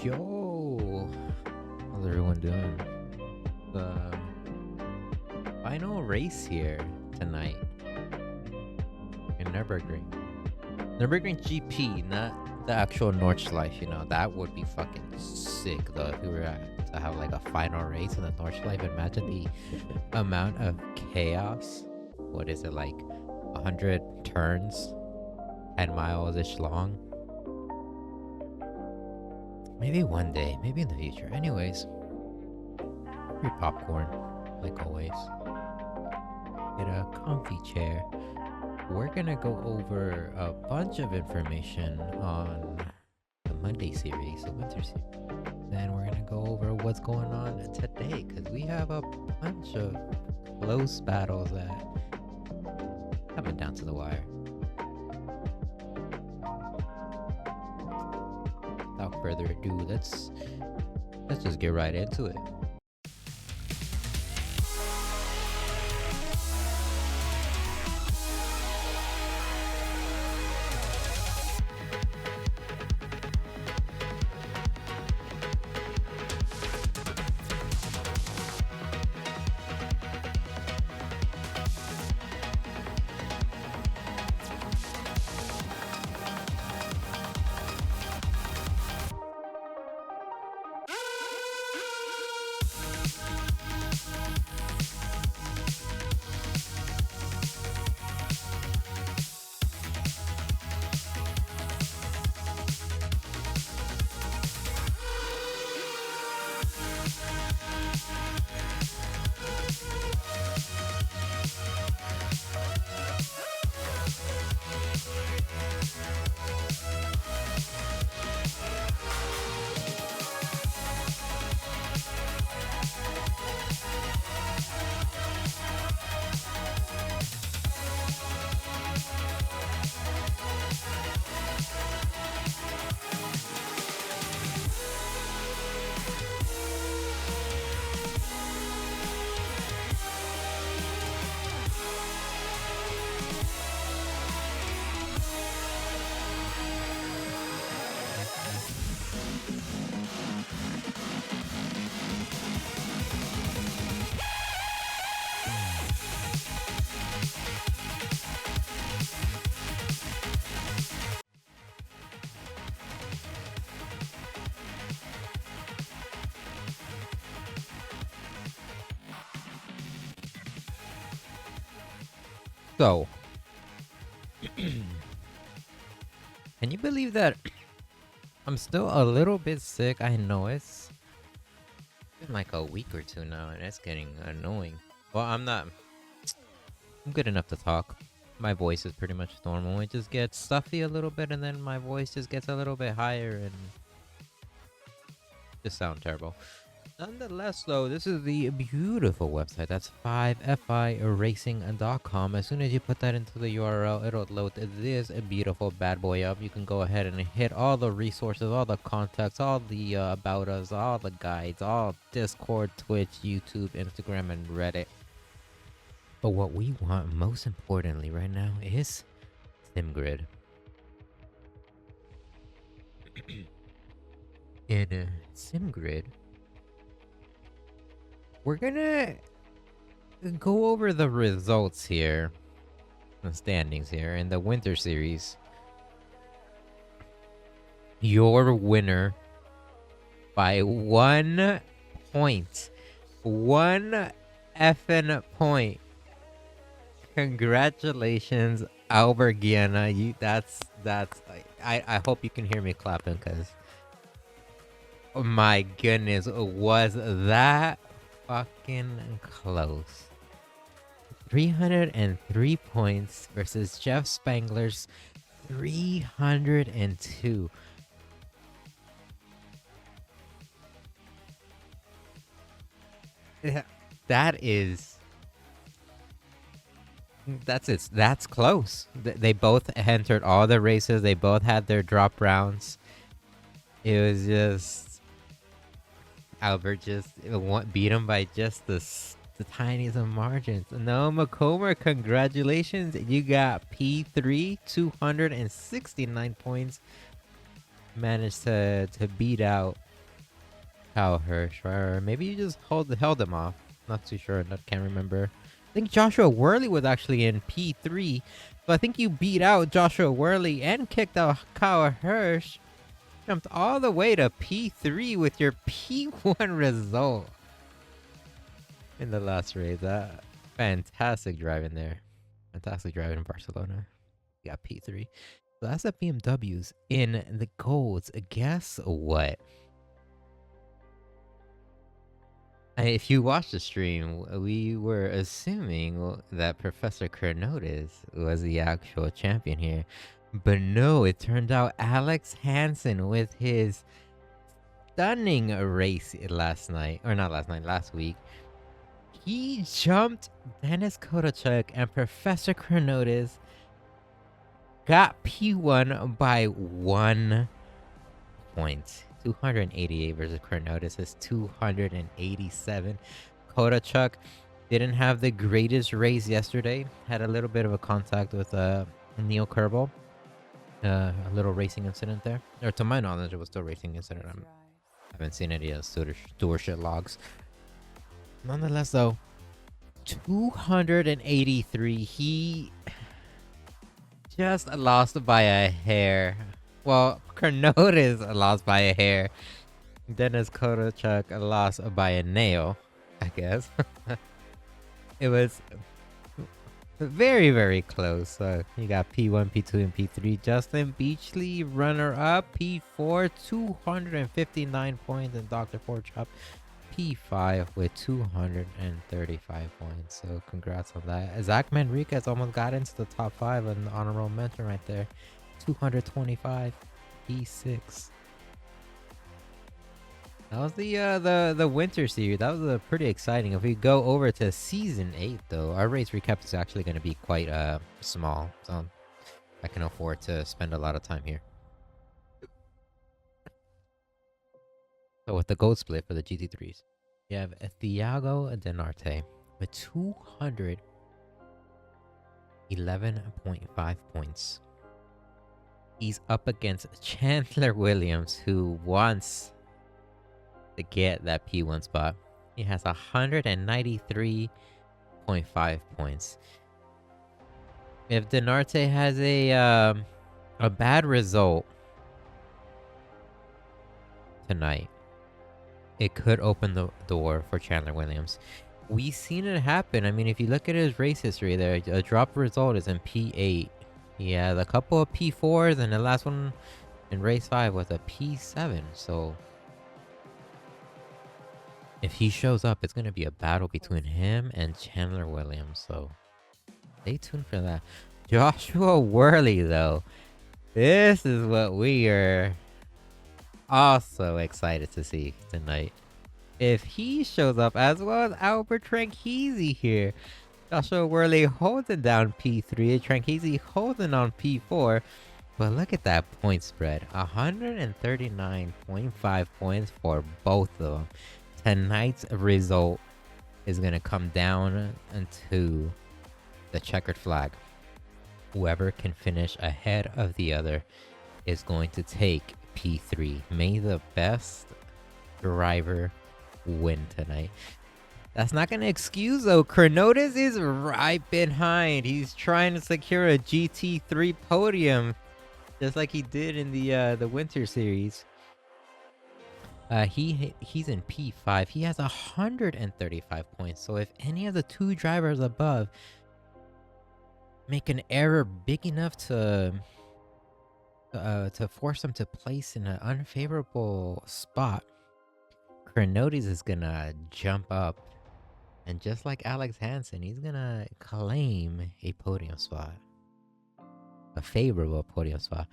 Yo, how's everyone doing? The final race here tonight in Nürburgring. Nürburgring GP, not the actual Nordschleife. You know that would be fucking sick though if we were to have like a final race in the Nordschleife. Imagine the amount of chaos. What is it, like 100 turns, 10 miles ish long? Maybe one day, maybe in the future. Anyways, free popcorn, like always. Get a comfy chair. We're gonna go over a bunch of information on the Monday series, the winter series. Then we're gonna go over what's going on today, because we have a bunch of close battles that coming down to the wire. Without further ado, let's just get right into it. So, can you believe that I'm still a little bit sick? I know it's been like a week or two now, and it's getting annoying. Well, I'm not. I'm good enough to talk. My voice is pretty much normal. It just gets stuffy a little bit, and then my voice just gets a little bit higher and just sound terrible. Nonetheless, though, this is the beautiful website. That's 5FIRacing.com. As soon as you put that into the URL, it'll load this beautiful bad boy up. You can go ahead and hit all the resources, all the contacts, all the about us, all the guides, all Discord, Twitch, YouTube, Instagram, and Reddit. But what we want most importantly right now is SimGrid. In SimGrid, we're gonna go over the results here, the standings here in the Winter Series. Your winner by 1 point. 1 effing point. Congratulations, Albert Guiana. I hope you can hear me clapping, because my goodness, was that fucking close. 303 points versus Jeff Spangler's 302. That is... That's close. They both entered all the races. They both had their drop rounds. It was just... Albert just beat him by just the tiniest of margins. No, McComber, congratulations. You got P3, 269 points. Managed to beat out Kyle Hirsch. Or maybe you just held him off. Not too sure. I can't remember. I think Joshua Worley was actually in P3. So I think you beat out Joshua Worley and kicked out Kyle Hirsch. Jumped all the way to P3 with your P1 result in the last race. Fantastic driving there. Fantastic driving in Barcelona. You got P3. So that's the BMWs in the golds. Guess what? If you watched the stream, we were assuming that Professor Kernotis was the actual champion here. But no, it turned out Alex Hansen with his stunning race last week. He jumped Dennis Kodachuk, and Professor Kernotis got P1 by 1 point. 288 versus Kernotis is 287. Kodachuk didn't have the greatest race yesterday. Had a little bit of a contact with Neil Kerbal. A little racing incident there. Or to my knowledge, it was still a racing incident. I haven't seen any stewardship logs. Nonetheless, though, 283. He just lost by a hair. Well, Kernotis lost by a hair. Dennis Kodachuk lost by a nail, I guess. It was very, very close. You got P1, P2, and P3. Justin Beachley, runner-up. P4, 259 points. And Dr. Porchop, P5 with 235 points. So congrats on that. Zach Manriquez almost got into the top 5 and honorable mention right there. 225, P6. That was the winter series. That was pretty exciting. If we go over to season 8, though, our race recap is actually going to be quite small, so I can afford to spend a lot of time here. So with the gold split for the GT3s, you have Thiago Denarte with 211.5 points. He's up against Chandler Williams, who wants to get that P1 spot. He has 193.5 points. If Denarte has a bad result tonight, it could open the door for Chandler Williams. We've seen it happen. I mean, if you look at his race history there, a drop result is in P8. He has a couple of P4s, and the last one in race 5 was a P7. So if he shows up, it's going to be a battle between him and Chandler Williams. So stay tuned for that. Joshua Worley, though. This is what we are also excited to see tonight. If he shows up as well as Albert Tranchese here. Joshua Worley holding down P3, Tranchese holding on P4. But look at that point spread. 139.5 points for both of them. Tonight's result is going to come down to the checkered flag. Whoever can finish ahead of the other is going to take P3. May the best driver win tonight. That's not going to excuse, though. Chronotis is right behind. He's trying to secure a GT3 podium, just like he did in the Winter Series. He's in P5. He has 135 points. So if any of the two drivers above make an error big enough to force him to place in an unfavorable spot, Chronotis is gonna jump up, and just like Alex Hansen, he's gonna claim a podium spot, a favorable podium spot.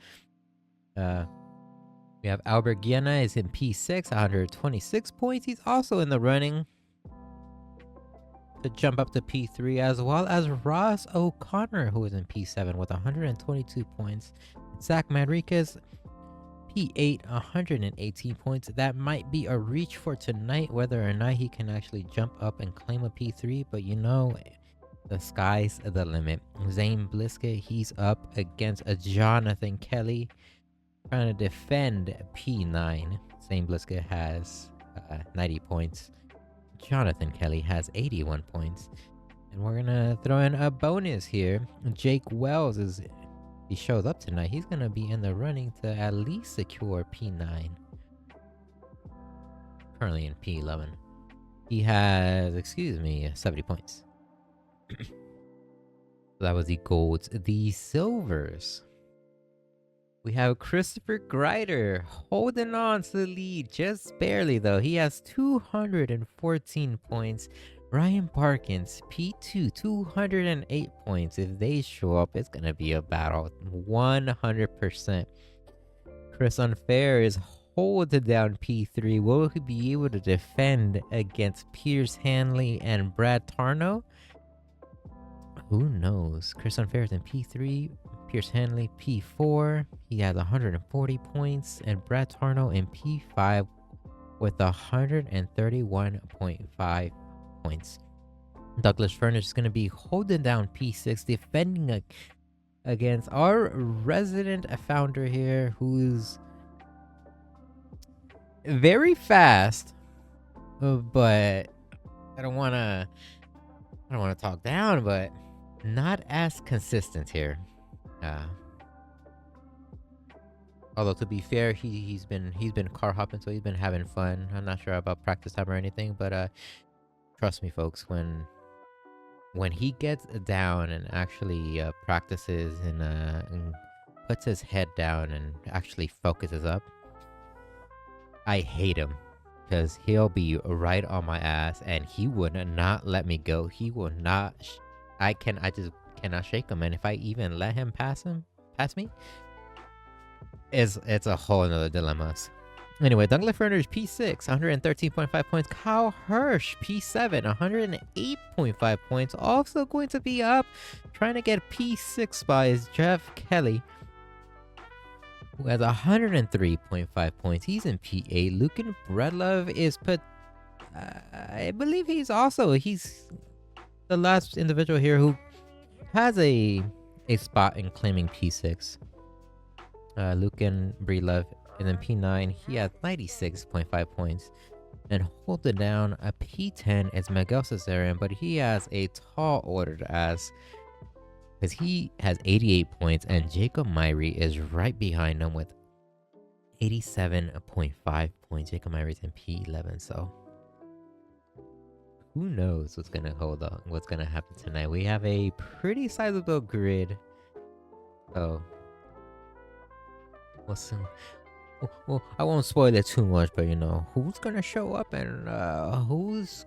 We have Albert Guiana is in P6, 126 points. He's also in the running to jump up to P3, as well as Ross O'Connor, who is in P7 with 122 points. Zach Manriquez, P8, 118 points. That might be a reach for tonight, whether or not he can actually jump up and claim a P3, but you know, the sky's the limit. Zane Bliska, he's up against a Jonathan Kelly, trying to defend P9. Zane Bliska has 90 points. Jonathan Kelly has 81 points. And we're gonna throw in a bonus here. Jake Wells is, if he shows up tonight, he's gonna be in the running to at least secure P9. Currently in P11. He has, 70 points. So that was the golds. The silvers. We have Christopher Greider holding on to the lead just barely, though. He has 214 points. Ryan Parkins, P2, 208 points. If they show up, it's going to be a battle. 100%. Chris Unfair is holding down P3. Will he be able to defend against Pierce Hanley and Brad Tarno? Who knows? Chris Unfair is in P3. Pierce Hanley, P4. He has 140 points. And Brad Tarno in P5 with 131.5 points. Douglas Furnish is going to be holding down P6, defending against our resident founder here, who's very fast, but I don't want to talk down, but not as consistent here. Although to be fair, he's been car hopping, so he's been having fun. I'm not sure about practice time or anything, but trust me, folks, when he gets down and actually practices and puts his head down and actually focuses up, I hate him, because he'll be right on my ass and he would not let me go. He will not. I just cannot shake him, and if I even let him pass me, it's a whole nother dilemma. Anyway, Douglas Furnish, P6, 113.5 points. Kyle Hirsch, P7, 108.5 points. Also going to be up, trying to get P6 spot is Jeff Kelly, who has 103.5 points. He's in P8. Lucan Bredlove is I believe he's the last individual here who has a spot in claiming P6. Lucan Bredlove is in P9. He has 96.5 points. And holding down a P10 is Miguel Cesarian, but he has a tall order to ask, because he has 88 points, and Jacob Myrie is right behind him with 87.5 points. Jacob Myrie is in P11, so who knows what's gonna happen tonight. We have a pretty sizable grid, so we'll see. Well, I won't spoil it too much, but you know who's gonna show up and who's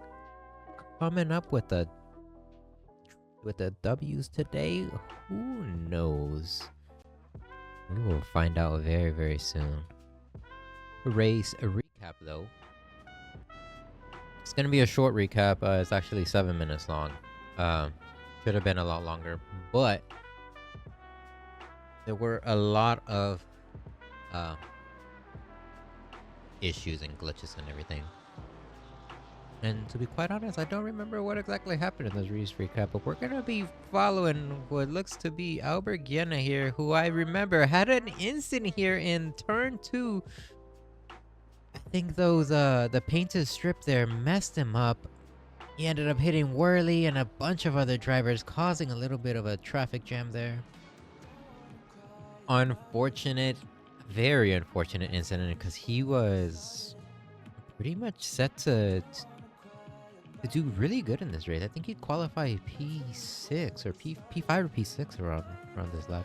coming up with with the W's today? Who knows? We will find out very, very soon. Race a recap though. It's gonna be a short recap. It's actually 7 minutes long. Should have been a lot longer, but there were a lot of issues and glitches and everything. And to be quite honest, I don't remember what exactly happened in this race recap, but we're gonna be following what looks to be Albert Guiana here, who I remember had an incident here in turn 2. I think those the painted strip there messed him up. He ended up hitting Worley and a bunch of other drivers, causing a little bit of a traffic jam there. Unfortunate, very unfortunate incident, because he was pretty much set to do really good in this race. I think he'd qualify P6 or P5 or P6 around this lap.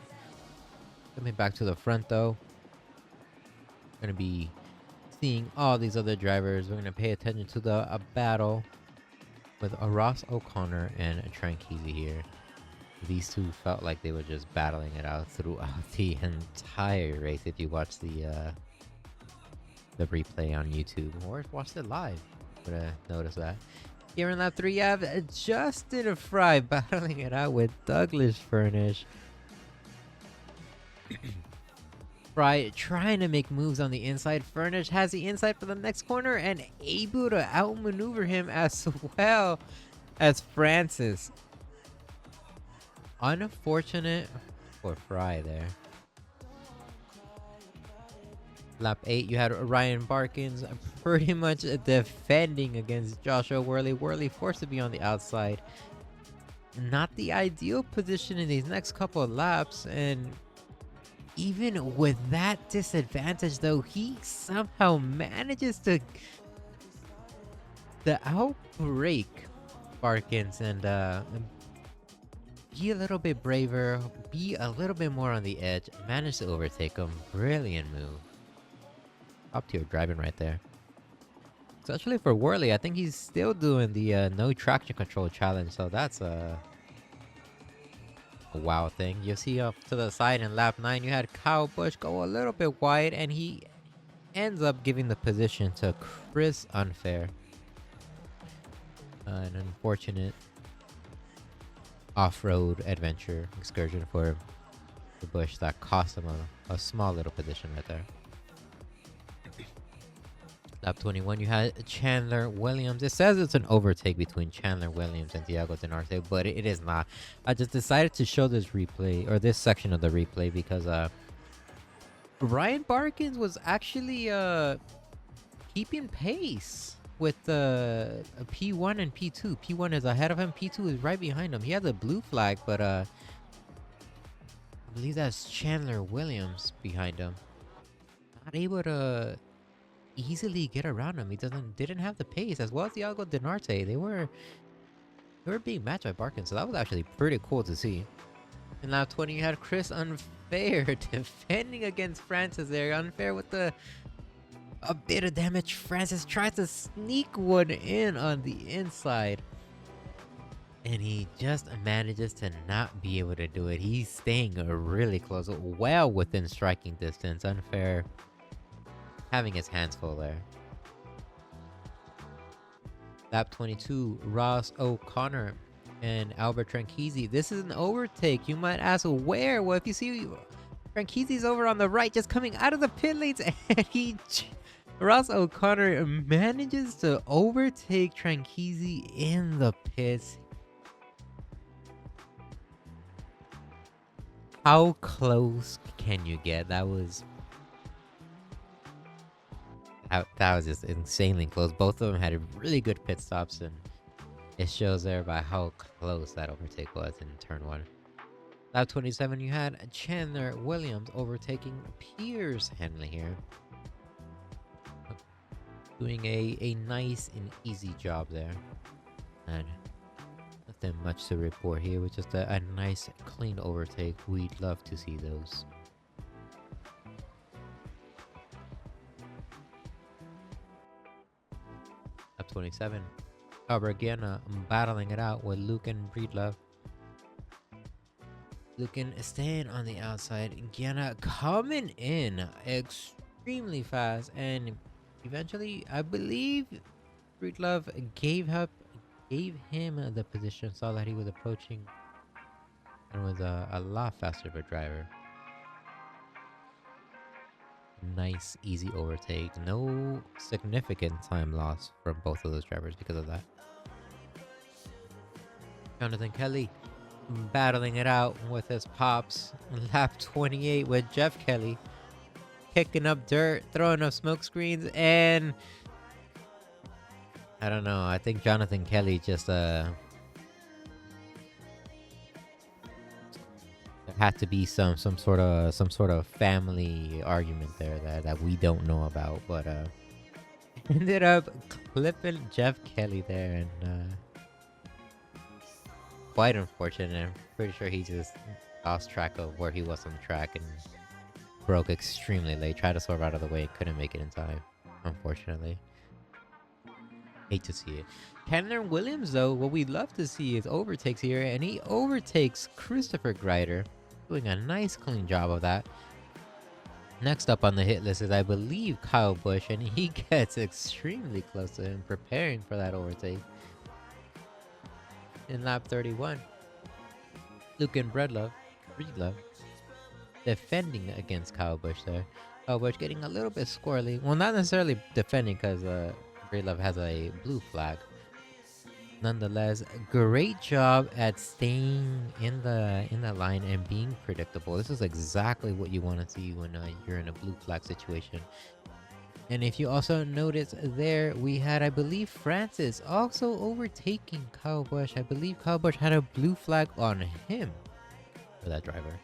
Coming back to the front though, gonna be seeing all these other drivers. We're gonna pay attention to the battle with Ross O'Connor and Tranquilli here. These two felt like they were just battling it out throughout the entire race. If you watch the replay on YouTube or watched it live, you would notice that. Here in lap 3, you have Justin Fry battling it out with Douglas Furnish. Fry trying to make moves on the inside. Furnish has the inside for the next corner and able to outmaneuver him as well as Francis. Unfortunate for Fry there. Lap 8, you had Ryan Barkins pretty much defending against Joshua Worley. Worley forced to be on the outside. Not the ideal position in these next couple of laps, and even with that disadvantage though, he somehow manages to outbreak Barkins and be a little bit braver, be a little bit more on the edge, manage to overtake him. Brilliant move. Top tier driving right there. Especially for Worley, I think he's still doing the no traction control challenge, so that's a wow thing. You see up to the side in lap 9, you had Kyle Busch go a little bit wide, and he ends up giving the position to Chris Unfair. An unfortunate off-road adventure excursion for the Busch that cost him a small little position right there. Lap 21, you had Chandler Williams. It says it's an overtake between Chandler Williams and Diego Denarte, but it is not. I just decided to show this replay, or this section of the replay, because Ryan Barkins was actually keeping pace with P1 and P2. P1 is ahead of him, P2 is right behind him. He has a blue flag, but I believe that's Chandler Williams behind him. Not able to easily get around him. He didn't have the pace, as well as Diego Denarte. They were being matched by Barkins, so that was actually pretty cool to see. In lap 20, you had Chris Unfair defending against Francis there. Unfair with a bit of damage. Francis tries to sneak one in on the inside, and he just manages to not be able to do it. He's staying really close, well within striking distance. Unfair having his hands full there. Lap 22, Ross O'Connor and Albert Tranquilli. This is an overtake. You might ask where? Well, if you see Tranquilli's over on the right, just coming out of the pit lanes, and Ross O'Connor manages to overtake Tranquilli in the pits. How close can you get? That was just insanely close. Both of them had really good pit stops, and it shows there by how close that overtake was in turn 1. Lap 27, you had Chandler Williams overtaking Piers Henley here. Doing a nice and easy job there. And nothing much to report here, with just a nice clean overtake. We'd love to see those. Lap 27, Albert Guiana battling it out with Luke and Breedlove. Looking, staying on the outside. Gianna coming in extremely fast, and eventually, I believe Love gave him the position. Saw that he was approaching and was a lot faster of a driver. Nice, easy overtake. No significant time loss from both of those drivers because of that. Jonathan Kelly battling it out with his pops. Lap 28 with Jeff Kelly kicking up dirt, throwing up smoke screens, and I don't know. I think Jonathan Kelly just there had to be some sort of family argument there that we don't know about, but ended up clipping Jeff Kelly there, and quite unfortunate. I'm pretty sure he just lost track of where he was on the track and broke extremely late. Tried to swerve out of the way, couldn't make it in time, unfortunately. Hate to see it. Chandler Williams, though, what we'd love to see is overtakes here, and he overtakes Christopher Greider, doing a nice clean job of that. Next up on the hit list is, I believe, Kyle Busch, and he gets extremely close to him, preparing for that overtake. In lap 31, Luke Breedlove defending against Kyle Busch there. Kyle Busch getting a little bit squirrely. Well, not necessarily defending, because Breedlove has a blue flag. Nonetheless, great job at staying in the line and being predictable. This is exactly what you want to see when you're in a blue flag situation. And if you also notice there, we had, I believe, Francis also overtaking Kyle Busch. I believe Kyle Busch had a blue flag on him for that driver.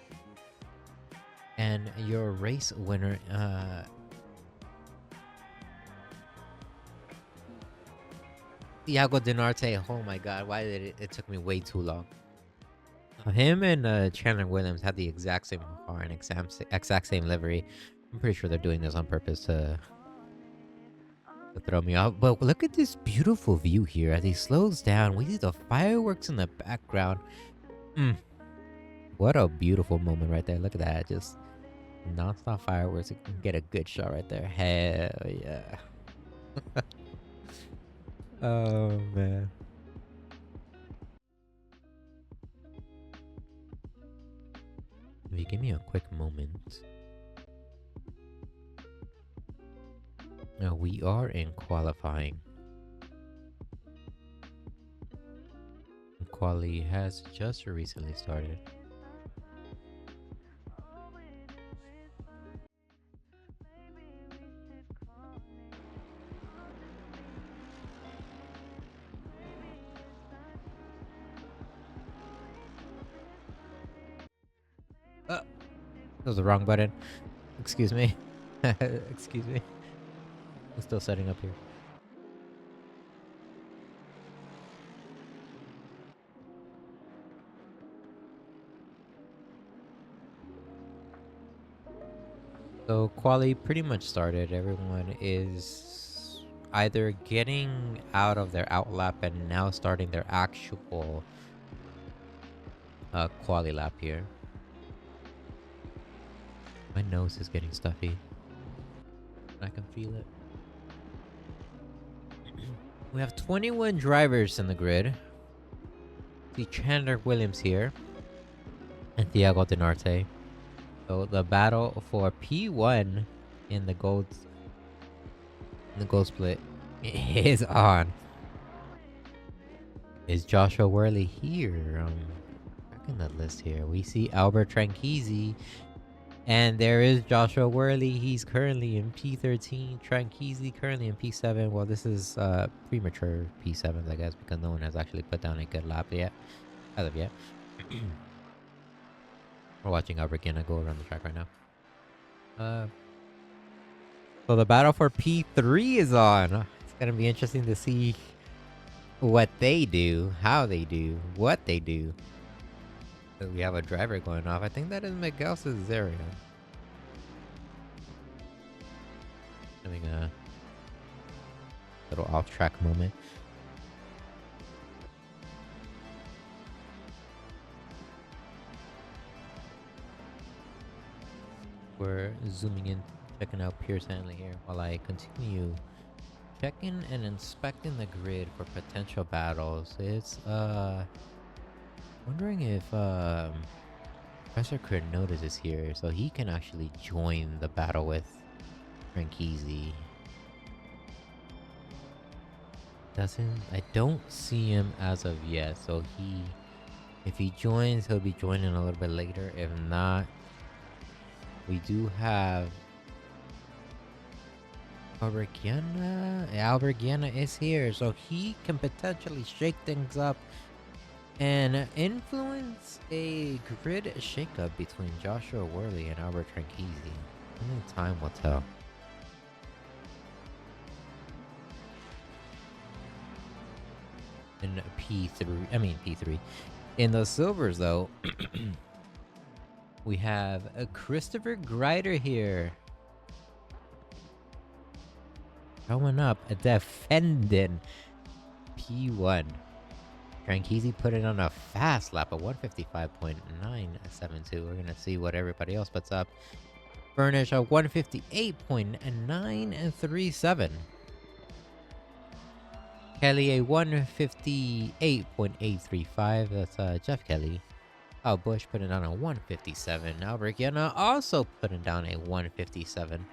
And your race winner, Iago Dinarte. Oh my god, why did it took me way too long. Him and Chandler Williams had the exact same car and exact same livery. I'm pretty sure they're doing this on purpose to throw me off. But look at this beautiful view here. As he slows down, we see the fireworks in the background. What a beautiful moment right there. Look at that. Just non-stop fireworks. You can get a good shot right there. Hell yeah. Oh man. If you give me a quick moment. Now we are in qualifying. Quali has just recently started. That was the wrong button. Excuse me. Excuse me. I'm still setting up here. So quali pretty much started. Everyone is either getting out of their outlap and now starting their actual quali lap here. My nose is getting stuffy. I can feel it. We have 21 drivers in the grid. See Chandler Williams here and Thiago Dinarte. So the battle for P1 in the gold split is on. Is Joshua Worley here? Back in the list here, we see Albert Tranchisi, and there is Joshua Worley. He's currently in P13. Tranchisi currently in P7. Well, this is premature P7s, I guess, because no one has actually put down a good lap yet, as of yet. We're watching Albert Guinness go around the track right now. So the battle for P3 is on. It's gonna be interesting to see what they do, how they do, what they do. So we have a driver going off. I think that is Miguel Cesario. Having a little off-track moment. we're zooming in, checking out Pierce Hanley here while I continue checking and inspecting the grid for potential battles. It's wondering if Professor Chronotis is here so he can actually join the battle with Frankisi. I don't see him as of yet, so if he joins, he'll be joining a little bit later. If not, we do have Albergiana is here, so he can potentially shake things up and influence a grid shakeup between Joshua Worley and Albert Frankisi. Only time will tell. In P3. In the silvers, though, we have a Christopher Greider here. Showing up, defending P1. Frankisi put it on a fast lap of 155.972. We're going to see what everybody else puts up. Furnish a 158.937. Kelly a 158.835. That's Jeff Kelly. Oh, Bush putting down a 157. Albert Gianna also putting down a 157.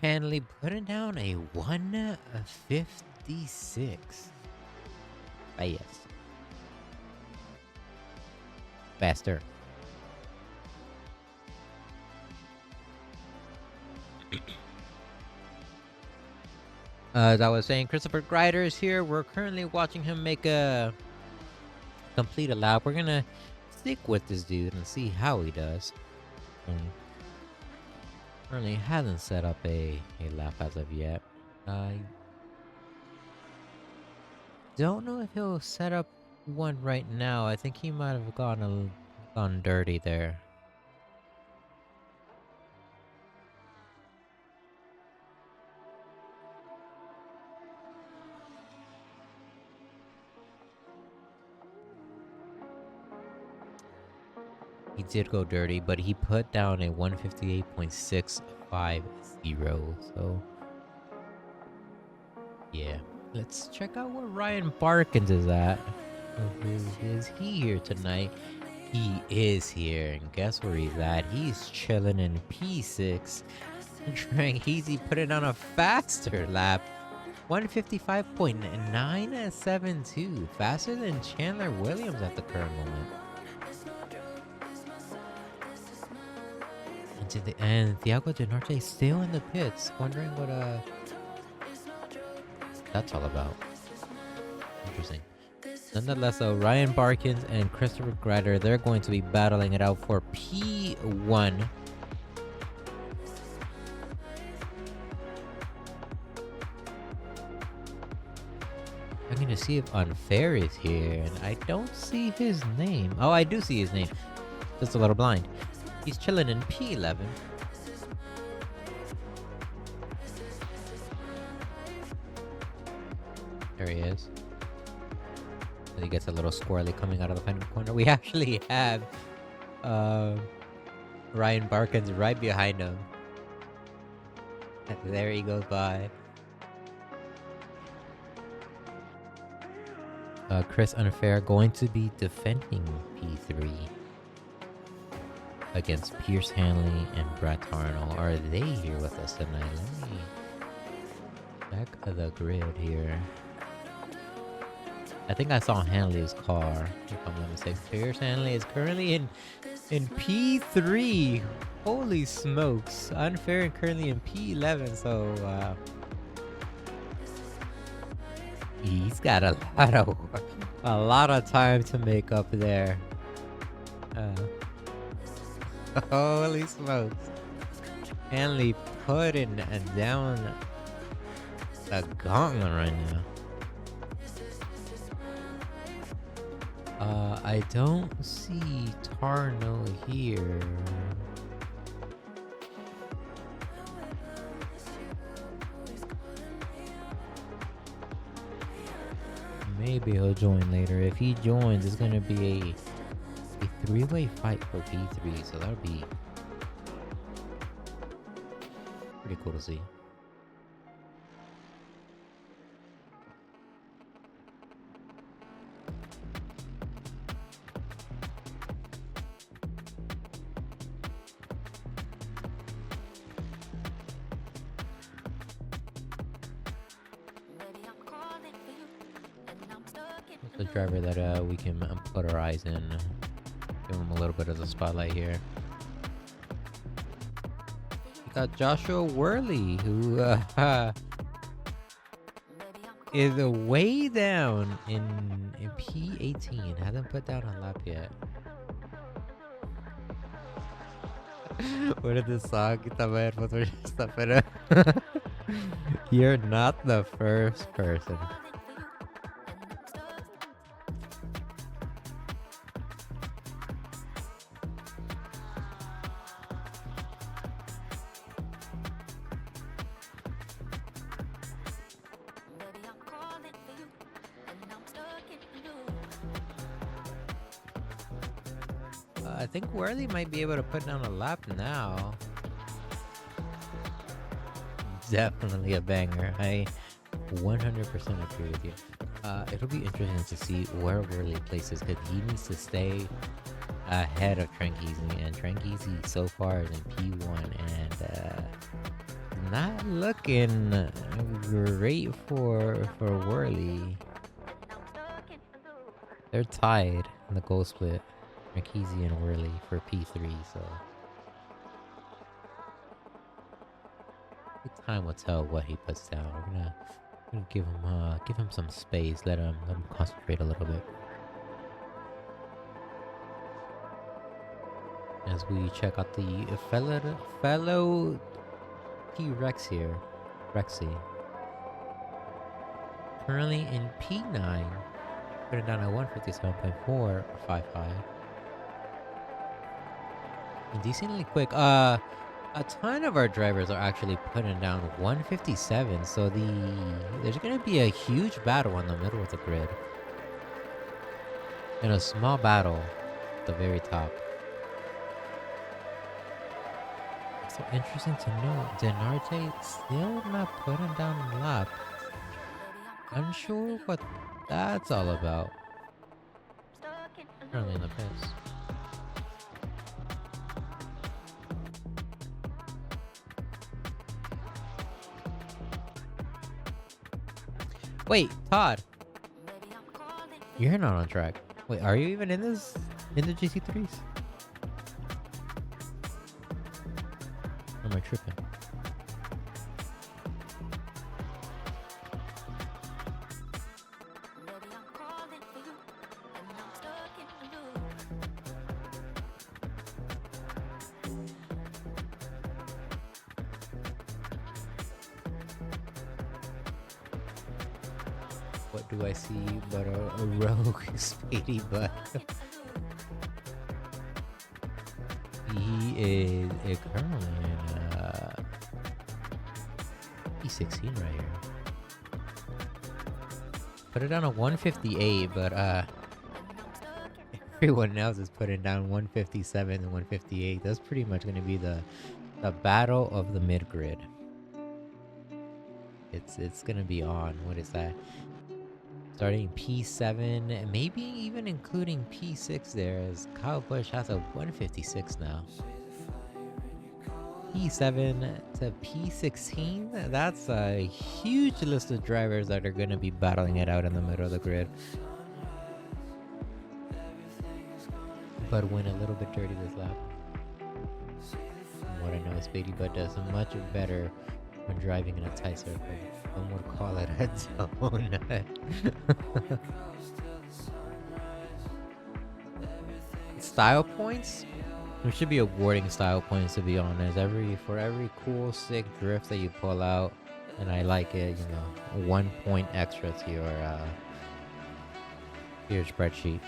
Hanley putting down a 156. Yes. Faster. As I was saying, Christopher Greider is here. We're currently watching him complete a lap. We're gonna stick with this dude and see how he does. Currently hasn't set up a lap as of yet. I don't know if he'll set up one right now. I think he might have gone dirty there. He did go dirty, but he put down a 158.650. So, yeah. Let's check out where Ryan Barkins is at. Is he here tonight? He is here. And guess where he's at? He's chilling in P6. Easy putting on a faster lap. 155.972. Faster than Chandler Williams at the current moment. And Thiago Denarte still in the pits, wondering what that's all about. Interesting. Nonetheless, though, Ryan Barkins and Christopher Greider, they're going to be battling it out for P1. I'm going to see if Unfair is here, and I don't see his name. Oh, I do see his name. Just a little blind. He's chilling in P11. There he is. And he gets a little squirrely coming out of the final corner. We actually have Ryan Barkins right behind him. And there he goes by. Chris Unfair going to be defending P3 against Pierce Hanley and Brett Arnold. Are they here with us tonight? Let me check the grid here. I think I saw Hanley's car, if I'm not mistaken. Pierce Hanley is currently in P3. Holy smokes. Unfair and currently in P11, so he's got a lot of time to make up there. Holy smokes. Hanley putting down the gauntlet right now. I don't see Tarno here. Maybe he'll join later. If he joins, it's gonna be a three-way fight for P3, so that would be pretty cool to see. The driver that we can put our eyes in, give him a little bit of the spotlight here. We got Joshua Worley, who is way down in P18, hasn't put down a lap yet. What is this song? You're not the first person. I think Worley might be able to put down a lap now. Definitely a banger. I 100% agree with you. It'll be interesting to see where Worley places, because he needs to stay ahead of Tranqueezy, and Tranqueezy so far is in P1 and not looking great for Worley. They're tied in the goal split, Tranqueezy and Worley, for P3, so time will tell what he puts down. We're gonna give him some space, let him concentrate a little bit. As we check out the fellow T-Rex here, Rexy. Currently in P9, putting down a 157.4 or 5.5. And decently quick. A ton of our drivers are actually putting down 157, so there's gonna be a huge battle in the middle of the grid. And a small battle at the very top. So interesting to note, Denarte still not putting down a lap. Unsure what that's all about. Currently in the pits. Wait, Todd. You're not on track. Wait, are you even in the GC3s? Or am I tripping? What do I see but a rogue Spady butt? He is currently in P16 right here. Put it down a 158, but everyone else is putting down 157 and 158. That's pretty much going to be the battle of the mid grid. It's going to be on. What is that? Starting P7, maybe even including P6 there, as Kyle Busch has a 156 now. P7 to P16, that's a huge list of drivers that are going to be battling it out in the middle of the grid. But went a little bit dirty this lap. From what I know, Spady Butt does much better when driving in a tight circle. Some would call it a zone. Style points? We should be awarding style points, to be honest. For every cool, sick drift that you pull out, and I like it, 1 point extra to your spreadsheet.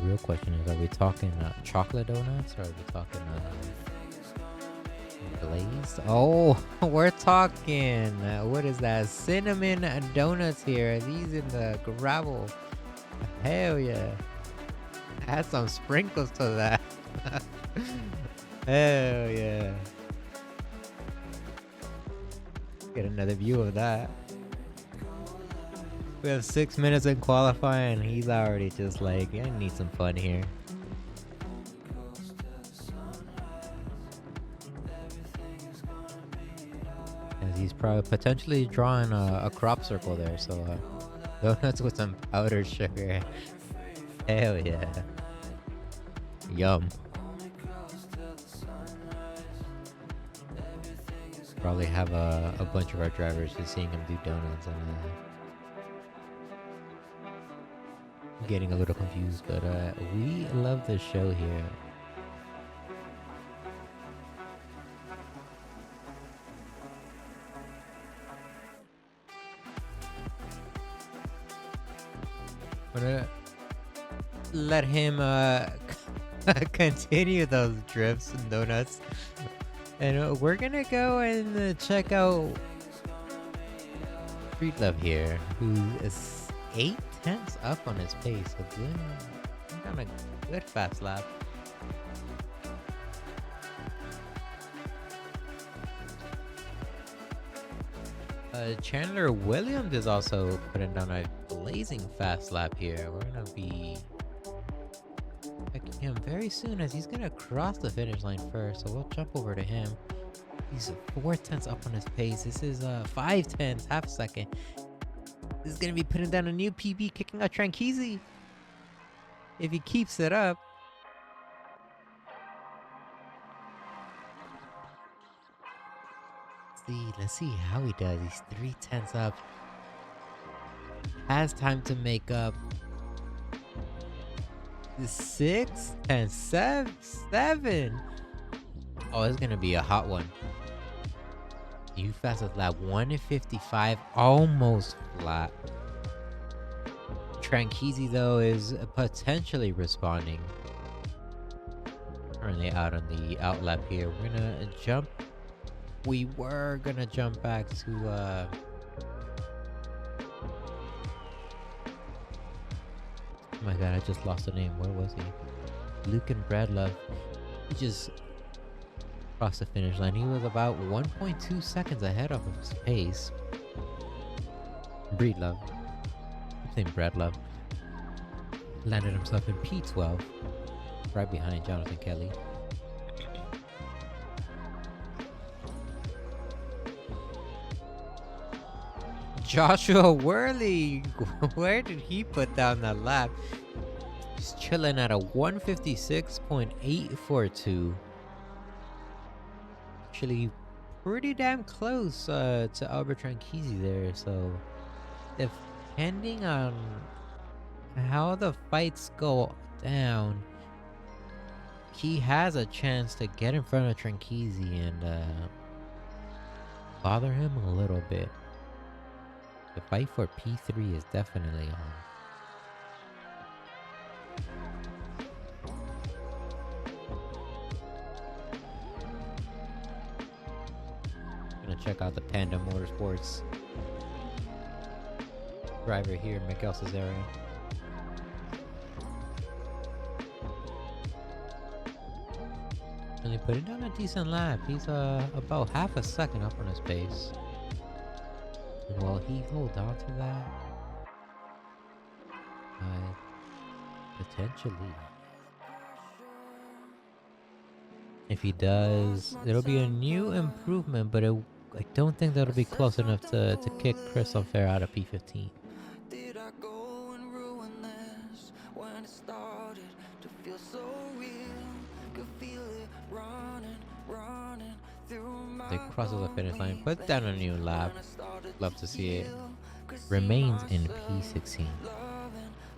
real question is, are we talking chocolate donuts or are we talking glazed? Oh, we're talking, what is that? Cinnamon donuts here. Are these in the gravel? Hell yeah. Add some sprinkles to that. Hell yeah. Get another view of that. We have 6 minutes in qualifying. He's already just like, I need some fun here. As he's probably potentially drawing a crop circle there. So donuts with some powdered sugar. Hell yeah. Yum. Probably have a bunch of our drivers just seeing him do donuts and getting a little confused, but we love the show here. I'm gonna let him continue those drifts and donuts, and we're gonna go and check out Street Love here, who is 8/10 up on his pace, so doing on a good fast lap. Chandler Williams is also putting down a blazing fast lap here. We're gonna be checking him very soon as he's gonna cross the finish line first, so we'll jump over to him. He's 4/10 up on his pace. This is 5/10, half a second. This is gonna be putting down a new PB, kicking out Tranqueezy. If he keeps it up. Let's see how he does. He's 3/10 up. Has time to make up. 6 and 7. Oh, it's gonna be a hot one. New fastest lap 1:55, almost flat. Tranqueezy though is potentially responding. Currently out on the out lap here. We're gonna jump. We were gonna jump back to oh my god, I just lost the name. Where was he? Luke and Bradlove. He just crossed the finish line. He was about 1.2 seconds ahead of his pace. Breedlove. I'm saying Bradlove. Landed himself in P12. Right behind Jonathan Kelly. Joshua Worley, where did he put down that lap? He's chilling at a 156.842. Actually, pretty damn close to Albert Tranqueezy there. So, depending on how the fights go down, he has a chance to get in front of Tranqueezy and bother him a little bit. The fight for P3 is definitely on. Gonna check out the Panda Motorsports driver here, Miguel Cesarian. And he put it down a decent lap. He's about half a second up on his pace. Will he hold on to that? Potentially. If he does, it'll be a new improvement, but I don't think that'll be close enough to kick Chris Unfair out of P15. Did I go and ruin this when it started to feel so real? Could feel it running through my They crosses the finish line, put down a new lap. Love to see it. Remains in P16.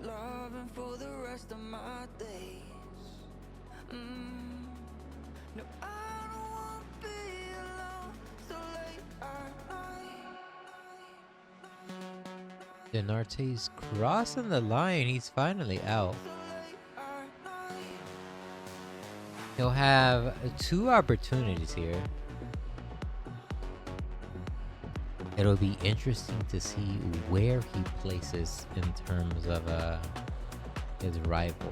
Loving for the rest of my days. No, I don't want to be alone so late at night. Denarte's crossing the line. He's finally out. He'll have two opportunities here. It'll be interesting to see where he places in terms of his rival.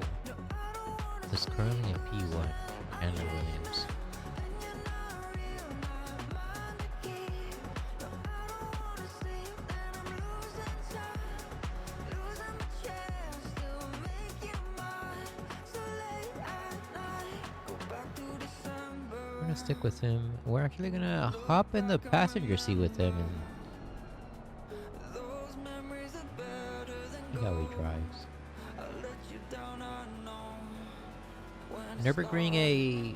He's currently in P1, Andrew Williams. We're gonna stick with him. We're actually gonna hop in the passenger seat with him and see how he drives. Nürburgring, I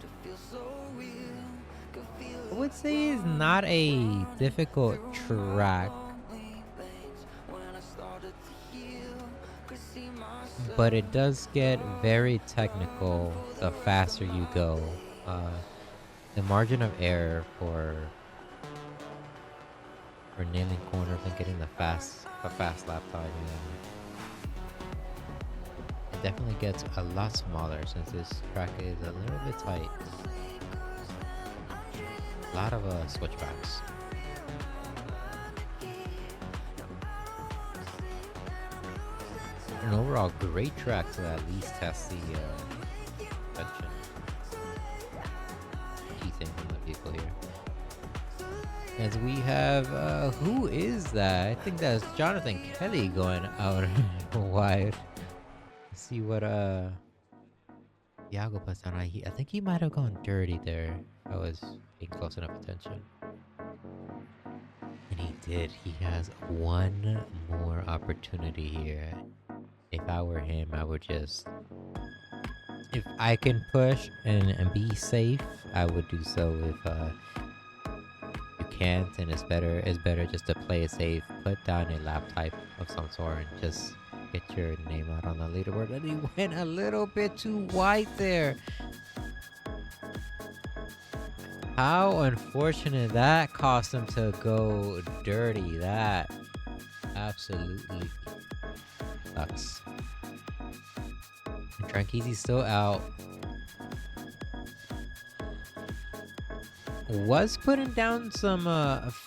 would say, is not a difficult track, but it does get very technical the faster you go. The margin of error for nailing corners and getting a fast lap time, it definitely gets a lot smaller since this track is a little bit tight. A lot of switchbacks. An overall great track to at least test the suspension. Key thing from the vehicle here. As we have, who is that? I think that's Jonathan Kelly going out wide. Let's see what Iago puts down. I think he might have gone dirty there. I was paying close enough attention. And he did. He has one more opportunity here. If I were him, I would just... If I can push and be safe, I would do so. If you can't, and it's better just to play it safe. Put down a lap type of some sort and just get your name out on the leaderboard. And he went a little bit too wide there. How unfortunate. That cost him to go dirty. That absolutely sucks. Tranqueezy's still out. Was putting down some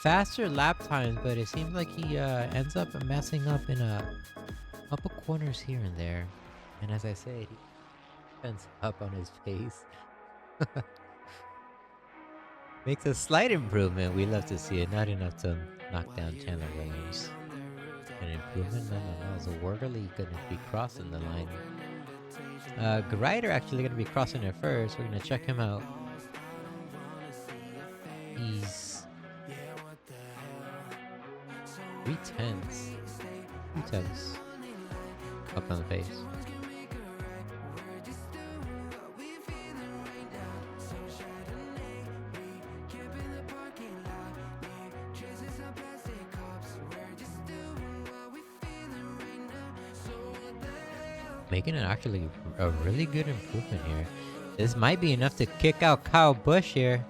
faster lap times, but it seems like he ends up messing up in a couple corners here and there. And as I said, he ends up on his face. Makes a slight improvement. We love to see it. Not enough to knock down Chandler Williams. An improvement nonetheless. Worley gonna be crossing the line. Greider actually gonna be crossing it first. We're gonna check him out. He's 3/10. 2/10 up on the pace. Making it actually a really good improvement here. This might be enough to kick out Kyle Busch here.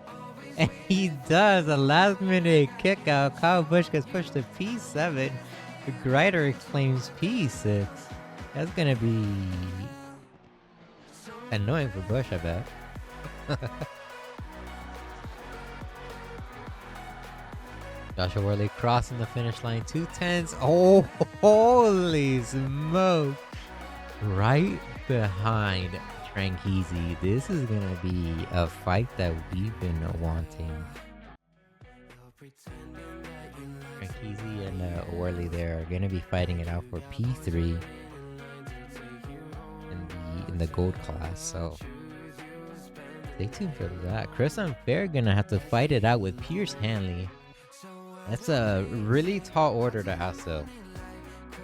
And he does a last minute kick out. Kyle Busch gets pushed to P7. Greider claims P6. That's gonna be annoying for Busch, I bet. Joshua Worley crossing the finish line. 2/10. Oh, holy smoke. Right behind Tranqueezy. This is gonna be a fight that we've been wanting. Tranqueezy and Worley there are gonna be fighting it out for P3 in the gold class. So stay tuned for that. Chris Unfair gonna have to fight it out with Pierce Hanley. That's a really tall order to ask though.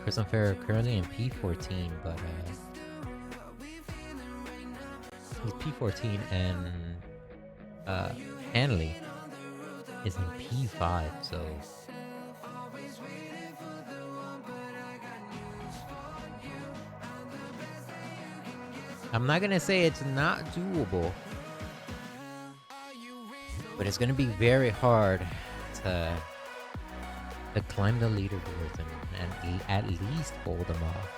Chris Unfair currently in P14, but he's P14 and Hanley is in P5, so I'm not gonna say it's not doable, but it's gonna be very hard to climb the leaderboards and at least hold them off.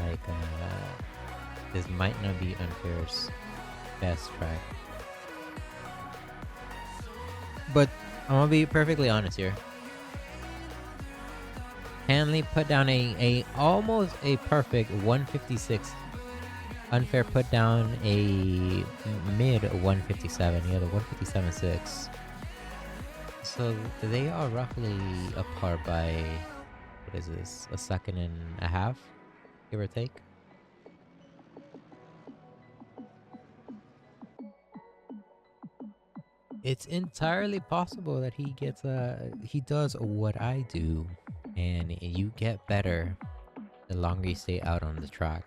Like This might not be Unfair's best track. But I'm gonna be perfectly honest here. Hanley put down a almost a perfect 156. Unfair put down a mid 157. Yeah, the 157.6. So they are roughly apart by, what is this, a second and a half, give or take. It's entirely possible that he does what I do, and you get better the longer you stay out on the track.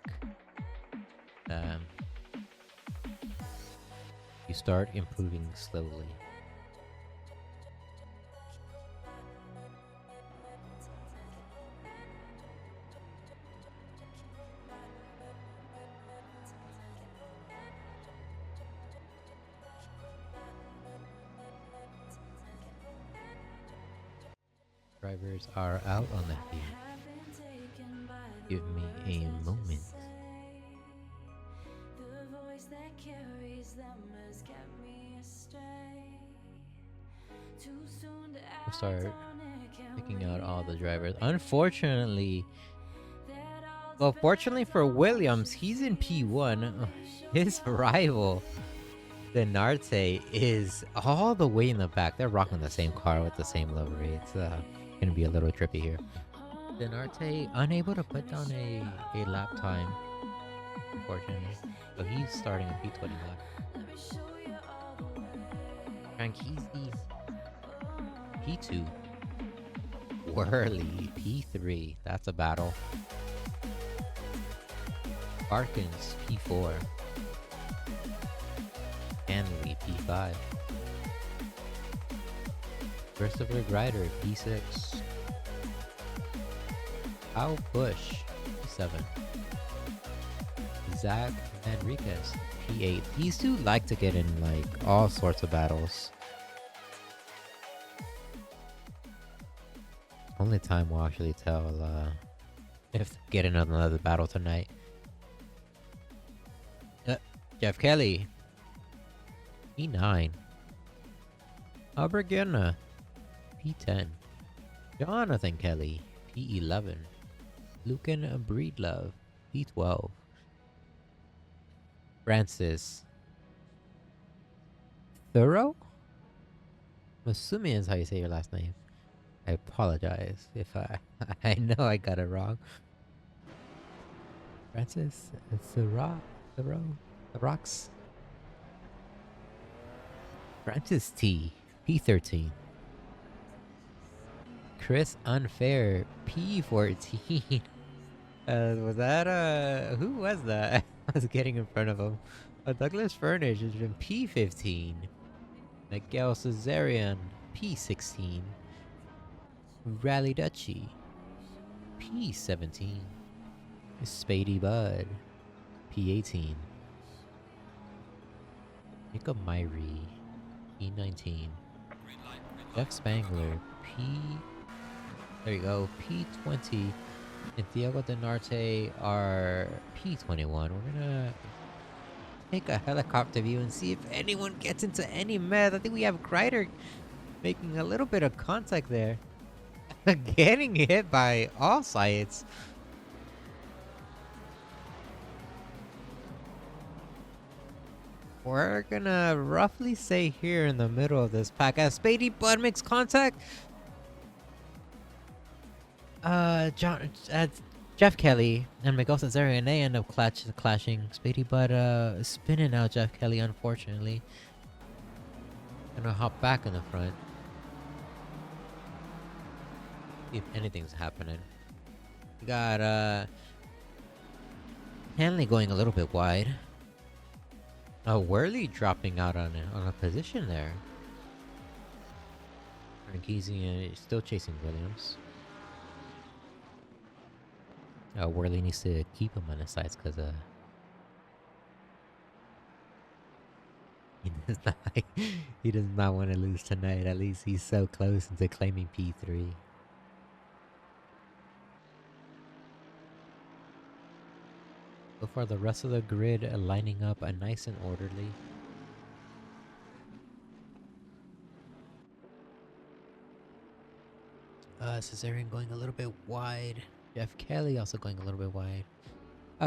You start improving slowly. Drivers are out on the field. Give me a moment. We'll start picking out all the drivers. Unfortunately, well, fortunately for Williams, he's in P1. His rival, Denarte, is all the way in the back. They're rocking the same car with the same livery. It's gonna be a little trippy here. Denarte unable to put down a lap time, unfortunately. So he's starting a P20 lap. Franchizi P2. Whirly P3. That's a battle. Barkins P4. Hanley P5. Christopher Grider P6. Kyle Busch P7. Zach Manriquez P8. These two like to get in like all sorts of battles. Only time will actually tell if they get in another battle tonight. Jeff Kelly P9. Albert Guerna P10. Jonathan Kelly P11. Lucan Breedlove P12. Francis Thorough? I'm assuming is how you say your last name. I apologize if I know I got it wrong. Francis Thoreau? Rocks? Francis T P13. Chris Unfair P14. Was that who was that? I was getting in front of him. Douglas Furnish is in P15. Miguel Cesarian P16. Rally Dutchy P17. Spady Bud P18. Nico Myrie P19. Jeff Spangler there you go, P20. And Diego Denarte are P21. We're gonna take a helicopter view and see if anyone gets into any mess. I think we have Kreider making a little bit of contact there. Getting hit by all sides. We're gonna roughly say here in the middle of this pack as Spady Bud makes contact. Jeff Kelly and Miguel Cesarian, they end up clashing. Spady Bud spinning out Jeff Kelly, unfortunately. Gonna hop back in the front. See if anything's happening. We got Hanley going a little bit wide. Worley dropping out on a position there. Franchizi still chasing Williams. Worley needs to keep him on his sides because he does not want to lose tonight. At least he's so close into claiming P3. So far, the rest of the grid lining up nice and orderly. Caesarean going a little bit wide. Jeff Kelly also going a little bit wide.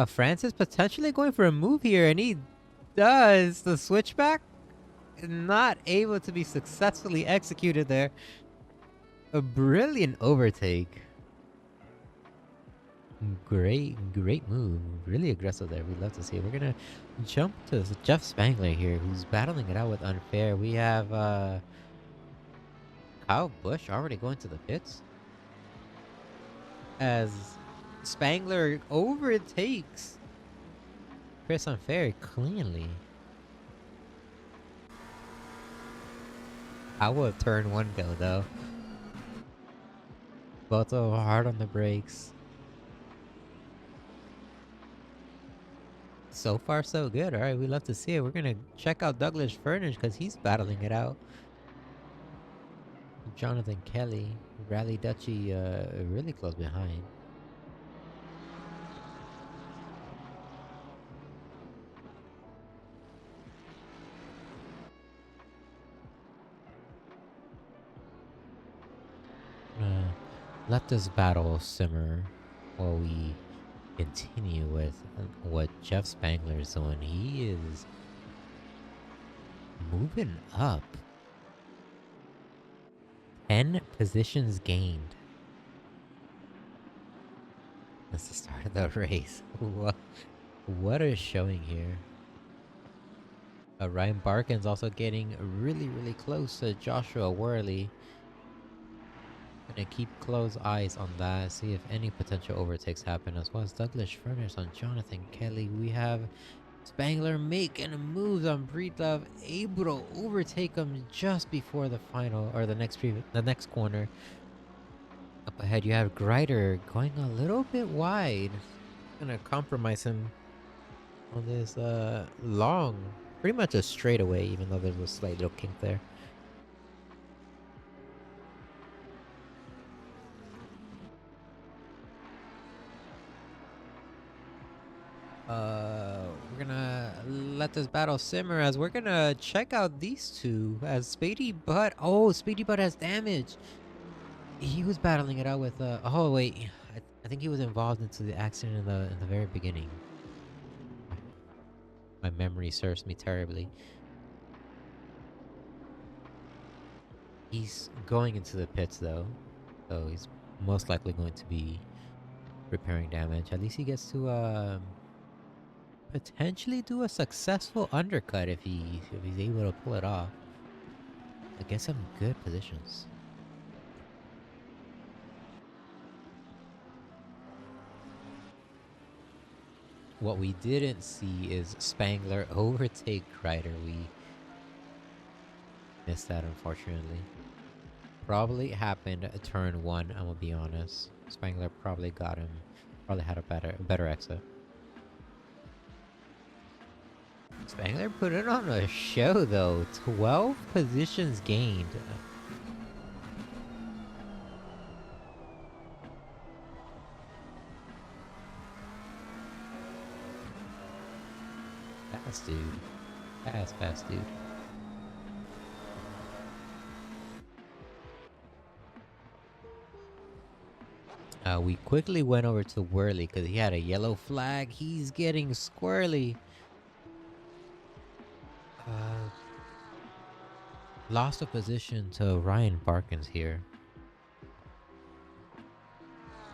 Francis potentially going for a move here, and he does. The switchback not able to be successfully executed there. A brilliant overtake. Great move. Really aggressive there. We'd love to see it. We're gonna jump to Jeff Spangler here, who's battling it out with Unfair. We have Kyle Busch already going to the pits as Spangler overtakes Chris Unfair cleanly. How would turn one go though? Both of them hard on the brakes. So far, so good. All right, we love to see it. We're gonna check out Douglas Furnish because he's battling it out. Jonathan Kelly, Rally Dutchy, really close behind. Let this battle simmer while we continue with what Jeff Spangler is doing. He is moving up 10 positions gained. That's the start of the race. What a showing here. Ryan Barkin's also getting really close to Joshua Worley. Gonna keep close eyes on that, see if any potential overtakes happen, as well as Douglas Furnace on Jonathan Kelly. We have Spangler making moves on Breedlove, able to overtake him just before the final, or the next corner. Up ahead, you have Greider going a little bit wide. Gonna compromise him on this long, pretty much a straightaway, even though there's a slight little kink there. We're gonna let this battle simmer as we're gonna check out these two as Speedy Butt. Oh, Speedy Butt has damage. He was battling it out with oh wait, I think he was involved into the accident in the very beginning. My memory serves me terribly. He's going into the pits though, so he's most likely going to be repairing damage. At least he gets to potentially do a successful undercut if he's able to pull it off. I get some good positions. What we didn't see is Spangler overtake Kreider. We missed that, unfortunately. Probably happened at turn 1, I'm gonna be honest. Spangler probably got him. Probably had a better exit. Spangler put it on a show though. 12 positions gained. Fast dude. Fast dude. We quickly went over to Worley because he had a yellow flag. He's getting squirrely. Lost a position to Ryan Barkins here.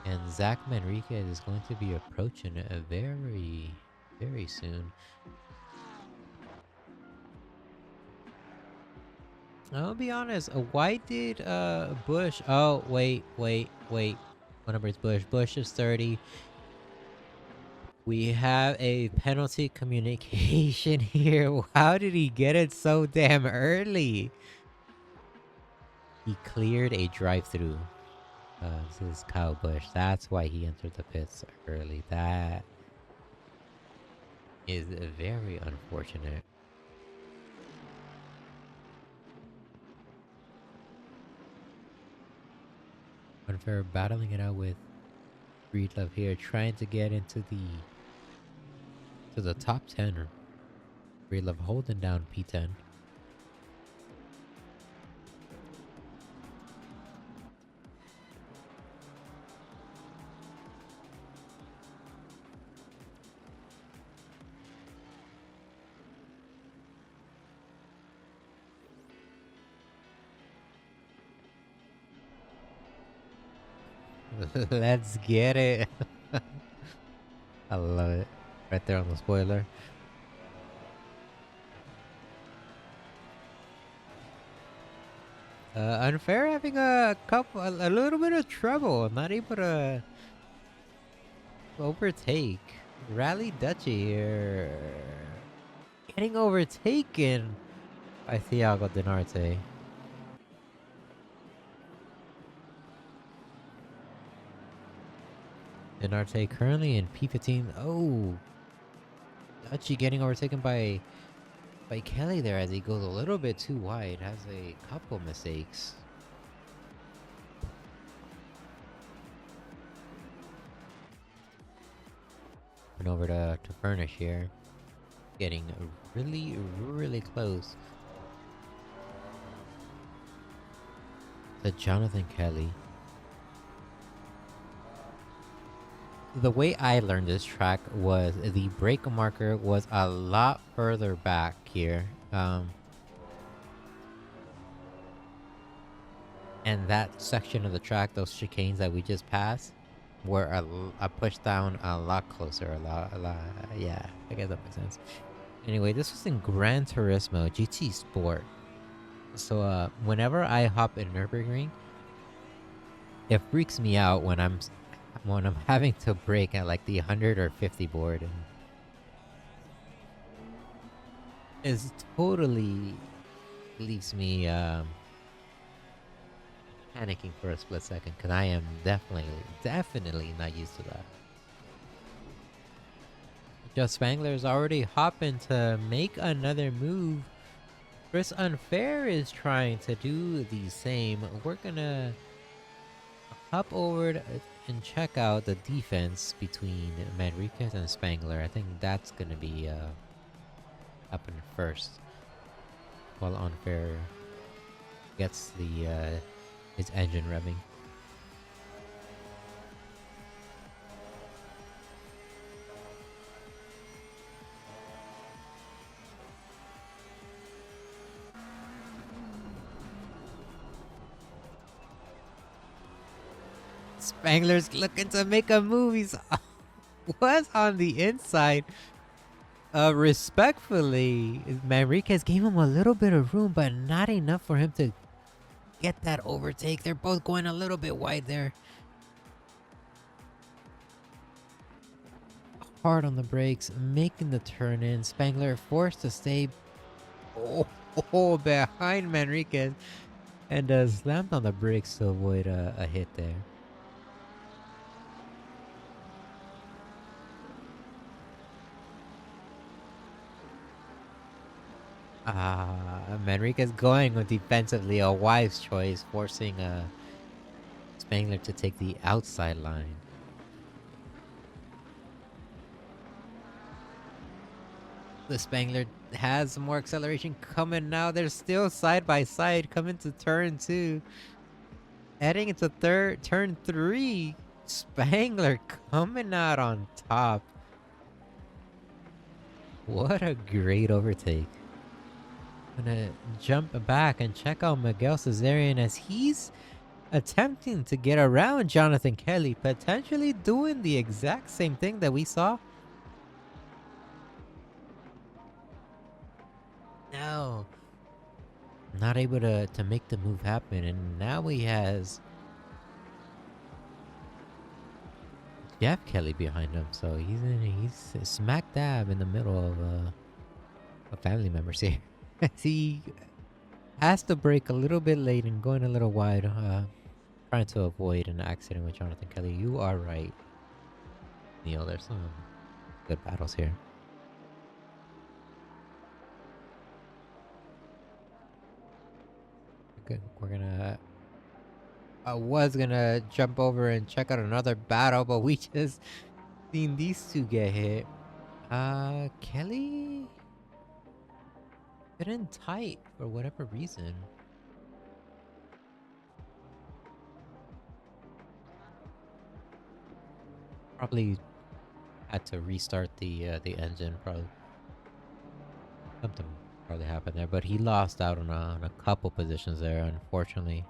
And Zach Manriquez is going to be approaching it very soon. I'll be honest, why did Bush... Oh, wait. What number is Bush? Bush is 30. We have a penalty communication here. How did he get it so damn early? He cleared a drive-through. This is Kyle Busch. That's why he entered the pits early. That is very unfortunate. Unfair battling it out with Breedlove here, trying to get into the to the top 10. We love holding down P10. Let's get it. I love it. Right there on the spoiler. Unfair having a little bit of trouble, not able to overtake. Rally Duchy here. Getting overtaken by Thiago Denarte. Denarte currently in P15. Oh, Duchy getting overtaken by Kelly there as he goes a little bit too wide. Has a couple mistakes. And over to Furnish here. Getting really, really close to Jonathan Kelly. The way I learned this track was the brake marker was a lot further back here. And that section of the track, those chicanes that we just passed, were a push down a lot closer. A lot, yeah, I guess that makes sense. Anyway, this was in Gran Turismo GT Sport. So whenever I hop in Nürburgring, it freaks me out when I'm having to brake at like the 100 or 50 board, and it totally leaves me panicking for a split second, because I am definitely not used to that. Joe Spangler is already hopping to make another move. Chris Unfair is trying to do the same. We're gonna hop over and check out the defense between Manriquez and Spangler. I think that's gonna be happening first, while Unfair gets the his engine revving. Spangler's looking to make a move. He's was on the inside. Respectfully, Manriquez gave him a little bit of room, but not enough for him to get that overtake. They're both going a little bit wide there. Hard on the brakes, making the turn in. Spangler forced to stay behind Manriquez, and slammed on the brakes to avoid a hit there. Manriquez going with defensively, a wise choice, forcing Spangler to take the outside line. The Spangler has more acceleration coming now. They're still side by side coming to turn 2. Heading into turn 3. Spangler coming out on top. What a great overtake. I'm gonna jump back and check out Miguel Cesarian as he's attempting to get around Jonathan Kelly, potentially doing the exact same thing that we saw. No. Not able to make the move happen, and now he has Jeff Kelly behind him, so he's smack dab in the middle of family members here. He has to brake a little bit late and going a little wide, trying to avoid an accident with Jonathan Kelly. You are right, Neil. There's some good battles here. Good. We're gonna. I was gonna jump over and check out another battle, but we just seen these two get hit. Kelly getting tight for whatever reason. Probably had to restart the engine. Probably something probably happened there, but he lost out on a couple positions there, unfortunately.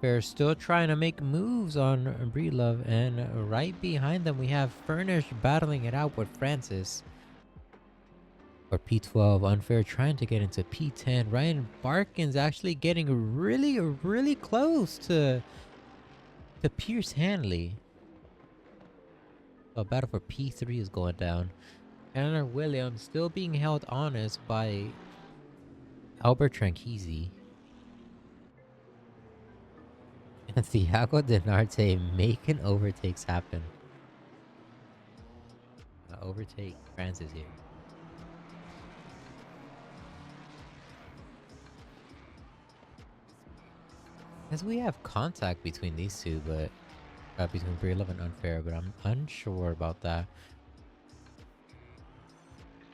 They're still trying to make moves on Breedlove, and right behind them we have Furnish battling it out with Francis. For P12, Unfair trying to get into P10. Ryan Barkin's actually getting really close to Pierce Hanley. A battle for P3 is going down. Chandler Williams still being held honest by Albert Tranchisi. And Thiago Denarte making overtakes happen. Overtake Francis here. As we have contact between these two, but between Breedlove and Unfair, but I'm unsure about that.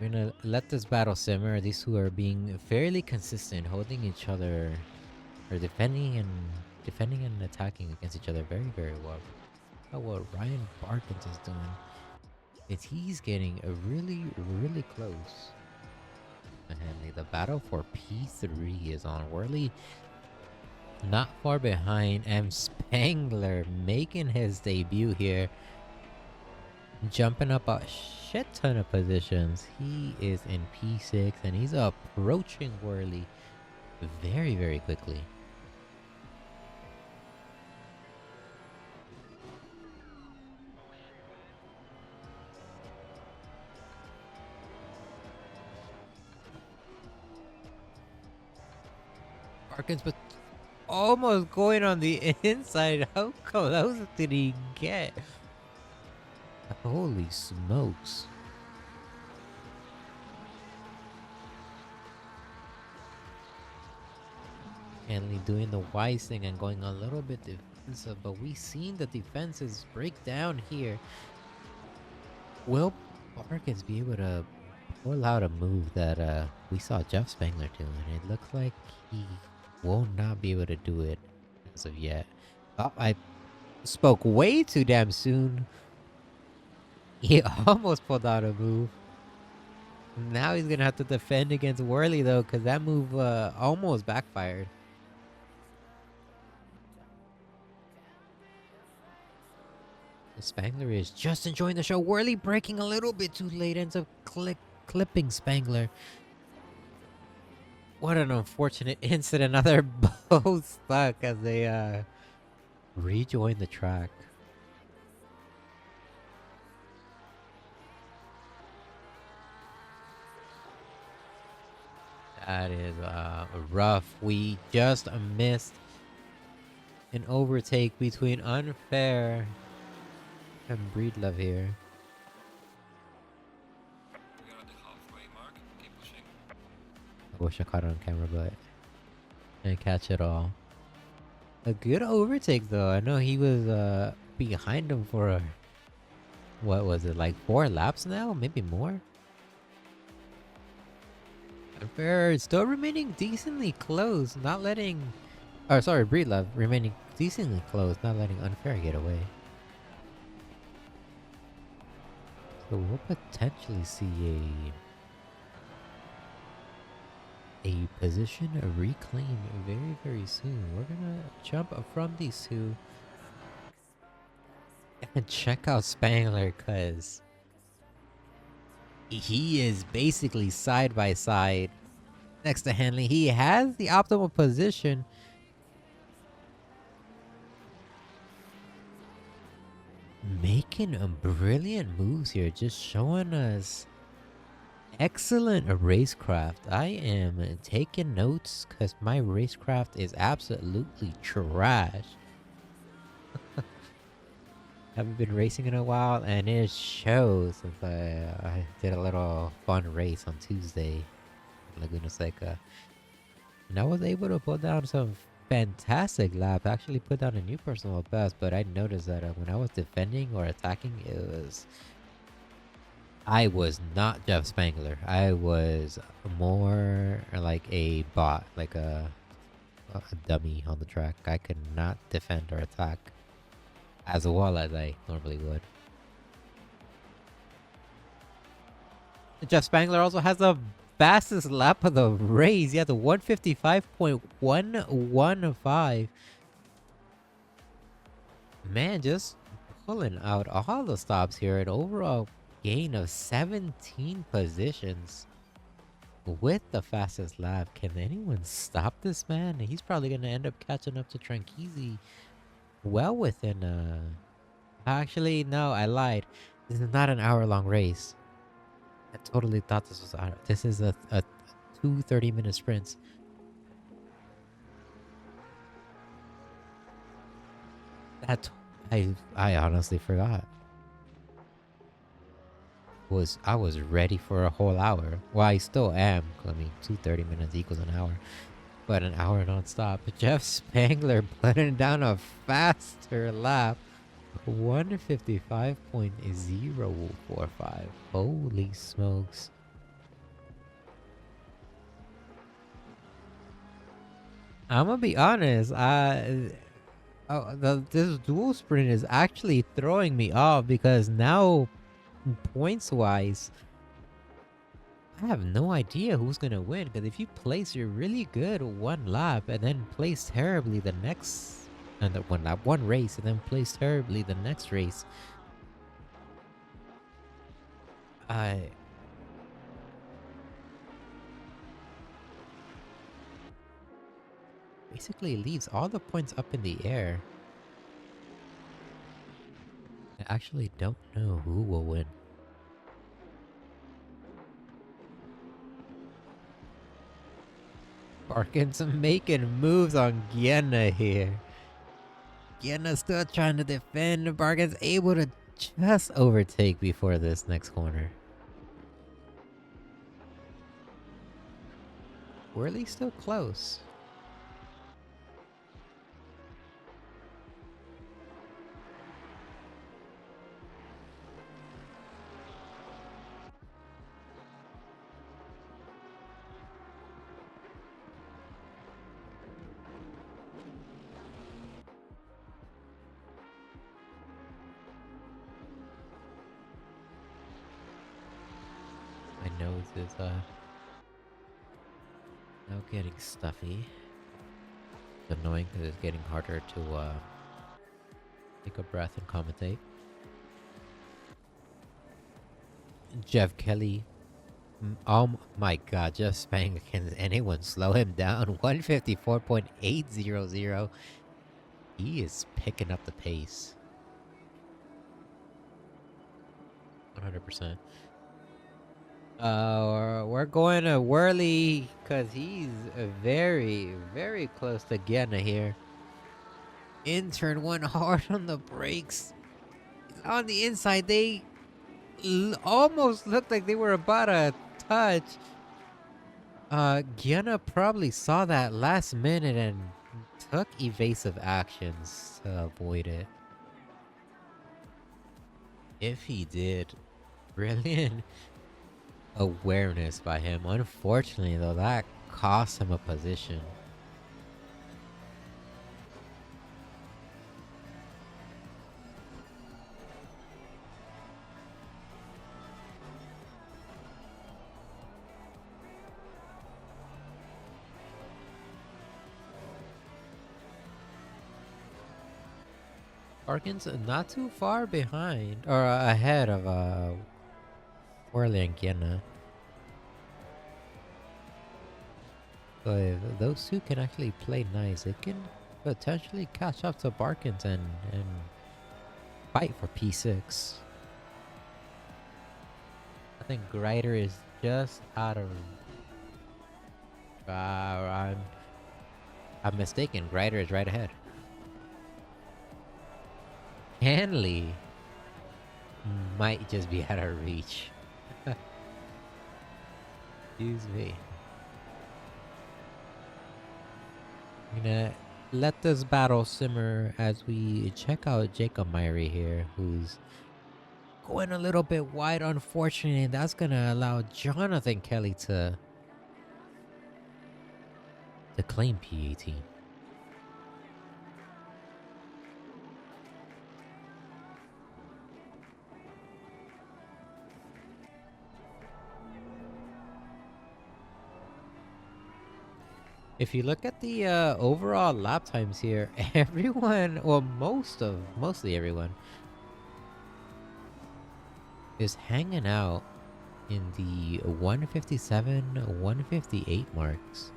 We're gonna let this battle simmer. These two are being fairly consistent, holding each other, or defending and attacking against each other very well. But what Ryan Barkins is doing is he's getting a really close. And the battle for P3 is on. Worley not far behind, and Spangler making his debut here. Jumping up a shit ton of positions. He is in P6 and he's approaching Worley very quickly. Barkins, but almost going on the inside. How close did he get? Holy smokes. Hanley doing the wise thing and going a little bit defensive, but we've seen the defenses break down here. Will Barkins be able to pull out a move that we saw Jeff Spangler do? And it looks like he will not be able to do it as of yet. Oh, I spoke way too damn soon. He almost pulled out a move. Now he's gonna have to defend against Worley though, because that move almost backfired. Spangler is just enjoying the show. Worley breaking a little bit too late, ends up clipping Spangler. What an unfortunate incident. Now they're both stuck as they rejoin the track. That is rough. We just missed an overtake between Unfair and Breedlove here. We are at the halfway mark. Keep pushing. I wish I caught it on camera, but I didn't catch it all. A good overtake though. I know he was behind him for what was it, like 4 laps now? Maybe more? Unfair still remaining decently close, not letting... Oh, sorry, Breedlove remaining decently close, not letting Unfair get away. So we'll potentially see a position reclaimed very soon. We're gonna jump from these two and check out Spangler, because he is basically side by side next to Hanley. He has the optimal position. Making brilliant moves here, just showing us excellent racecraft. I am taking notes because my racecraft is absolutely trash. Haven't been racing in a while, and it shows since I did a little fun race on Tuesday in Laguna Seca. And I was able to put down some fantastic lap. Actually put down a new personal best, but I noticed that when I was defending or attacking, I was not Jeff Spangler. I was more like a bot, like a dummy on the track. I could not defend or attack as well as I normally would. Jeff Spangler also has the fastest lap of the race. He has a 155.115. Man, just pulling out all the stops here. An overall gain of 17 positions with the fastest lap. Can anyone stop this man? He's probably going to end up catching up to Tranqueezy well within... Actually, no, I lied. This is not an hour-long race. I totally thought this was... This is a 2 30-minute sprints. That I honestly forgot. I was ready for a whole hour. Well, I still am. I mean, 2 30 minutes equals an hour. But an hour non-stop. Jeff Spangler putting down a faster lap. 155.045. Holy smokes. I'm gonna be honest. This dual sprint is actually throwing me off because now, points wise, I have no idea who's gonna win. Because if you place you're really good one lap and then place terribly the next, and one race and then place terribly the next race, I basically leaves all the points up in the air. I actually don't know who will win. Barkins making moves on Gienna here. Gienna still trying to defend. Barkins able to just overtake before this next corner. Whirly's still close. My nose is now getting stuffy. It's annoying because it's getting harder to take a breath and commentate. Jeff Kelly. Oh my god, Jeff Spangler. Can anyone slow him down? 154.800. He is picking up the pace. 100%. We're going to Whirly because he's very, very close to Gienna here. In turn one, hard on the brakes. On the inside, they almost looked like they were about to touch. Gienna probably saw that last minute and took evasive actions to avoid it. If he did, brilliant awareness by him. Unfortunately, though, that cost him a position. Arkin's not too far behind or ahead of Whirly and Gienna. So if those two can actually play nice, they can potentially catch up to Barkins and fight for P6. I think Grider is just out of... I'm mistaken. Grider is right ahead. Hanley might just be out of reach. Excuse me. let this battle simmer as we check out Jacob Myrie here, who's going a little bit wide, unfortunately. That's gonna allow Jonathan Kelly to claim P18. If you look at the overall lap times here, everyone, well, mostly everyone, is hanging out in the 157, 158 marks.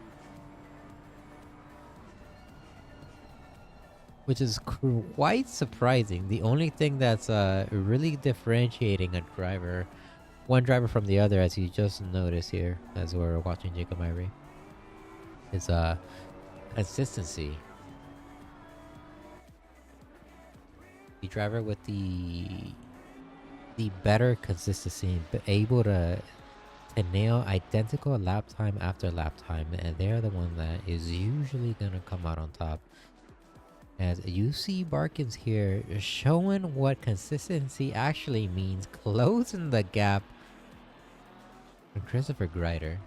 Which is quite surprising. The only thing that's really differentiating a driver, one driver from the other, as you just noticed here, as we're watching Jacob Myrie, is consistency. The driver with the better consistency, but able to nail identical lap time after lap time, and they're the one that is usually gonna come out on top. As you see Barkins here showing what consistency actually means, closing the gap from Christopher Greider.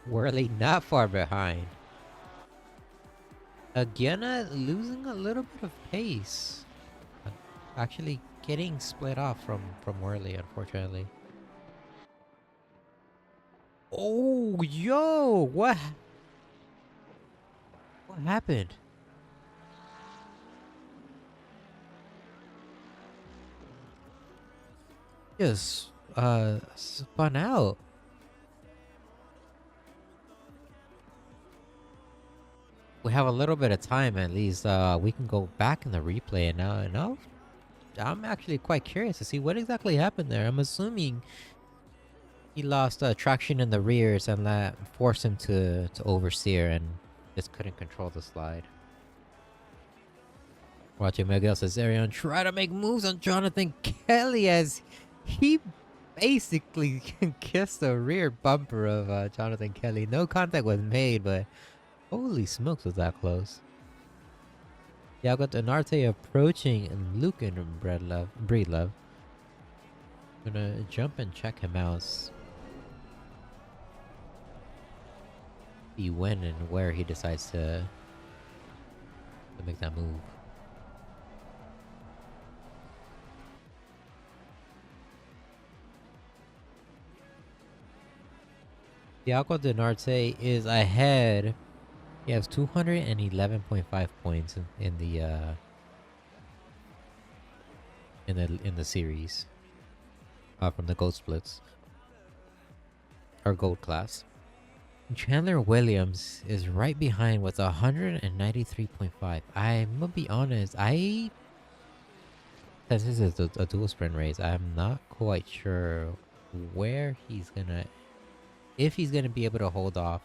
Worley not far behind. Again, losing a little bit of pace. Actually getting split off from Worley, unfortunately. Oh, yo! What happened? Just spun out. We have a little bit of time at least. We can go back in the replay and now I'm actually quite curious to see what exactly happened there. I'm assuming he lost traction in the rears and that forced him to oversteer and just couldn't control the slide. Watching Miguel Cesarion try to make moves on Jonathan Kelly as he basically kissed the rear bumper of Jonathan Kelly. No contact was made, but holy smokes was that close. Thiago Denarte approaching Luke and Breedlove. Gonna jump and check him out. See when and where he decides to make that move. Thiago Denarte is ahead. He has 211.5 points in the series from the gold splits or gold class. Chandler Williams is right behind with 193.5. I'm gonna be honest, since this is a dual sprint race, I'm not quite sure where he's gonna, if he's gonna be able to hold off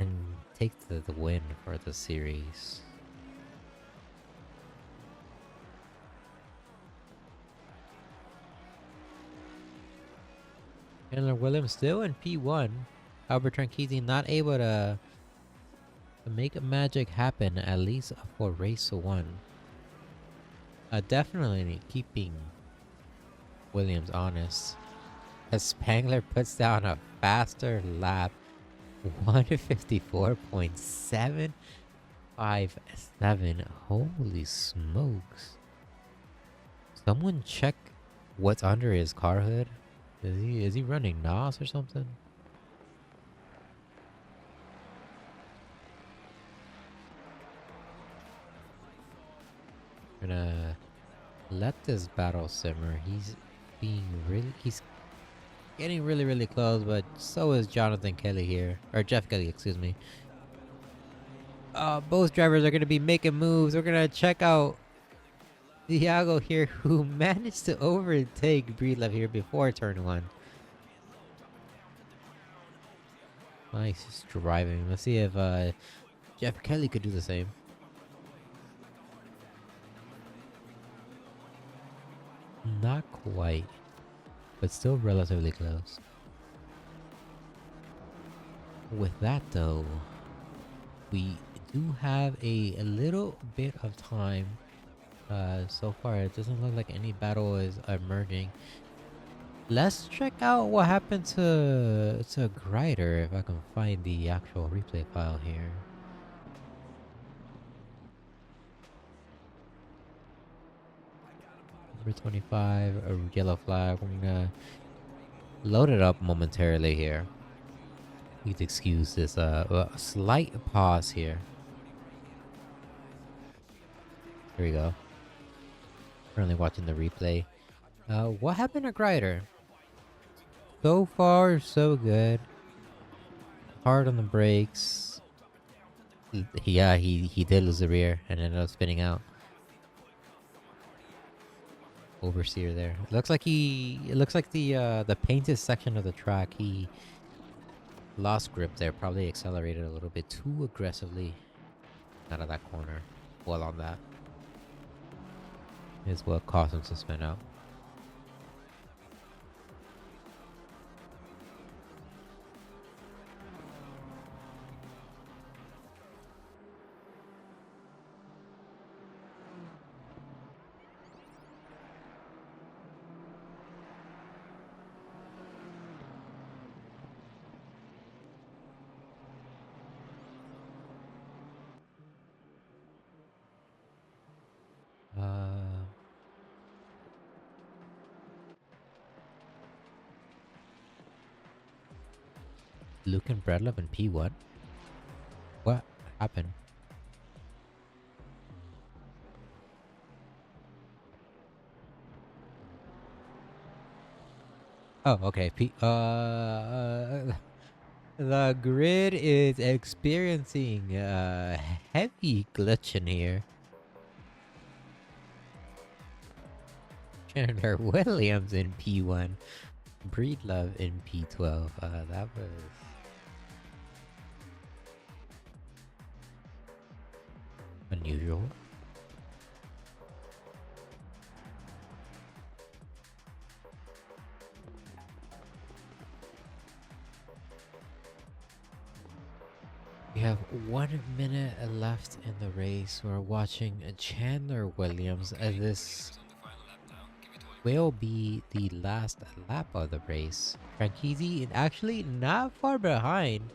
and take the win for the series. Chandler Williams still in P1. Albert Tranchisi not able to make magic happen, at least for race 1. Definitely keeping Williams honest. As Spangler puts down a faster lap, 154.757. Holy smokes. Someone check what's under his car hood. Is he running NOS or something? Gonna let this battle simmer. He's getting really close, but so is Jonathan Kelly here, or Jeff Kelly, excuse me. Both drivers are gonna be making moves. We're gonna check out Thiago here, who managed to overtake Breedlove here before turn 1. Nice driving. Let's see if Jeff Kelly could do the same. Not quite, but still relatively close. With that though, we do have a little bit of time. So far it doesn't look like any battle is emerging. Let's check out what happened to Grider if I can find the actual replay file here. Number 25, a yellow flag. We're gonna load it up momentarily here. Please excuse this slight pause here. Here we go. Currently watching the replay. What happened to Grider? So far, so good. Hard on the brakes. Yeah, he did lose the rear and ended up spinning out. Oversteer there. It looks like the painted section of the track, he lost grip there. Probably accelerated a little bit too aggressively out of that corner. Well, on that is what caused him to spin out. Luke and Bradlove in P1? What happened? Oh, okay. The grid is experiencing heavy glitch in here. Chandler Williams in P1. Breedlove in P12. That was unusual. We have 1 minute left in the race. We're watching Chandler Williams. This will be the last lap of the race. Franchizi actually not far behind,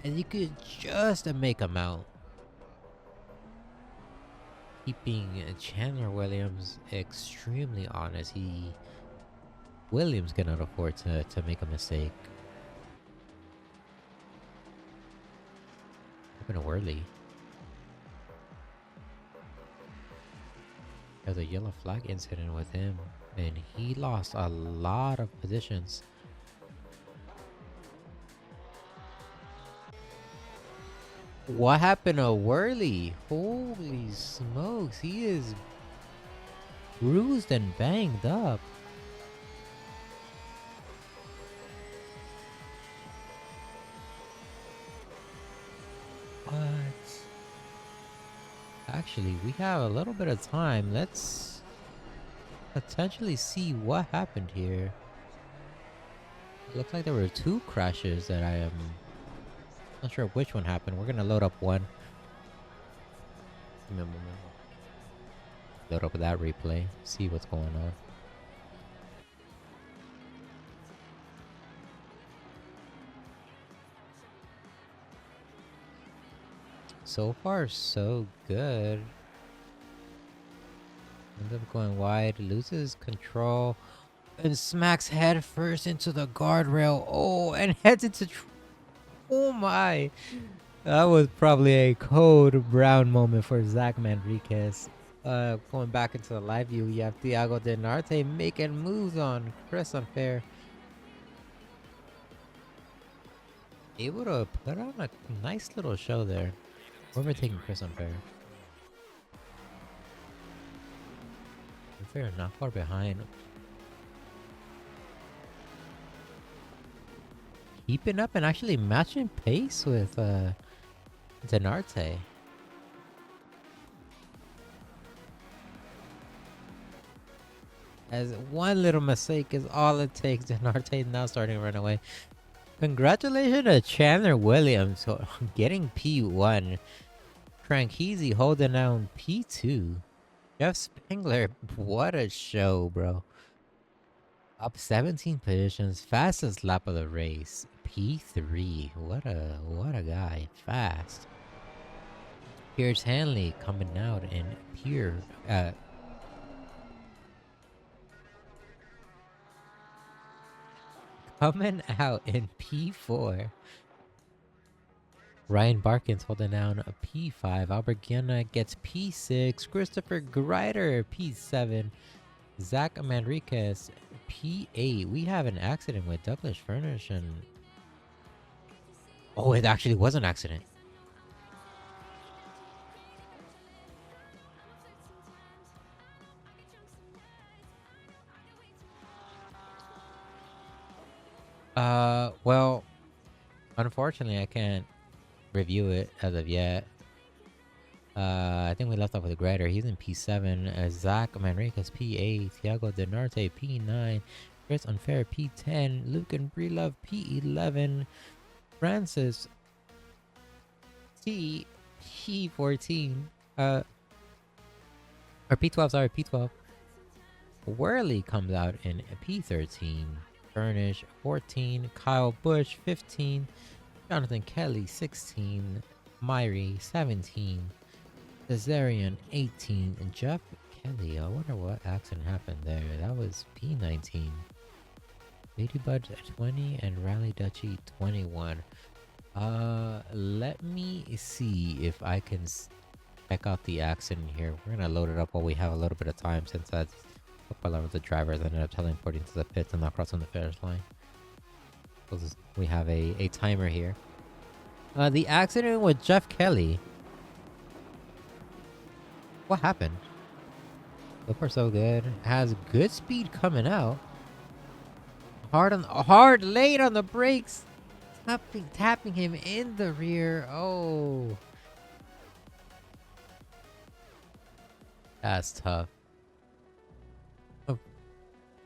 and you could just make him out. Keeping Chandler Williams extremely honest. Williams cannot afford to make a mistake. Happened to Worley. There's a yellow flag incident with him, and he lost a lot of positions. What happened to Worley? Holy smokes, he is bruised and banged up. What? Actually, we have a little bit of time. Let's potentially see what happened here. It looks like there were 2 crashes that I am not sure which one happened. We're gonna load up one. Give me a moment. Load up that replay. See what's going on. So far, so good. Ends up going wide, loses control, and smacks head first into the guardrail. Oh, and heads into... Oh my! That was probably a code brown moment for Zach Manriquez. Going back into the live view, you have Thiago Denarte making moves on Chris Unfair. Able to put on a nice little show there. Overtaking Chris Unfair. Unfair not far behind. Keeping up and actually matching pace with Denarte. As one little mistake is all it takes. Denarte now starting to run away. Congratulations to Chandler Williams for getting P1. Tranqueezy holding down P2. Jeff Spengler, what a show, bro. Up 17 positions, fastest lap of the race. P3. What a guy. Fast. Pierce Hanley coming out in coming out in P4. Ryan Barkins holding down a P5. Albert Guiana gets P6. Christopher Greider P7. Zach Manriquez P8. We have an accident with Douglas Furnish and... Oh, it actually was an accident. Well, unfortunately, I can't review it as of yet. I think we left off with a Greider. He's in P7. Zach Manriquez P8. Thiago Denarte P9. Chris Unfair P10. Lucan Breelove P11. Francis T P14. Or P12, sorry, P12. Worley comes out in P13. Furnish 14. Kyle Busch 15. Jonathan Kelly 16. Myri 17. Cesarian 18. And Jeff Kelly. I wonder what accident happened there. That was P19. Ladybud 20 and Rally Dutchy 21. Let me see if I can check out the accident here. We're gonna load it up while we have a little bit of time, since that's a lot of the drivers ended up teleporting to the pits and not crossing the finish line. We have a timer here. The accident with Jeff Kelly. What happened? So far so good. Has good speed coming out. Hard late on the brakes. Tapping him in the rear. Oh. That's tough.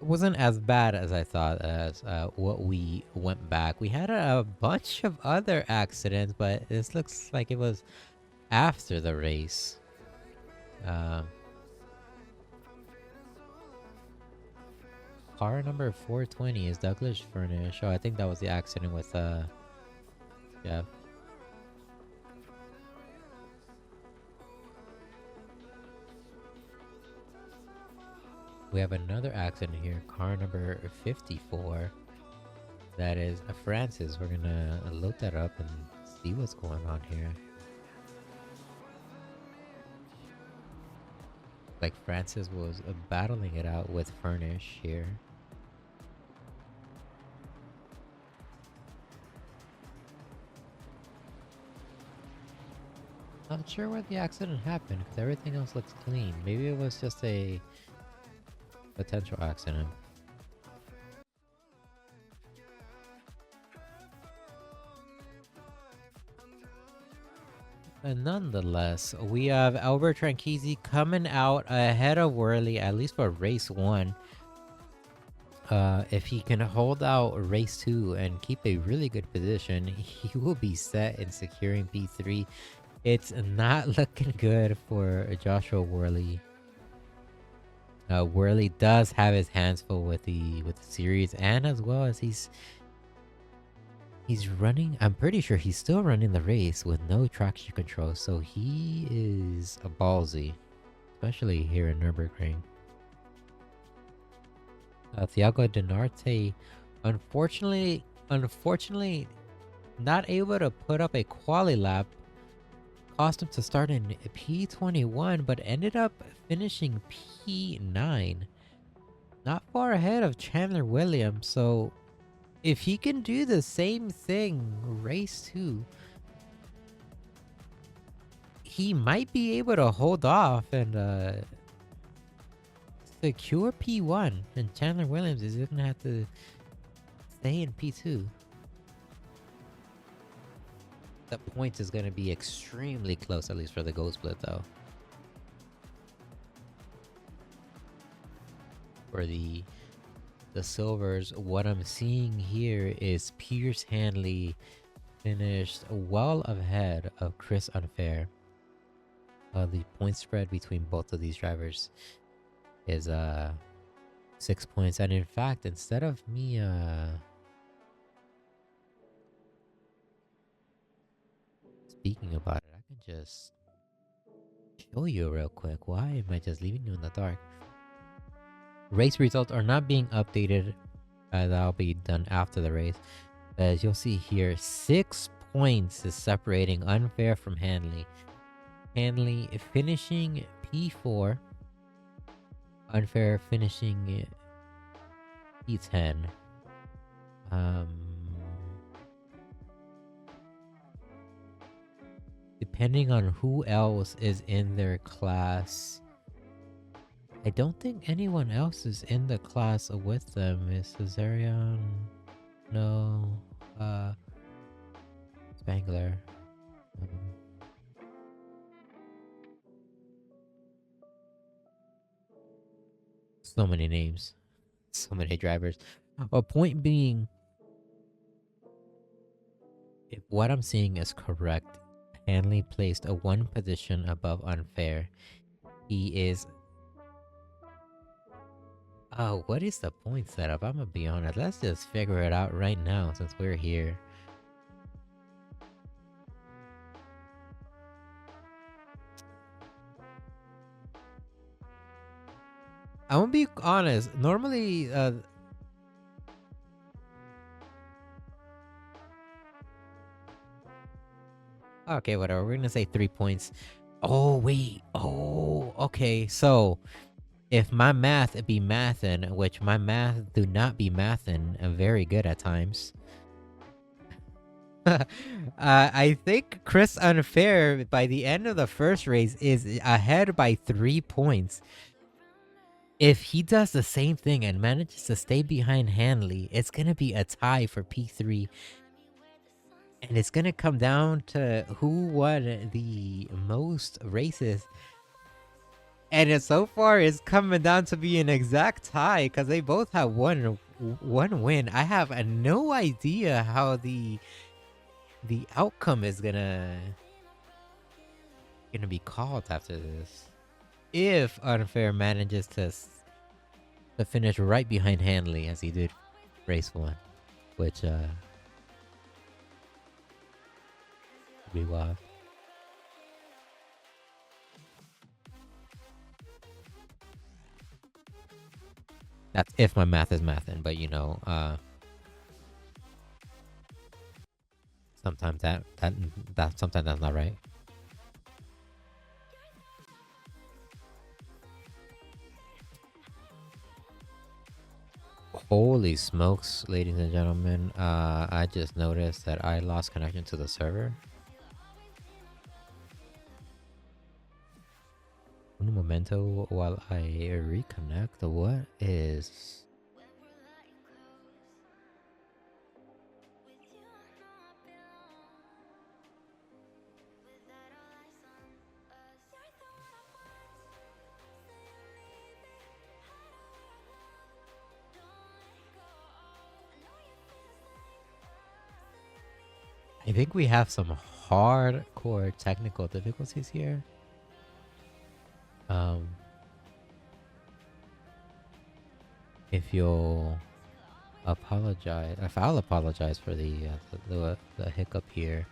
It wasn't as bad as I thought as what we went back. We had a bunch of other accidents, but this looks like it was after the race. Car number 420 is Douglas Furnish. Oh, I think that was the accident with Jeff. We have another accident here. Car number 54. That is Francis. We're gonna load that up and see what's going on here. Like Francis was battling it out with Furnish here. Not sure where the accident happened because everything else looks clean. Maybe it was just a potential accident. And nonetheless, we have Albert Tranqueezy coming out ahead of Worley, at least for race 1. If he can hold out race 2 and keep a really good position, he will be set in securing P3. It's not looking good for Joshua Worley. Worley does have his hands full with the series, and as well as he's running. I'm pretty sure he's still running the race with no traction control, so he is a ballsy, especially here in Nürburgring. Thiago Denarte, unfortunately, not able to put up a quali lap. Cost him to start in P21, but ended up finishing P9. Not far ahead of Chandler Williams, so if he can do the same thing race 2, he might be able to hold off and secure P1, and Chandler Williams is gonna have to stay in P2. The points is going to be extremely close, at least for the goal split, though. For the the silvers, what I'm seeing here is Pierce Hanley finished well ahead of Chris Unfair. The point spread between both of these drivers is 6 points, and in fact, instead of me speaking about it, I can just show you real quick. Why am I just leaving you in the dark? Race results are not being updated. That'll be done after the race. As you'll see here, 6 points is separating Unfair from Hanley. Hanley finishing P4. Unfair finishing P10. Depending on who else is in their class, I don't think anyone else is in the class with them. Is Cesarion? No. Spangler. So many names. So many drivers. A point being, if what I'm seeing is correct, Hanley placed a 1 position above Unfair. He is... Oh, what is the point setup? I'm gonna be honest. Let's just figure it out right now since we're here. I'm gonna be honest. Normally, okay, whatever. We're gonna say 3 points. Oh, wait. Oh, okay. So, if my math be mathin', which my math do not be mathin', I'm very good at times. I think Chris Unfair, by the end of the first race, is ahead by 3 points. If he does the same thing and manages to stay behind Hanley, it's gonna be a tie for P3. And it's gonna come down to who won the most races. And so far, it's coming down to be an exact tie because they both have one win. I have no idea how the outcome is gonna be called after this. If Unfair manages to finish right behind Hanley as he did race 1, which be wild. That's if my math is mathin', but you know, sometimes that sometimes that's not right. Holy smokes, ladies and gentlemen. I just noticed that I lost connection to the server. Un momento while I reconnect. What is... I think we have some hardcore technical difficulties here. If you'll apologize, if I'll apologize for the hiccup here.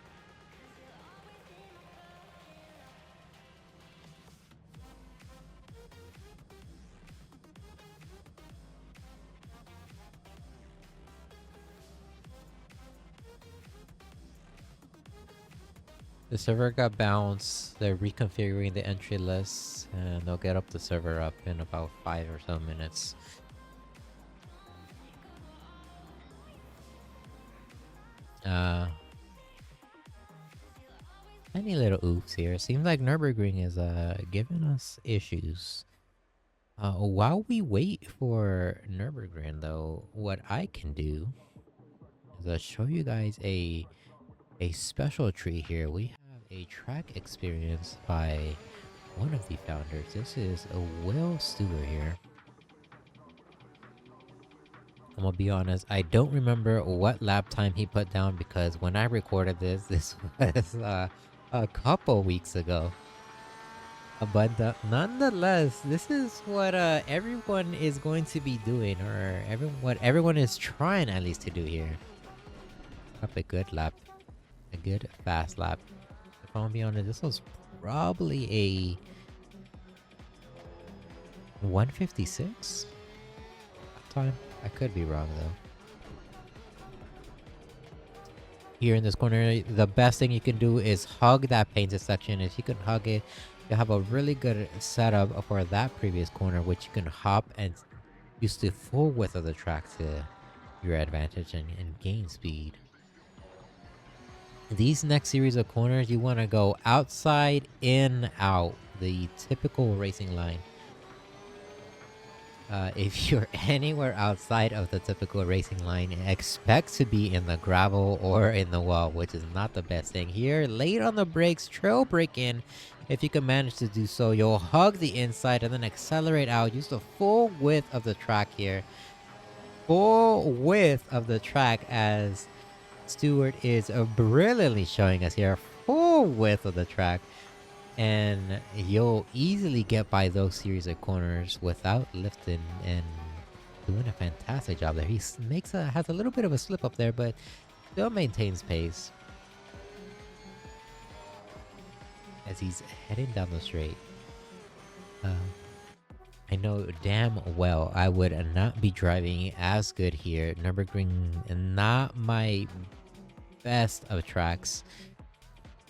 The server got bounced. They're reconfiguring the entry list, and they'll get up the server up in about 5 or so minutes. Any little oops here. Seems like Nürburgring is giving us issues. While we wait for Nürburgring, though, what I can do is show you guys a special treat here. We have a track experience by one of the founders. This is a Will Stewart here. I'm gonna be honest. I don't remember what lap time he put down because when I recorded this was a couple weeks ago. But nonetheless, this is what everyone is going to be doing, or what everyone is trying at least to do here. Up a good lap, a good fast lap. If I'm gonna be honest, this was probably a 156 time. I could be wrong though. Here in this corner, the best thing you can do is hug that painted section. If you can hug it, you have a really good setup for that previous corner, which you can hop and use the full width of the track to your advantage and gain speed. These next series of corners, you want to go outside, in, out, the typical racing line. If you're anywhere outside of the typical racing line, expect to be in the gravel or in the wall, which is not the best thing. Here, late on the brakes, trail brake in. If you can manage to do so, you'll hug the inside and then accelerate out. Use the full width of the track here. Full width of the track, as Stewart is brilliantly showing us here. Full width of the track. And you'll easily get by those series of corners without lifting, and doing a fantastic job there. He has a little bit of a slip up there, but still maintains pace as he's heading down the straight. I know damn well I would not be driving as good here. Nürburgring, not my best of tracks.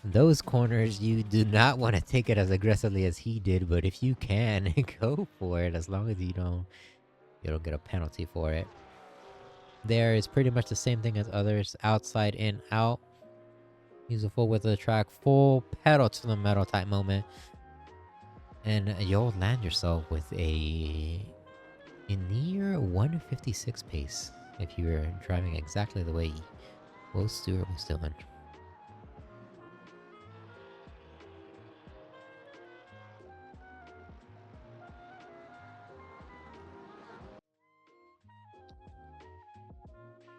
Those corners, you do not want to take it as aggressively as he did, but if you can, go for it, as long as you don't get a penalty for it. There is pretty much the same thing as others. Outside, in, out. Use the full width of the track, full pedal to the metal type moment, and you'll land yourself with a near 156 pace if you're driving exactly the way Will Stewart was doing.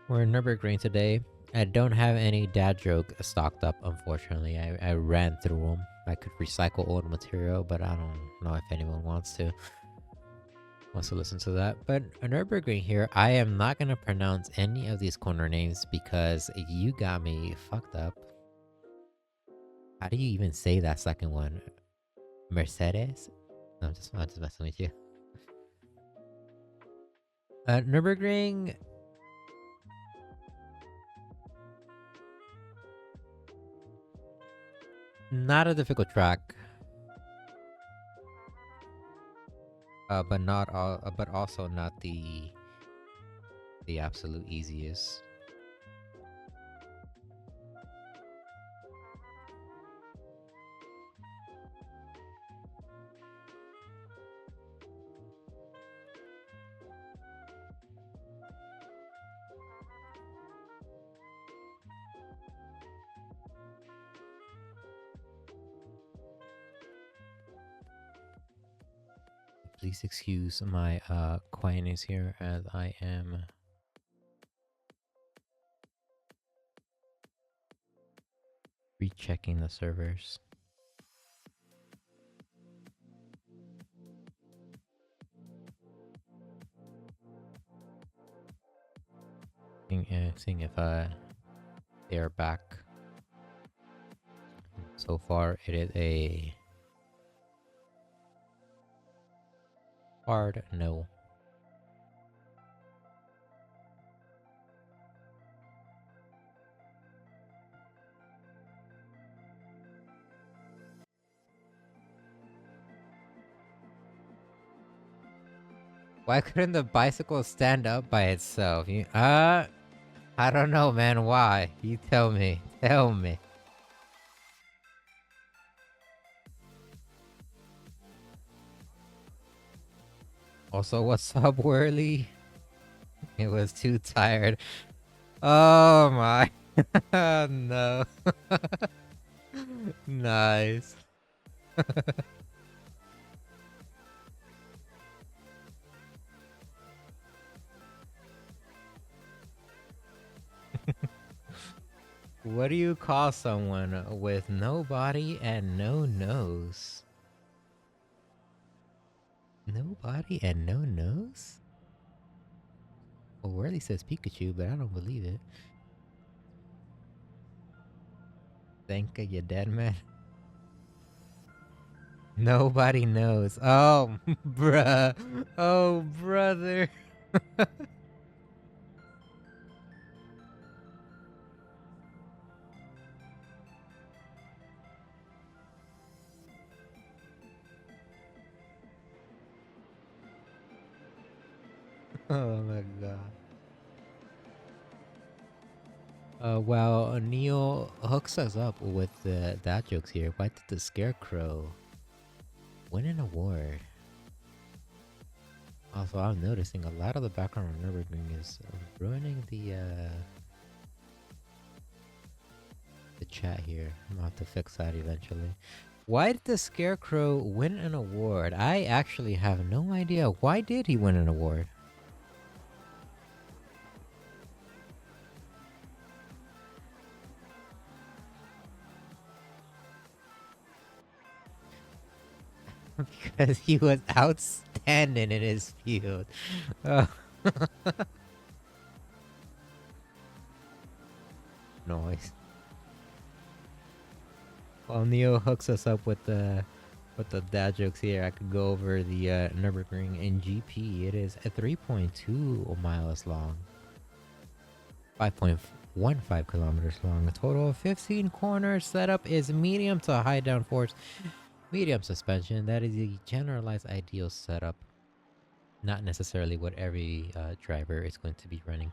We're in Nürburgring today. I don't have any dad joke stocked up, unfortunately. I ran through them. I could recycle old material, but I don't know if anyone wants to listen to that. But a Nürburgring here, I am not going to pronounce any of these corner names because you got me fucked up. How do you even say that second one? Mercedes? No, I'm just messing with you. Nürburgring, not a difficult track, but not all, but also not the absolute easiest. Please excuse my quietness here as I am rechecking the servers. Seeing if they are back. So far, it is a hard no. Why couldn't the bicycle stand up by itself? I don't know, man. Why? You tell me. Tell me. Also, what's up, Whirly? It was too tired. Oh my. No. Nice. What do you call someone with no body and no nose? No body and no nose? Well, Whirly says Pikachu, but I don't believe it. Think you dead, man. Nobody knows. Oh, bruh. Oh, brother. Oh my god. While Neil hooks us up with the dad jokes here, why did the Scarecrow win an award? Also, I'm noticing a lot of the background on Nürburgring is ruining the chat here. I'm gonna have to fix that eventually. Why did the Scarecrow win an award? I actually have no idea. Why did he win an award? Because he was outstanding in his field. Noise. While Neo hooks us up with the dad jokes here, I could go over the Nürburgring in GP. It is at 3.2 miles long, 5.15 kilometers long. A total of 15 corners. Setup is medium to high downforce, medium suspension. That is the generalized ideal setup. Not necessarily what every driver is going to be running.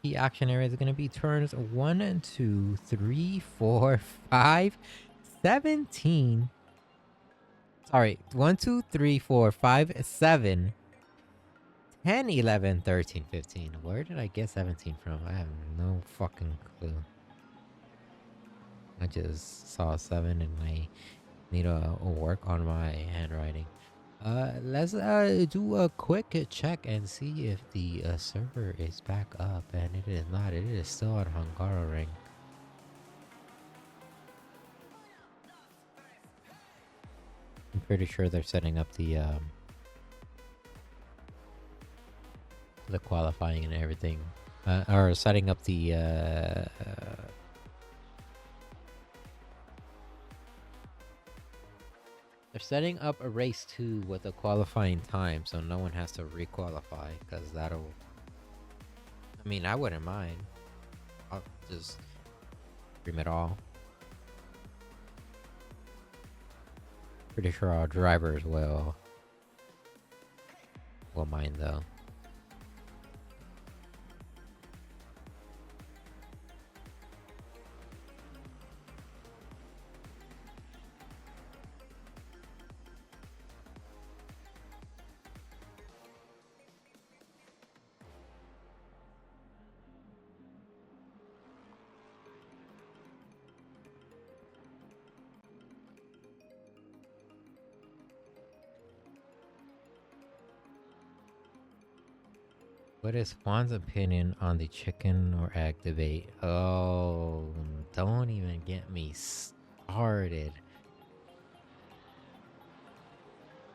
Key action area is going to be turns 1, 2, 3, 4, 5, 17. Sorry, 1, 2, 3, 4, 5, 7, 10, 11, 13, 15. Where did I get 17 from? I have no fucking clue. I just saw 7 and I need to work on my handwriting. Let's do a quick check and see if the server is back up, and it is not. It is still on Hungaroring. I'm pretty sure they're setting up the qualifying and everything, or setting up the they're setting up a race 2 with a qualifying time, so no one has to requalify, because that'll... I mean, I wouldn't mind. I'll just stream it all. Pretty sure our drivers will mind, though. What is Juan's opinion on the chicken or egg debate? Oh, don't even get me started.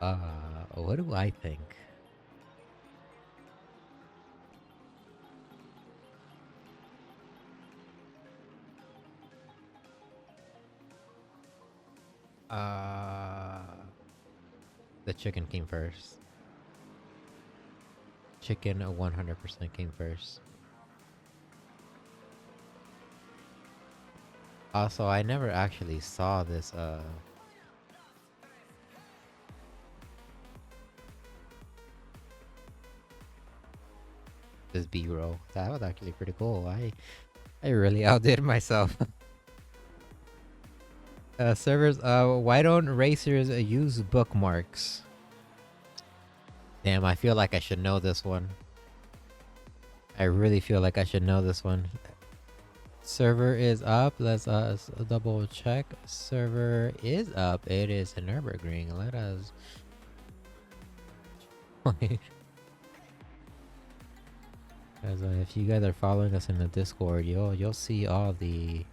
What do I think? The chicken came first. Chicken 100% came first. Also, I never actually saw this this B-roll. That was actually pretty cool. I really outdid myself. Servers, why don't racers use bookmarks? Damn, I feel like I should know this one. I really feel like I should know this one. Server is up. Let's double check. Server is up. It is a Nürburgring. Let us... As if you guys are following us in the Discord, you'll see all the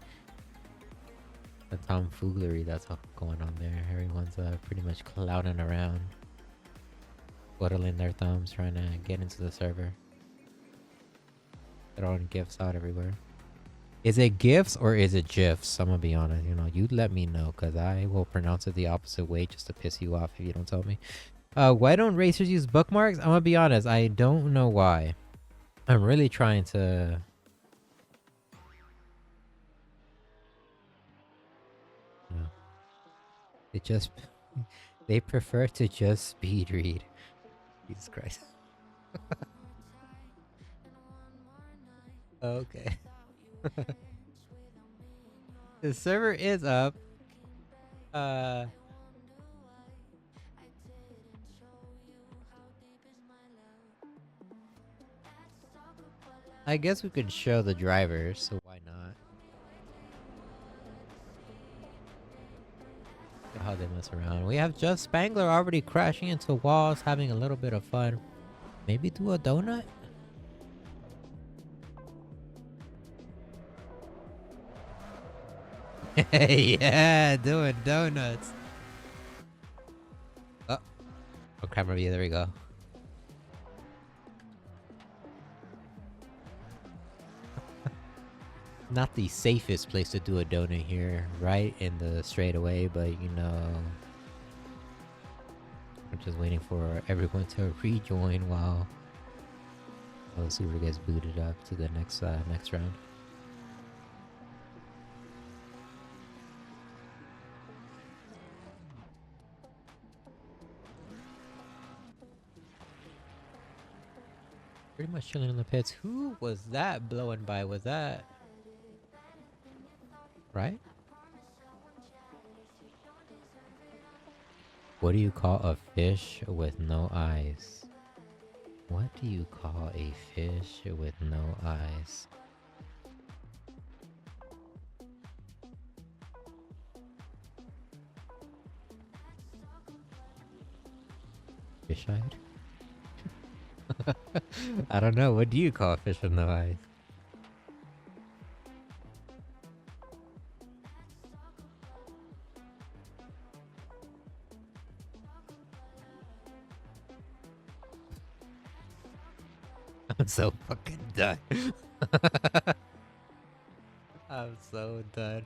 the tomfoolery that's going on there. Everyone's pretty much clowning around, twiddling their thumbs, trying to get into the server. Throwing gifts out everywhere. Is it gifts or is it gifs? I'm gonna be honest. You know, you let me know, because I will pronounce it the opposite way just to piss you off if you don't tell me. Why don't racers use bookmarks? I'm gonna be honest. I don't know why. I'm really trying to... No. It just... They prefer to just speed read. Jesus Christ. Okay. The server is up. I guess we could show the drivers, so why not? Look at how they mess around. We have Jeff Spangler already crashing into walls, having a little bit of fun. Maybe do a donut? Yeah, doing donuts. Oh, camera view, there we go. Not the safest place to do a donut here, right in the straightaway, but you know, I'm just waiting for everyone to rejoin while the super gets booted up to the next round. Pretty much chilling in the pits. Who was that blowing by? Was that right? What do you call a fish with no eyes? What do you call a fish with no eyes? Fish-eyed? I don't know. What do you call a fish with no eyes? I'm so fucking done. I'm so done.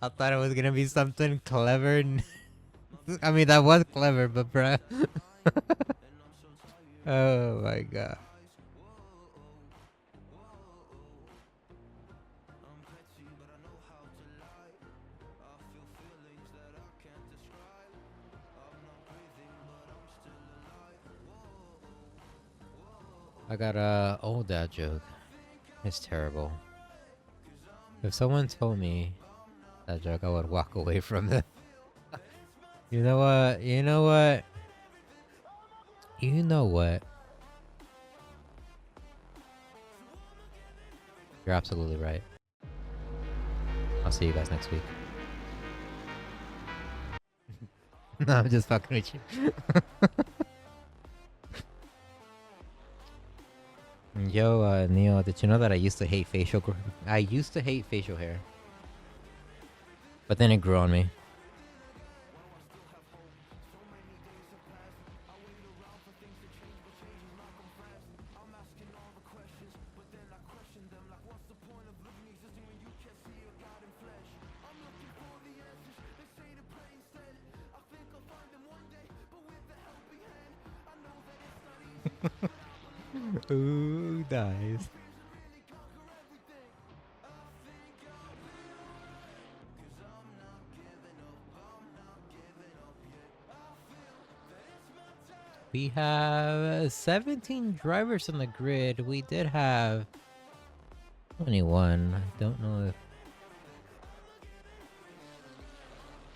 I thought it was gonna be something clever. I mean, that was clever, but bruh. Oh my god. I got a old dad joke. It's terrible. If someone told me that joke, I would walk away from it. You know what? You know what? You know what? You're absolutely right. I'll see you guys next week. No, I'm just fucking with you. Yo, Neil, did you know that I used to hate I used to hate facial hair. But then it grew on me. Ooh, nice. We have 17 drivers on the grid. We did have 21. I don't know if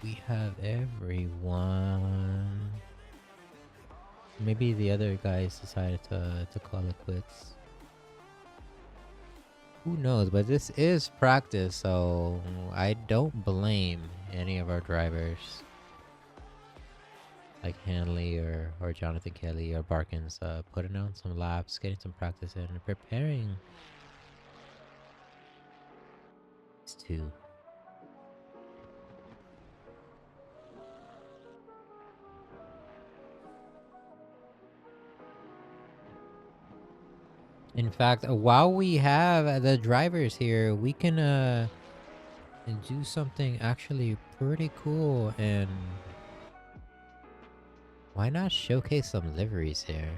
we have everyone. Maybe the other guys decided to call it quits. Who knows? But this is practice, so I don't blame any of our drivers, like Hanley or Jonathan Kelly or Barkins, putting on some laps, getting some practice in, and preparing. It's two. In fact, while we have the drivers here, we can do something actually pretty cool. And why not showcase some liveries here?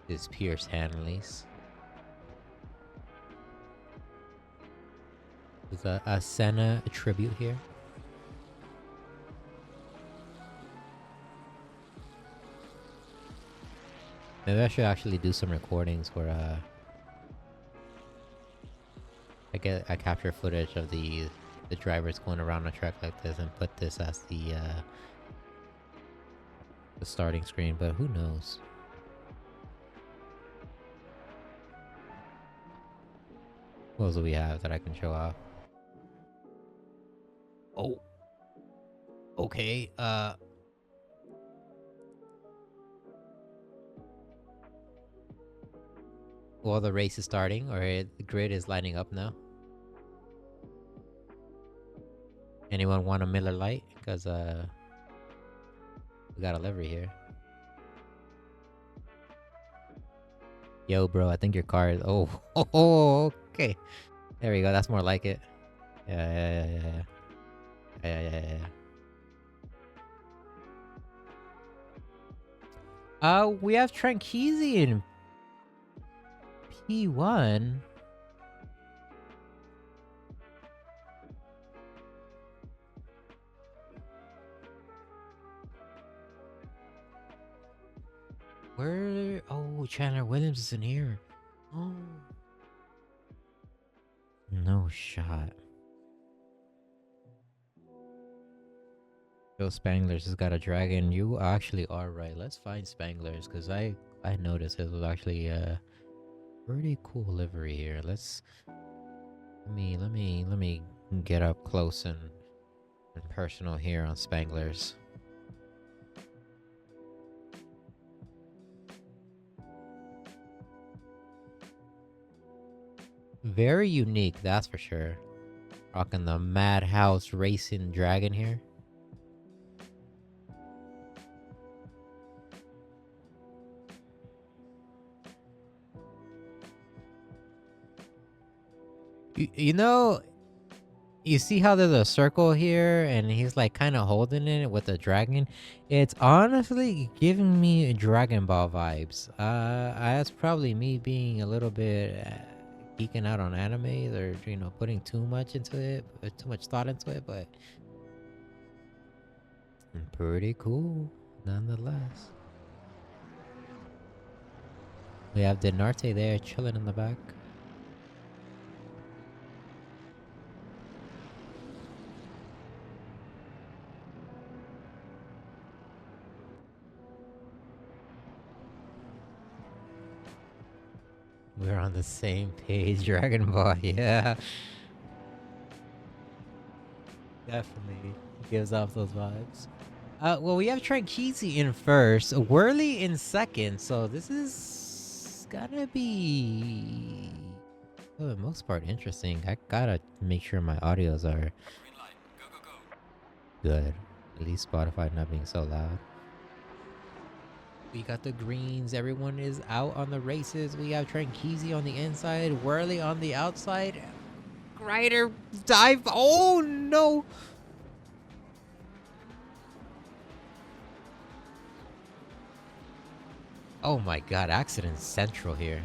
This Pierce Hanley's. There's a Senna tribute here. Maybe I should actually do some recordings where I capture footage of the drivers going around a track like this and put this as the starting screen, but who knows? What else do we have that I can show off? Oh, okay. Well, the race is starting, or the grid is lining up now. Anyone want a Miller Lite? Because we got a livery here. Yo, bro, I think your car is... Oh, okay. There we go. That's more like it. Yeah. We have Tranqueezy in P1. Where? Oh, Chandler Williams is in here. Oh. No shot. Joe Spanglers has got a dragon. You actually are right. Let's find Spanglers, because I noticed it was actually a pretty cool livery here. Let me get up close and personal here on Spanglers. Very unique, that's for sure. Rocking the Madhouse Racing Dragon here. You know, you see how there's a circle here and he's like kind of holding it with the dragon? It's honestly giving me Dragon Ball vibes. That's probably me being a little bit geeking out on anime, or putting too much into it, too much thought into it, but pretty cool nonetheless. We have Denarte there chilling in the back. We're on the same page, Dragon Ball, yeah. Definitely gives off those vibes. Well, we have Tranqueezy in first, Whirly in second, so this is gonna be, for the most part, interesting. I gotta make sure my audios are Green light. Go. good. At least Spotify not being so loud. We got the greens. Everyone is out on the races. We have Tranqueezy on the inside, Whirly on the outside. Grider dive. Oh no! Oh my god, accident central here.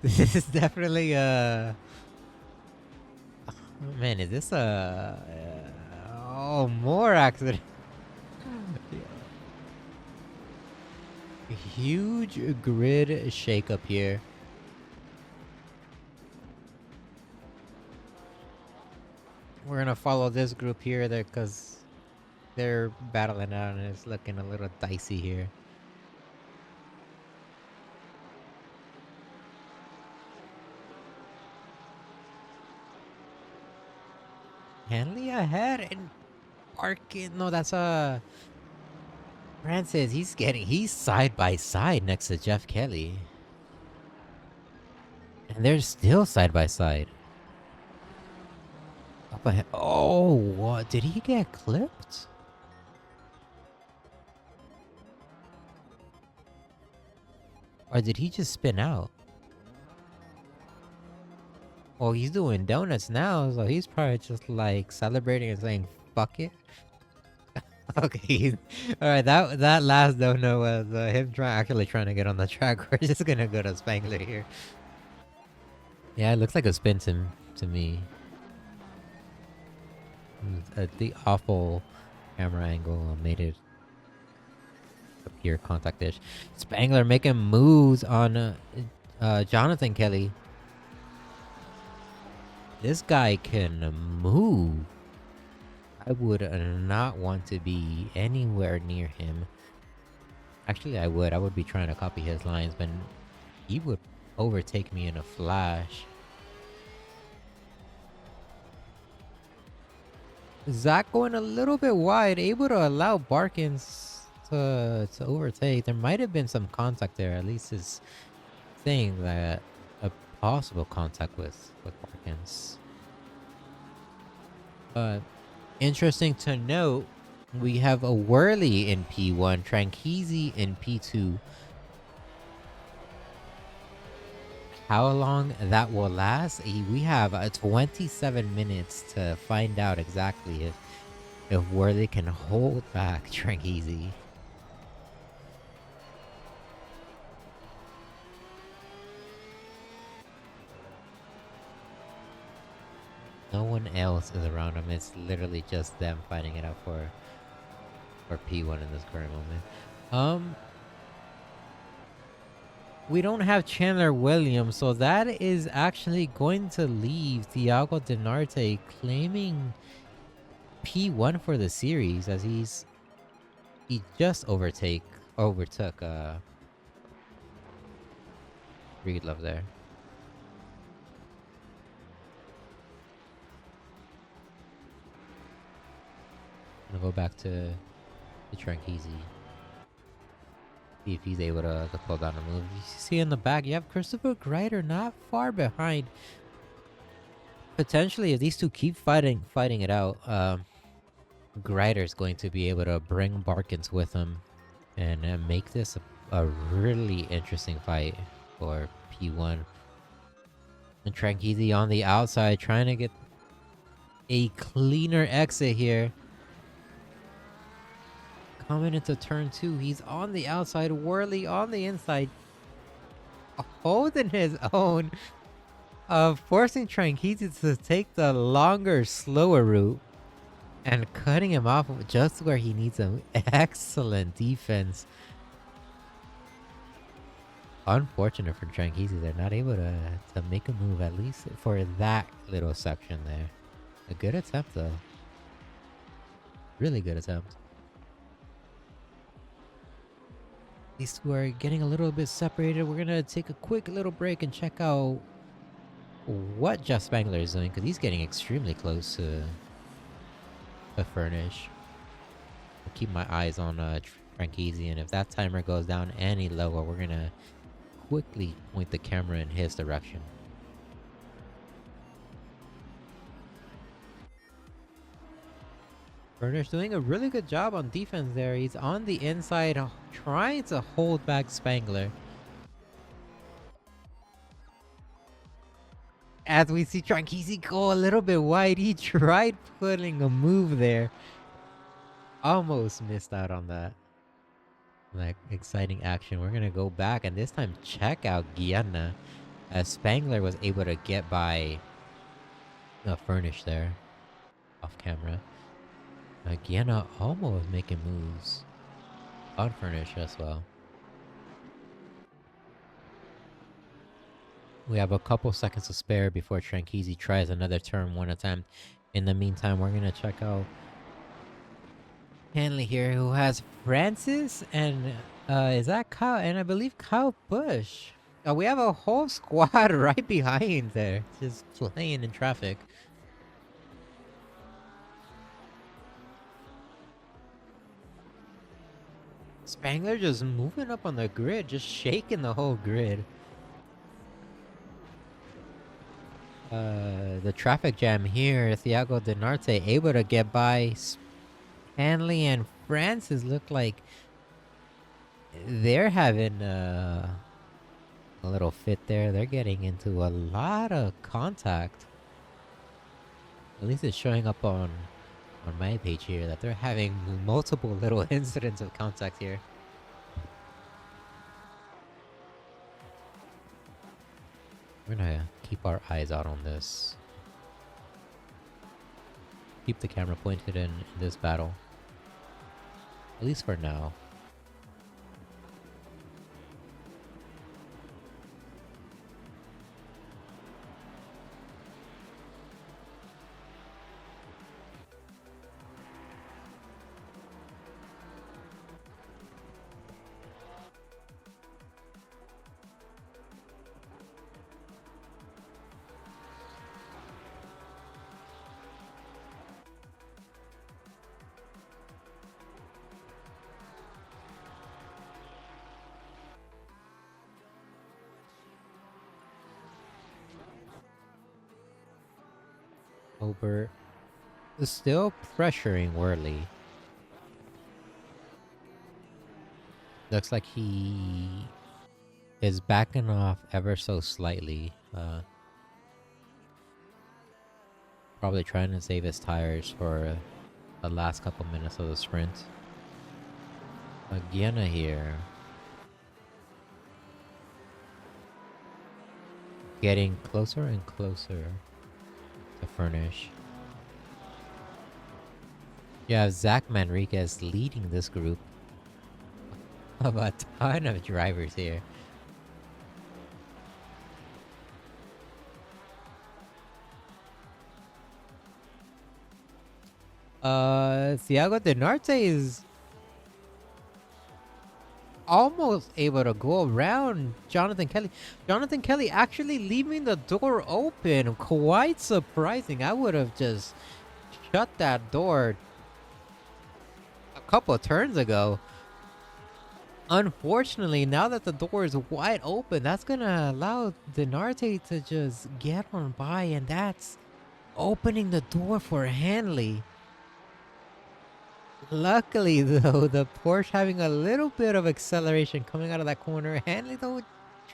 This is definitely man, is this oh, more accident. Huge grid shakeup here. We're gonna follow this group here there because they're battling out and it's looking a little dicey here. Hanley ahead and Arkin. No, that's Francis. He's side by side next to Jeff Kelly. And they're still side by side. Up ahead. Oh, what? Did he get clipped? Or did he just spin out? Well, he's doing donuts now, so he's probably just like celebrating and saying, fuck it. Okay, alright, that last donut was him actually trying to get on the track. We're just gonna go to Spangler here. Yeah, it looks like a spin to me. The awful camera angle made it appear contact-ish. Spangler making moves on Jonathan Kelly. This guy can move. I would not want to be anywhere near him. Actually, I would. I would be trying to copy his lines, but he would overtake me in a flash. Zach going a little bit wide, able to allow Barkins to overtake. There might have been some contact there. At least is saying that a possible contact with Barkins. But interesting to note, we have a Whirly in P1, Tranqueezy in P2. How long that will last? We have 27 minutes to find out exactly if Whirly can hold back Tranqueezy. No one else is around him. It's literally just them fighting it out for P1 in this current moment. We don't have Chandler Williams, so that is actually going to leave Thiago Denarte claiming P1 for the series, as he just overtook Breedlove there. I'm gonna go back to Tranqueezy. See if he's able to pull down a move. You see in the back, you have Christopher Greider not far behind. Potentially, if these two keep fighting it out, Greider's going to be able to bring Barkins with him and make this a really interesting fight for P1. And Tranqueezy on the outside trying to get a cleaner exit here. Coming into turn 2, he's on the outside, Whirly on the inside, holding his own, forcing Tranqueezy to take the longer, slower route, and cutting him off just where he needs him. Excellent defense. Unfortunate for Tranqueezy, they're not able to make a move, at least for that little section there. A good attempt though. Really good attempt. These two are getting a little bit separated. We're gonna take a quick little break and check out what Jeff Spangler is doing, because he's getting extremely close to Furnish. I'll keep my eyes on Tranqueezy, and if that timer goes down any lower, we're gonna quickly point the camera in his direction. Furnish doing a really good job on defense there. He's on the inside trying to hold back Spangler. As we see Tranqueezy go a little bit wide, he tried putting a move there. Almost missed out on that. Like, exciting action. We're gonna go back and this time check out Guyana, as Spangler was able to get by Furnish there off camera. Guyana almost making moves on Furnish as well. We have a couple seconds to spare before Tranqueezy tries another turn 1 attempt. In the meantime, we're gonna check out Hanley here, who has Francis and is that Kyle? And I believe Kyle Busch. We have a whole squad right behind there, just playing in traffic. Spangler just moving up on the grid, just shaking the whole grid. The traffic jam here. Thiago Denarte able to get by. Hanley and Francis look like they're having a little fit there. They're getting into a lot of contact. At least it's showing up on my page here that they're having multiple little incidents of contact here. We're gonna keep our eyes out on this. Keep the camera pointed in this battle. At least for now. Over is still pressuring Worley. Looks like he is backing off ever so slightly. Probably trying to save his tires for the last couple minutes of the sprint. Again here. Getting closer and closer to furnish. You have Zach Manriquez leading this group of a ton of drivers here. Thiago Denarte is almost able to go around Jonathan Kelly. Jonathan Kelly actually leaving the door open. Quite surprising. I would have just shut that door a couple of turns ago. Unfortunately, now that the door is wide open, that's gonna allow Denarte to just get on by, and that's opening the door for Hanley. Luckily, though, the Porsche having a little bit of acceleration coming out of that corner. Hanley, though,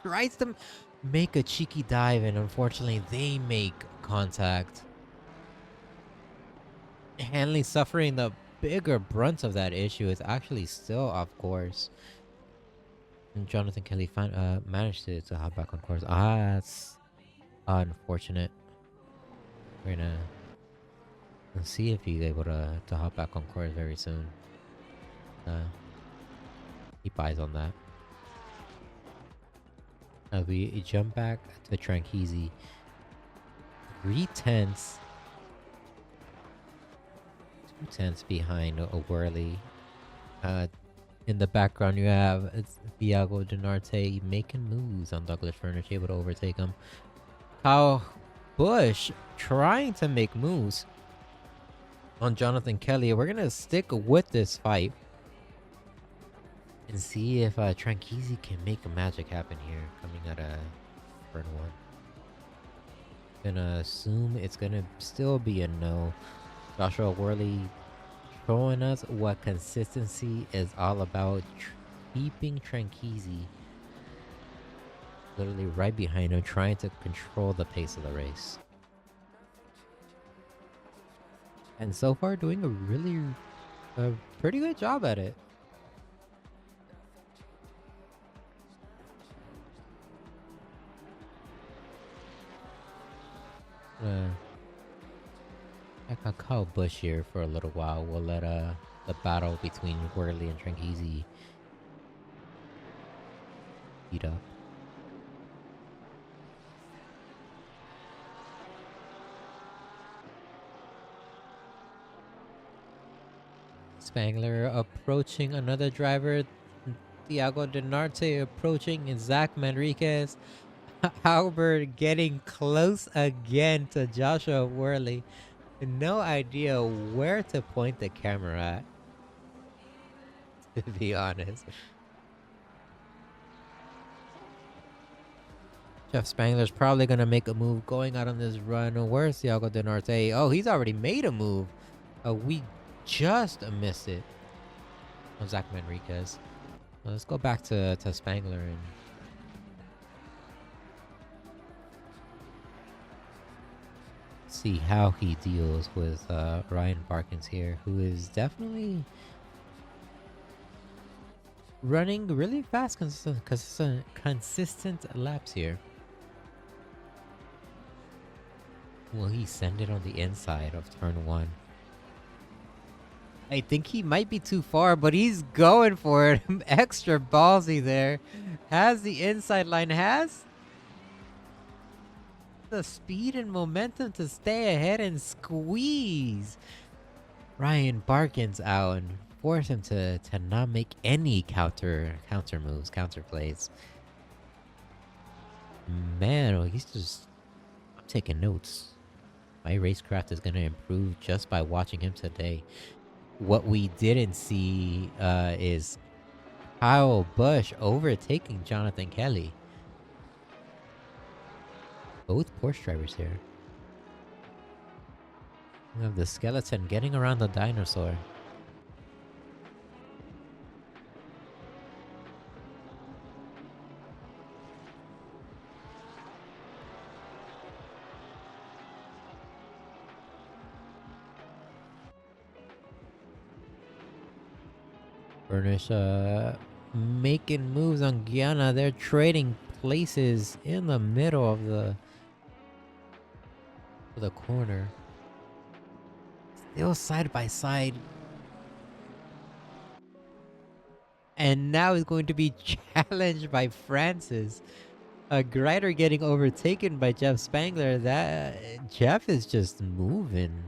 tries to make a cheeky dive, and unfortunately, they make contact. Hanley suffering the bigger brunt of that issue is actually still off course. And Jonathan Kelly managed to hop back on course. That's unfortunate. We're gonna see if he's able to hop back on course very soon. Keep eyes on that. As we jump back to Tranqueasy. 3/10. 2/10 behind Worley. In the background, you have Thiago Denarte making moves on Douglas Furnish, able to overtake him. Kyle Busch trying to make moves on Jonathan Kelly. We're going to stick with this fight and see if Tranqueasy can make a magic happen here coming out of turn 1. Gonna assume it's gonna still be a no. Joshua Worley showing us what consistency is all about, keeping Tranqueasy literally right behind him, trying to control the pace of the race. And so far doing a pretty good job at it. I can call Bush here for a little while. We'll let the battle between Worley and Tranqueasy heat up. Spangler approaching another driver. Thiago Denarte approaching, and Zach Manriquez. Albert getting close again to Joshua Worley. No idea where to point the camera at, to be honest. Jeff Spangler's probably gonna make a move going out on this run. Where's Thiago de Norte? Oh, he's already made a move. We just missed it. Oh, Zach Manriquez. Let's go back to Spangler and see how he deals with Ryan Barkins here, who is definitely running really fast, consistent laps here. Will he send it on the inside of turn 1? I think he might be too far, but he's going for it. Extra ballsy there. Has the inside line, has the speed and momentum to stay ahead and squeeze Ryan Barkins out and force him to not make any counter moves, counter plays. Man, oh, he's just... I'm taking notes. My racecraft is going to improve just by watching him today. What we didn't see is Kyle Busch overtaking Jonathan Kelly. Both Porsche drivers here. We have the skeleton getting around the dinosaur. Furnish making moves on Guyana. They're trading places in the middle of the corner. Still side by side. And now he's going to be challenged by Francis. Greider getting overtaken by Jeff Spangler. That Jeff is just moving.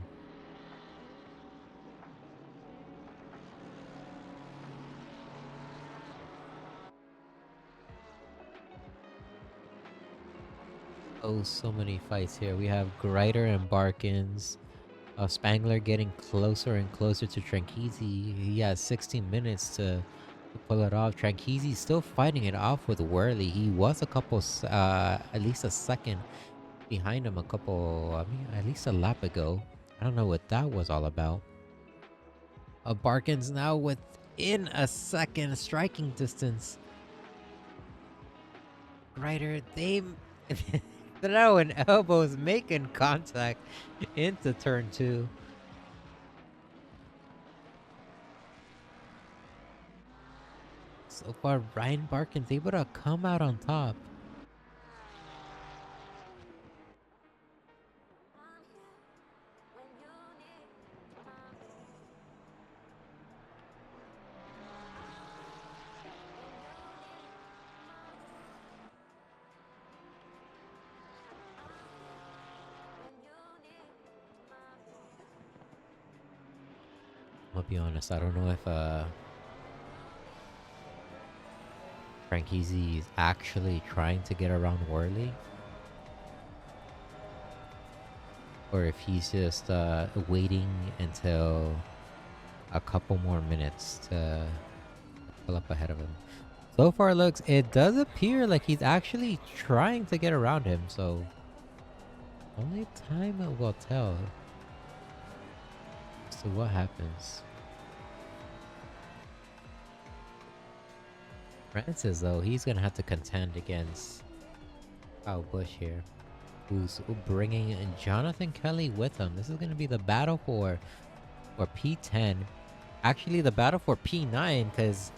Oh, so many fights here. We have Greider and Barkins. Spangler getting closer and closer to Tranchisi. He has 16 minutes to pull it off. Tranchisi's still fighting it off with Worley. He was a couple, at least a second behind him at least a lap ago. I don't know what that was all about. Barkins now within a second striking distance. Greider, they... throwing elbows, making contact into turn 2. So far, Ryan Barkins able to come out on top. I'll be honest, I don't know if Franchise is actually trying to get around Worley, or if he's just waiting until a couple more minutes to pull up ahead of him. So far, it does appear like he's actually trying to get around him, so only time will tell. So what happens? Francis, though, he's gonna have to contend against Kyle Busch here, who's bringing in Jonathan Kelly with him. This is gonna be the battle for P10. Actually, the battle for P9, because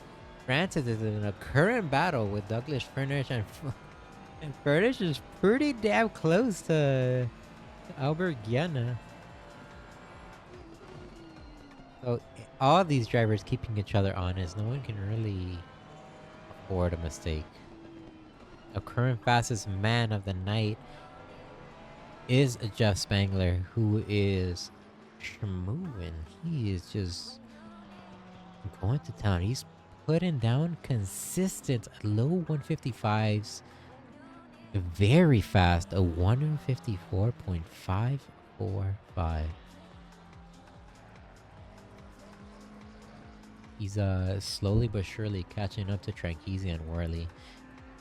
Francis is in a current battle with Douglas Furnish, and Furnish is pretty damn close to Albert Guiana. So all these drivers keeping each other honest. No one can really afford a mistake. The current fastest man of the night is Jeff Spangler, who is schmoving. He is just going to town. He's putting down consistent low 155s. Very fast, a 154.545. He's slowly but surely catching up to Tranchisi and Worley.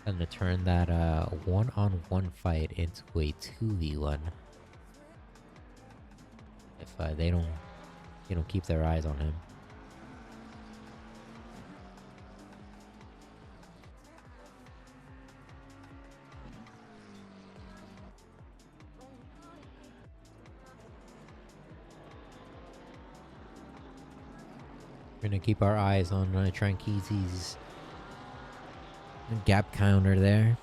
Gonna turn that one-on-one fight into a 2v1 if they don't keep their eyes on him. We're gonna keep our eyes on Tranqueezy's gap counter there,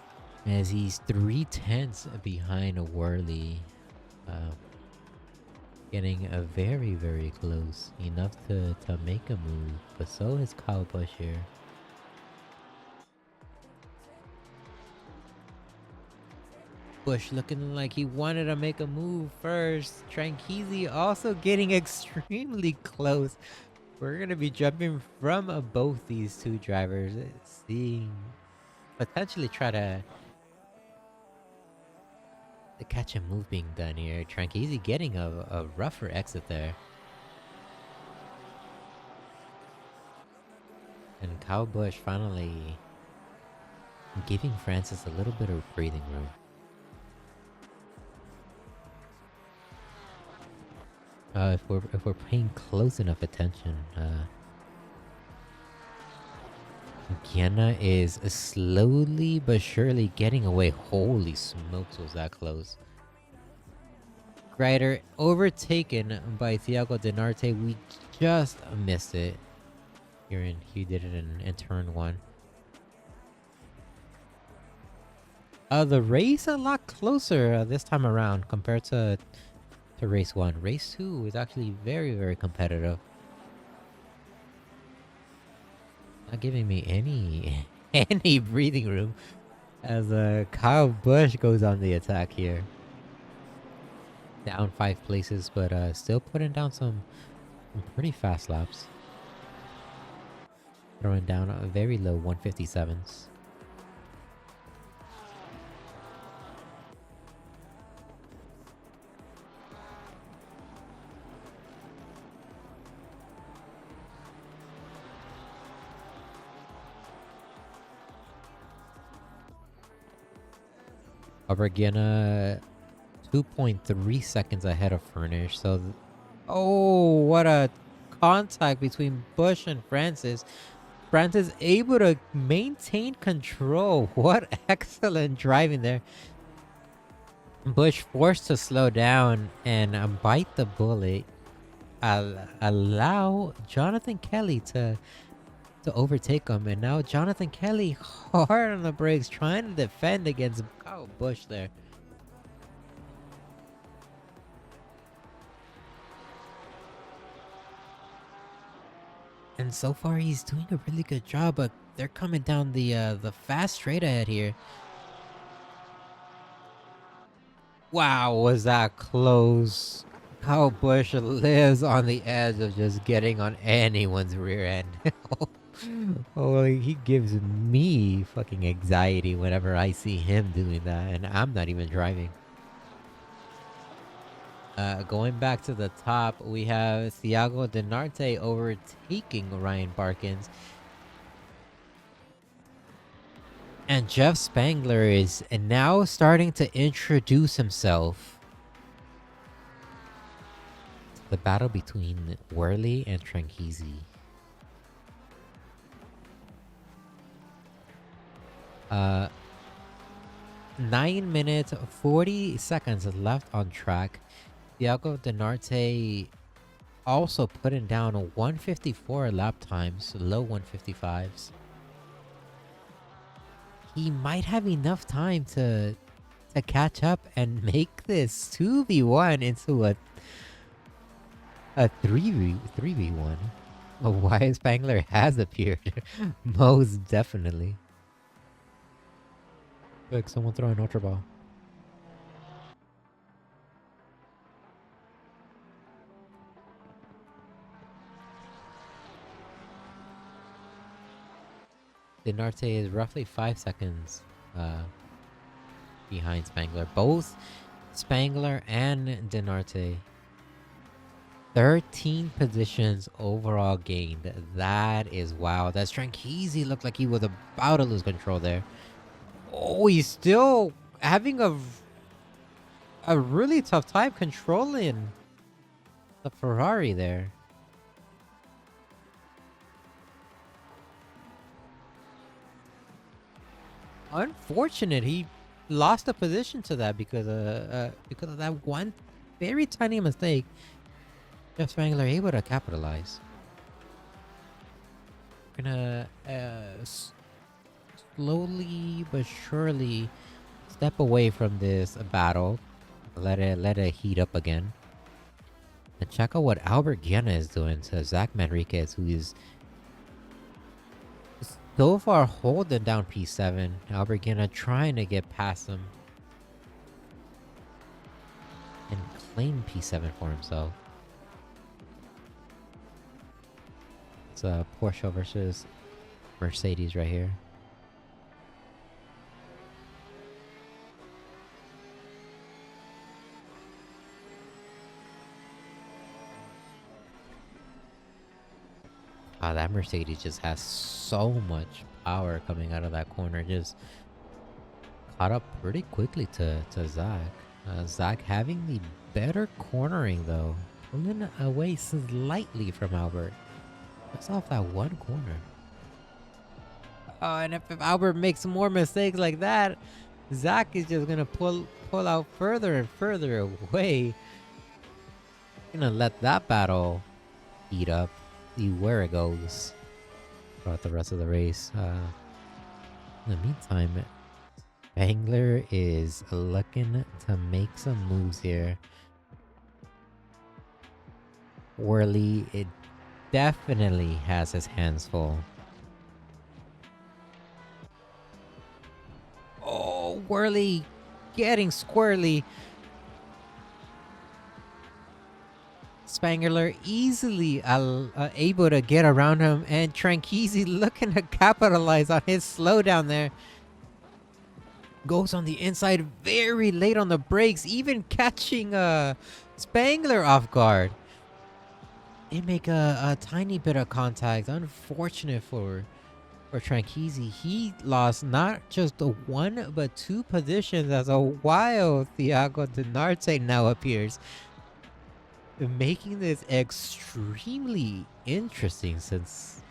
as he's 3/10 behind a Whirly, getting a very close, enough to make a move, but so is Kyle Busch here. Busch looking like he wanted to make a move first. Tranqueezy also getting extremely close. We're gonna be jumping from both these two drivers, seeing potentially try to catch a move being done here. Tranqueezy getting a rougher exit there. And Kyle Busch finally giving Francis a little bit of breathing room. If we're paying close enough attention, Kiana is slowly but surely getting away. Holy smokes, was that close. Grider overtaken by Thiago Denarte. We just missed it. He did it in turn 1. The race a lot closer this time around compared to race 1. Race 2 is actually very competitive. Not giving me any breathing room as Kyle Busch goes on the attack here. Down 5 places, but still putting down some pretty fast laps. Throwing down a very low 157s. Again, 2.3 seconds ahead of Furnish. So, oh, what a contact between Busch and Francis. Francis able to maintain control. What excellent driving there. Busch forced to slow down and bite the bullet. Allow Jonathan Kelly to overtake him, and now Jonathan Kelly hard on the brakes, trying to defend against Kyle Busch there. And so far he's doing a really good job, but they're coming down the fast straight ahead here. Wow, was that close. Kyle Busch lives on the edge of just getting on anyone's rear end. Oh, he gives me fucking anxiety whenever I see him doing that, and I'm not even driving. Going back to the top, we have Thiago Denarte overtaking Ryan Barkins. And Jeff Spangler is now starting to introduce himself. The battle between Whirly and Tranqueezy. 9 minutes 40 seconds left on track. Thiago Denarte also putting down a 154 lap times, low 155s. He might have enough time to catch up and make this 2v1 into a 3v1. Why Spangler has appeared. Most definitely. Look, someone throwing Ultra Ball. Denarte is roughly 5 seconds behind Spangler. Both Spangler and Denarte. 13 positions overall gained. That is wow. That's Tranqueezy looked like he was about to lose control there. Oh, he's still having a really tough time controlling the Ferrari there. Unfortunate, he lost a position to that because of that one very tiny mistake. Jeff Spangler able to capitalize. Gonna slowly but surely step away from this battle. Let it heat up again. And check out what Albert Guiana is doing to Zach Manriquez, who is so far holding down P7. Albert Guiana trying to get past him and claim P7 for himself. It's a Porsche versus Mercedes right here. That Mercedes just has so much power coming out of that corner. Just caught up pretty quickly to Zach. Zach having the better cornering though. Pulling away slightly from Albert. Just off that one corner. Oh, and if Albert makes more mistakes like that, Zach is just gonna pull out further and further away. Gonna let that battle heat up. See where it goes throughout the rest of the race. In the meantime, Spangler is looking to make some moves here. Worley, it definitely has his hands full. Oh, Worley getting squirrely. Spangler easily able to get around him, and Tranchisi looking to capitalize on his slowdown there. Goes on the inside very late on the brakes, even catching Spangler off guard. They make a tiny bit of contact. Unfortunate for Tranchisi. He lost not just one but two positions as a wild Thiago Denarte now appears. Making this extremely interesting since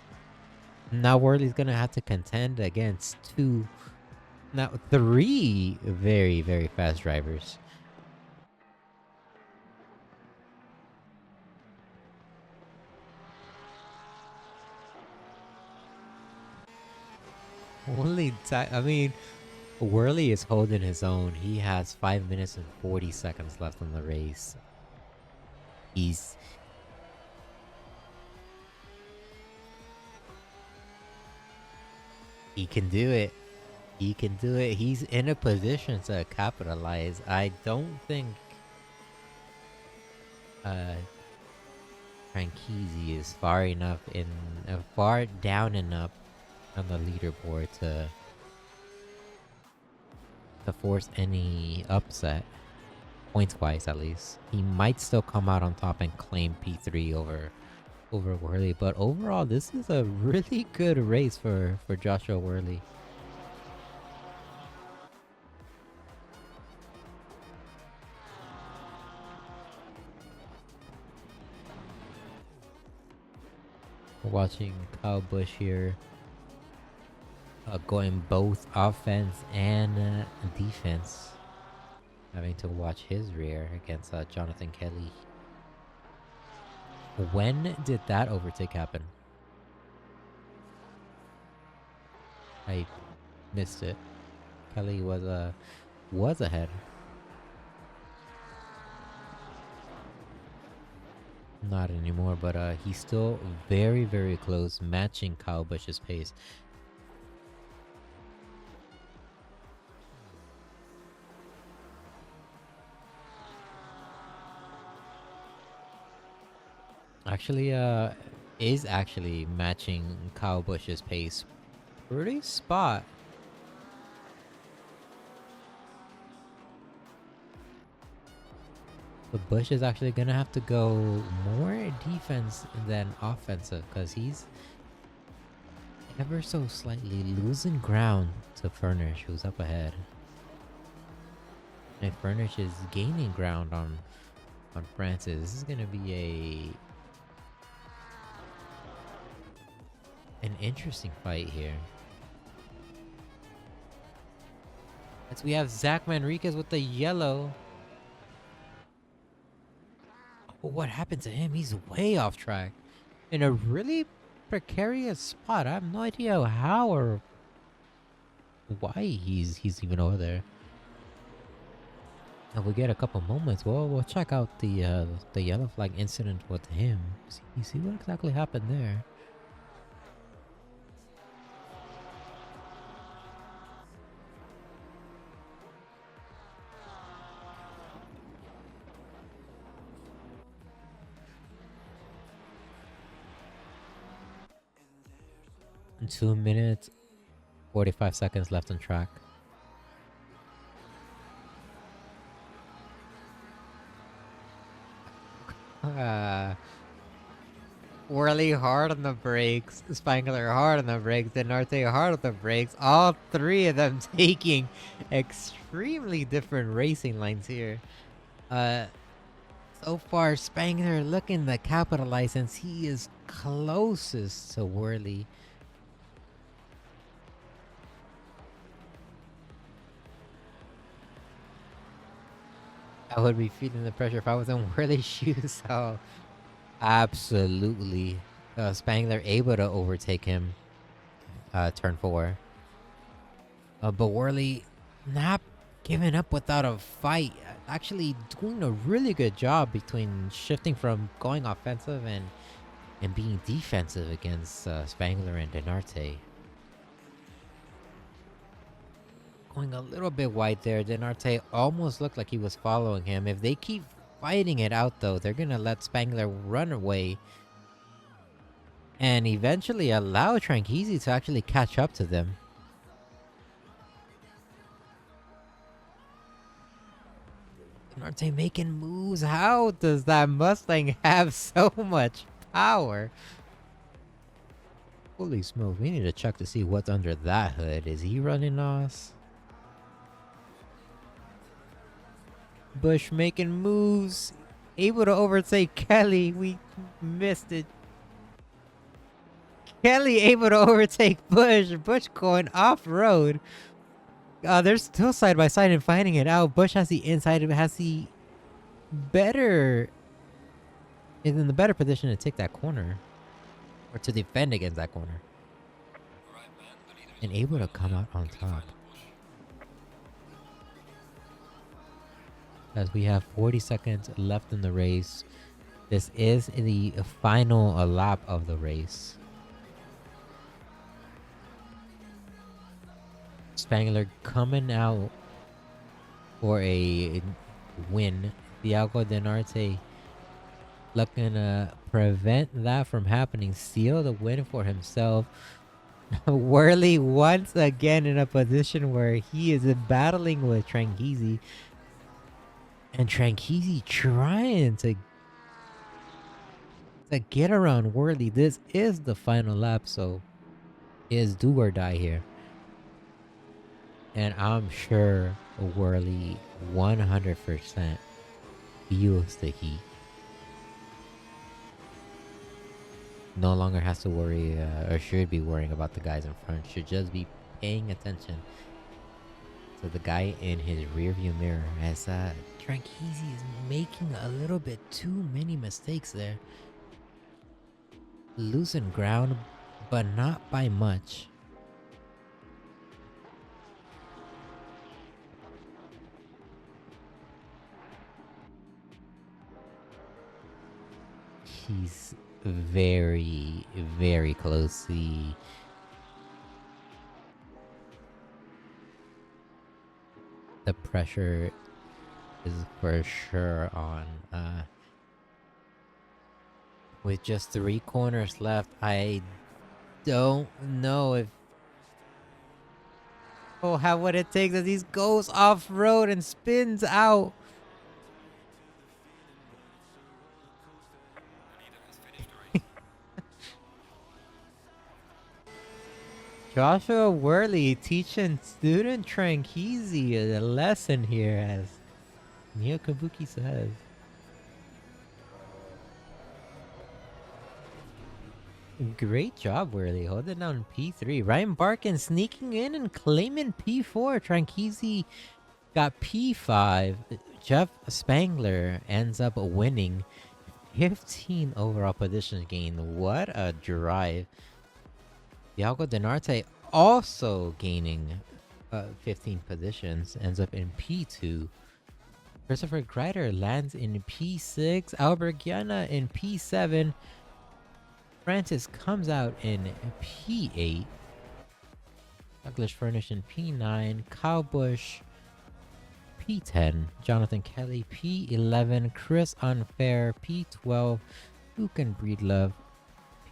now Worley's gonna have to contend against three very, very fast drivers. Worley is holding his own. He has 5 minutes and 40 seconds left on the race. He can do it. He can do it. He's in a position to capitalize. I don't think Tranchisi is far down enough on the leaderboard to force any upset. Points wise, at least. He might still come out on top and claim P3 over Worley, but overall this is a really good race for Joshua Worley. We're watching Kyle Busch here going both offense and defense. Having to watch his rear against Jonathan Kelly. When did that overtake happen? I missed it. Kelly was ahead. Not anymore, but he's still very, very close, matching Kyle Busch's pace. Actually, is actually matching Kyle Busch's pace. Pretty spot. But Busch is actually gonna have to go more defense than offensive because he's ever so slightly losing ground to Furnish, who's up ahead. And Furnish is gaining ground on Francis. This is gonna be an interesting fight here. As we have Zach Manriquez with the yellow. Oh, what happened to him? He's way off track. In a really precarious spot. I have no idea how or why he's even over there. If we get a couple moments, we'll check out the yellow flag incident with him. See what exactly happened there. In 2 minutes, 45 seconds left on track. Whirly hard on the brakes, Spangler hard on the brakes, Denarte hard on the brakes. All three of them taking extremely different racing lines here. So far, Spangler looking to capitalize since he is closest to Whirly. I would be feeling the pressure if I was in Whirly's shoes. So, absolutely. Spangler able to overtake him turn 4. But Whirly not giving up without a fight. Actually doing a really good job between shifting from going offensive and being defensive against Spangler and Denarte. Going a little bit wide there. Denarte almost looked like he was following him. If they keep fighting it out though, they're gonna let Spangler run away and eventually allow Tranqueezy to actually catch up to them. Denarte making moves. How does that Mustang have so much power? Holy smoke, we need to check to see what's under that hood. Is he running us? Bush making moves. Able to overtake Kelly. We missed it. Kelly able to overtake Bush. Bush going off-road. They're still side by side and fighting it out. Bush has the inside. Has the better... is in the better position to take that corner. Or to defend against that corner. Alright, man. The leader is And on able to final come lap. out on Really final top. push. As we have 40 seconds left in the race. This is the final lap of the race. Spangler coming out for a win. Thiago Denarte looking to prevent that from happening. Seal the win for himself. Whirly once again in a position where he is battling with Tranqueezy. And Tranqueezy trying to get around Whirly. This is the final lap, so it is do or die here. And I'm sure Whirly 100% feels the heat. No longer has to worry or should be worrying about the guys in front. Should just be paying attention to the guy in his rearview mirror as Tranqueezy is making a little bit too many mistakes there. Losing ground, but not by much. He's very, very close. The pressure is for sure on. With just 3 corners left, I don't know if he'll have what it takes as he goes off-road and spins out. The leader has finished the race. Joshua Worley teaching student Trankizi a lesson here, as Mio Kabuki says. Great job, Worley. Holding down P3. Ryan Barkin sneaking in and claiming P4. Trankizi got P5. Jeff Spangler ends up winning 15 overall position gain. What a drive. Iago Denarte also gaining 15 positions. Ends up in P2. Christopher Greider lands in P6. Albert Gianna in P7. Francis comes out in P8. Douglas Furnish in P9. Kyle Busch P10. Jonathan Kelly P11. Chris Unfair P12. Luke and Breedlove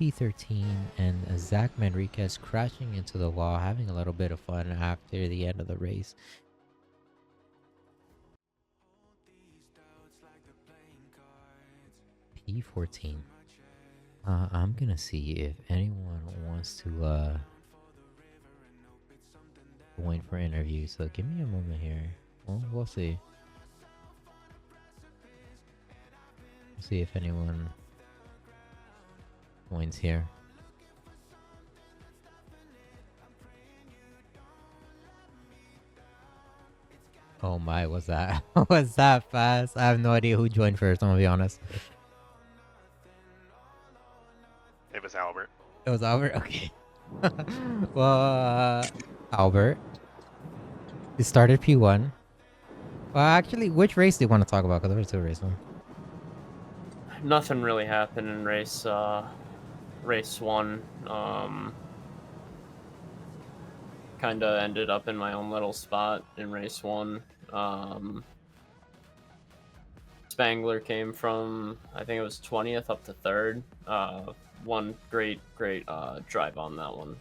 P13. And Zach Manriquez crashing into the wall, having a little bit of fun after the end of the race. P14. I'm gonna see if anyone wants to wait for an interview, so give me a moment here. Well, we'll see. We'll see if anyone joins here. Oh my, was that was that fast? I have no idea who joined first, I'm gonna be honest. It was Albert. It was Albert? Okay. Well, Albert. It started P1. Well, actually, which race do you want to talk about? Because there was two races. Nothing really happened in race one. Kind of ended up in my own little spot in race one. Spangler came from, I think it was 20th up to 3rd. One great drive on that one,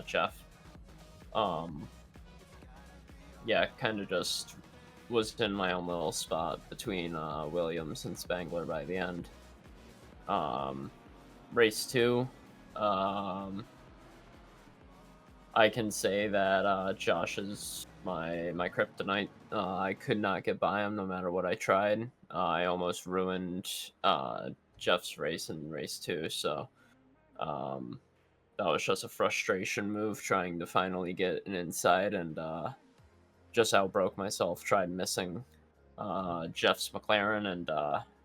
Jeff. Yeah, kind of just was in my own little spot between Williams and Spangler by the end. Race 2, I can say that Josh is my kryptonite. I could not get by him no matter what I tried. I almost ruined Jeff's race in race 2, so that was just a frustration move trying to finally get an inside, and just outbroke myself, tried missing Jeff's McLaren, and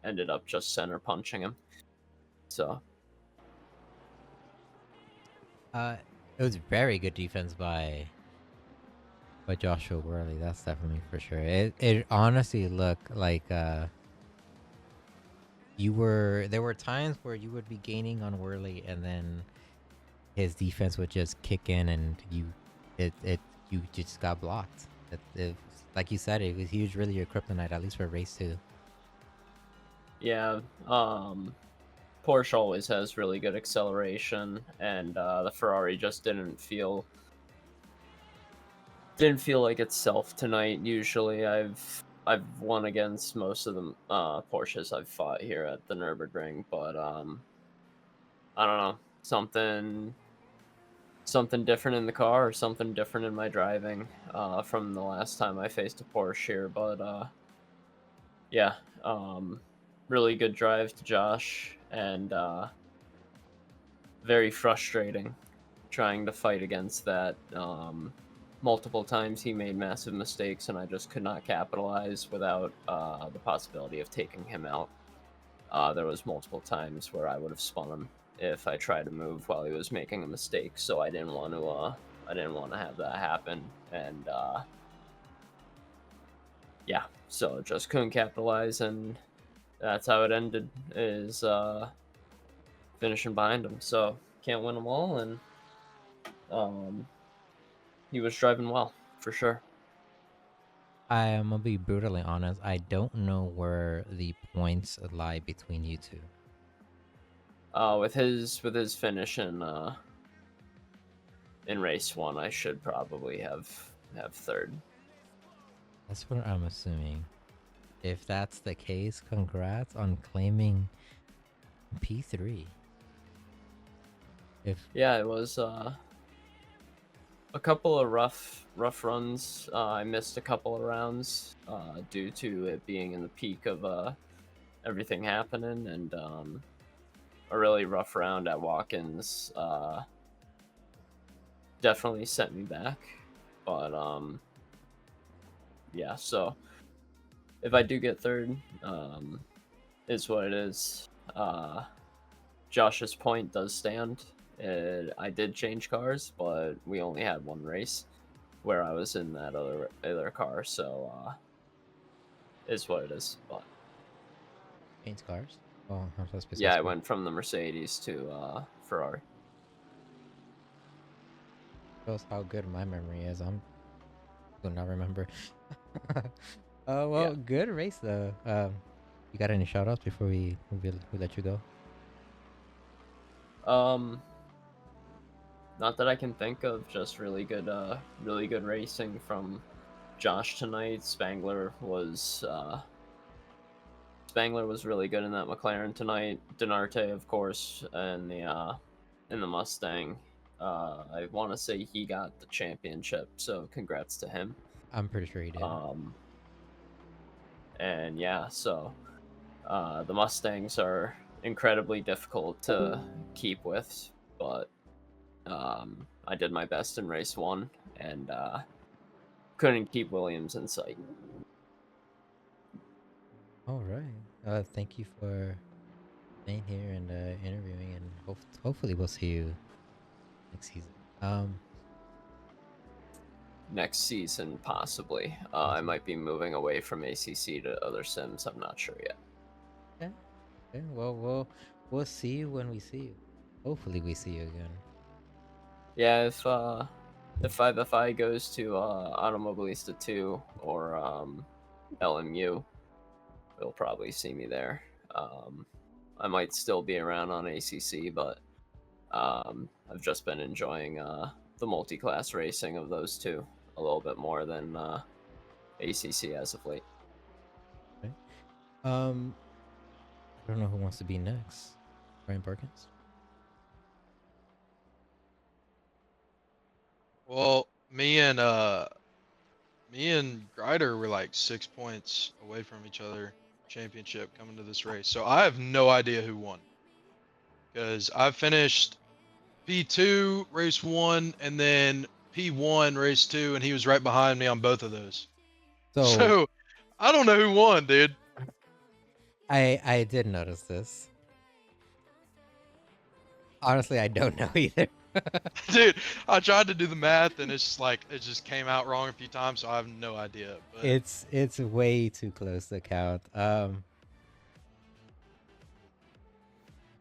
ended up just center punching him. So it was very good defense by Joshua Worley. That's definitely for sure. It honestly looked like there were times where you would be gaining on Worley, and then his defense would just kick in, and you just got blocked. Like you said, he was really your kryptonite, at least for race 2. Yeah, Porsche always has really good acceleration, and the Ferrari just didn't feel like itself tonight. Usually, I've won against most of the Porsches I've fought here at the Nürburgring, but I don't know, something different in the car, or something different in my driving from the last time I faced a Porsche here. But yeah, really good drive to Josh, and very frustrating trying to fight against that. Multiple times he made massive mistakes, and I just could not capitalize without the possibility of taking him out. There was multiple times where I would have spun him if I tried to move while he was making a mistake, so I didn't want to have that happen, and yeah, so just couldn't capitalize, and that's how it ended, is finishing behind him. So can't win them all, and he was driving well, for sure. I am gonna be brutally honest. I don't know where the points lie between you two. With his finish in race 1, I should probably have 3rd. That's what I'm assuming. If that's the case, congrats on claiming P3. Yeah, it was a couple of rough runs. I missed a couple of rounds due to it being in the peak of everything happening, and a really rough round at Watkins definitely set me back. But yeah, so if I do get third, is what it is. Josh's point does stand. I did change cars, but we only had one race where I was in that other car, so is what it is. But Change cars. Oh, I'm so specific. yeah, I went from the Mercedes to Ferrari. Shows how good my memory is. I'm do not remember. Well, Yeah. good race though. You got any shout outs before we let you go? Not that I can think of. Just really good racing from Josh tonight. Spangler was really good in that McLaren tonight. Denarte, of course, and in the Mustang. I want to say he got the championship, so congrats to him. I'm pretty sure he did. And yeah, so the Mustangs are incredibly difficult to keep with, but I did my best in race 1 and couldn't keep Williams in sight. All right. Thank you for being here and interviewing, and hopefully we'll see you next season. Next season, possibly. I might be moving away from ACC to other sims. I'm not sure yet. Okay. Well, we'll see you when we see you. Hopefully, we see you again. Yeah, if 5FI goes to Automobilista 2 or LMU, you'll probably see me there. I might still be around on ACC, but I've just been enjoying the multi-class racing of those two a little bit more than ACC as of late. Okay. I don't know who wants to be next. Brian Perkins. Well, me and Grider were like 6 points away from each other championship coming to this race. So I have no idea who won. Because I finished P2 race 1 and then P1 race 2, and he was right behind me on both of those. So I don't know who won, dude. I did notice this. Honestly, I don't know either. Dude, I tried to do the math and it's just like it just came out wrong a few times, so I have no idea. But It's way too close to count. I'm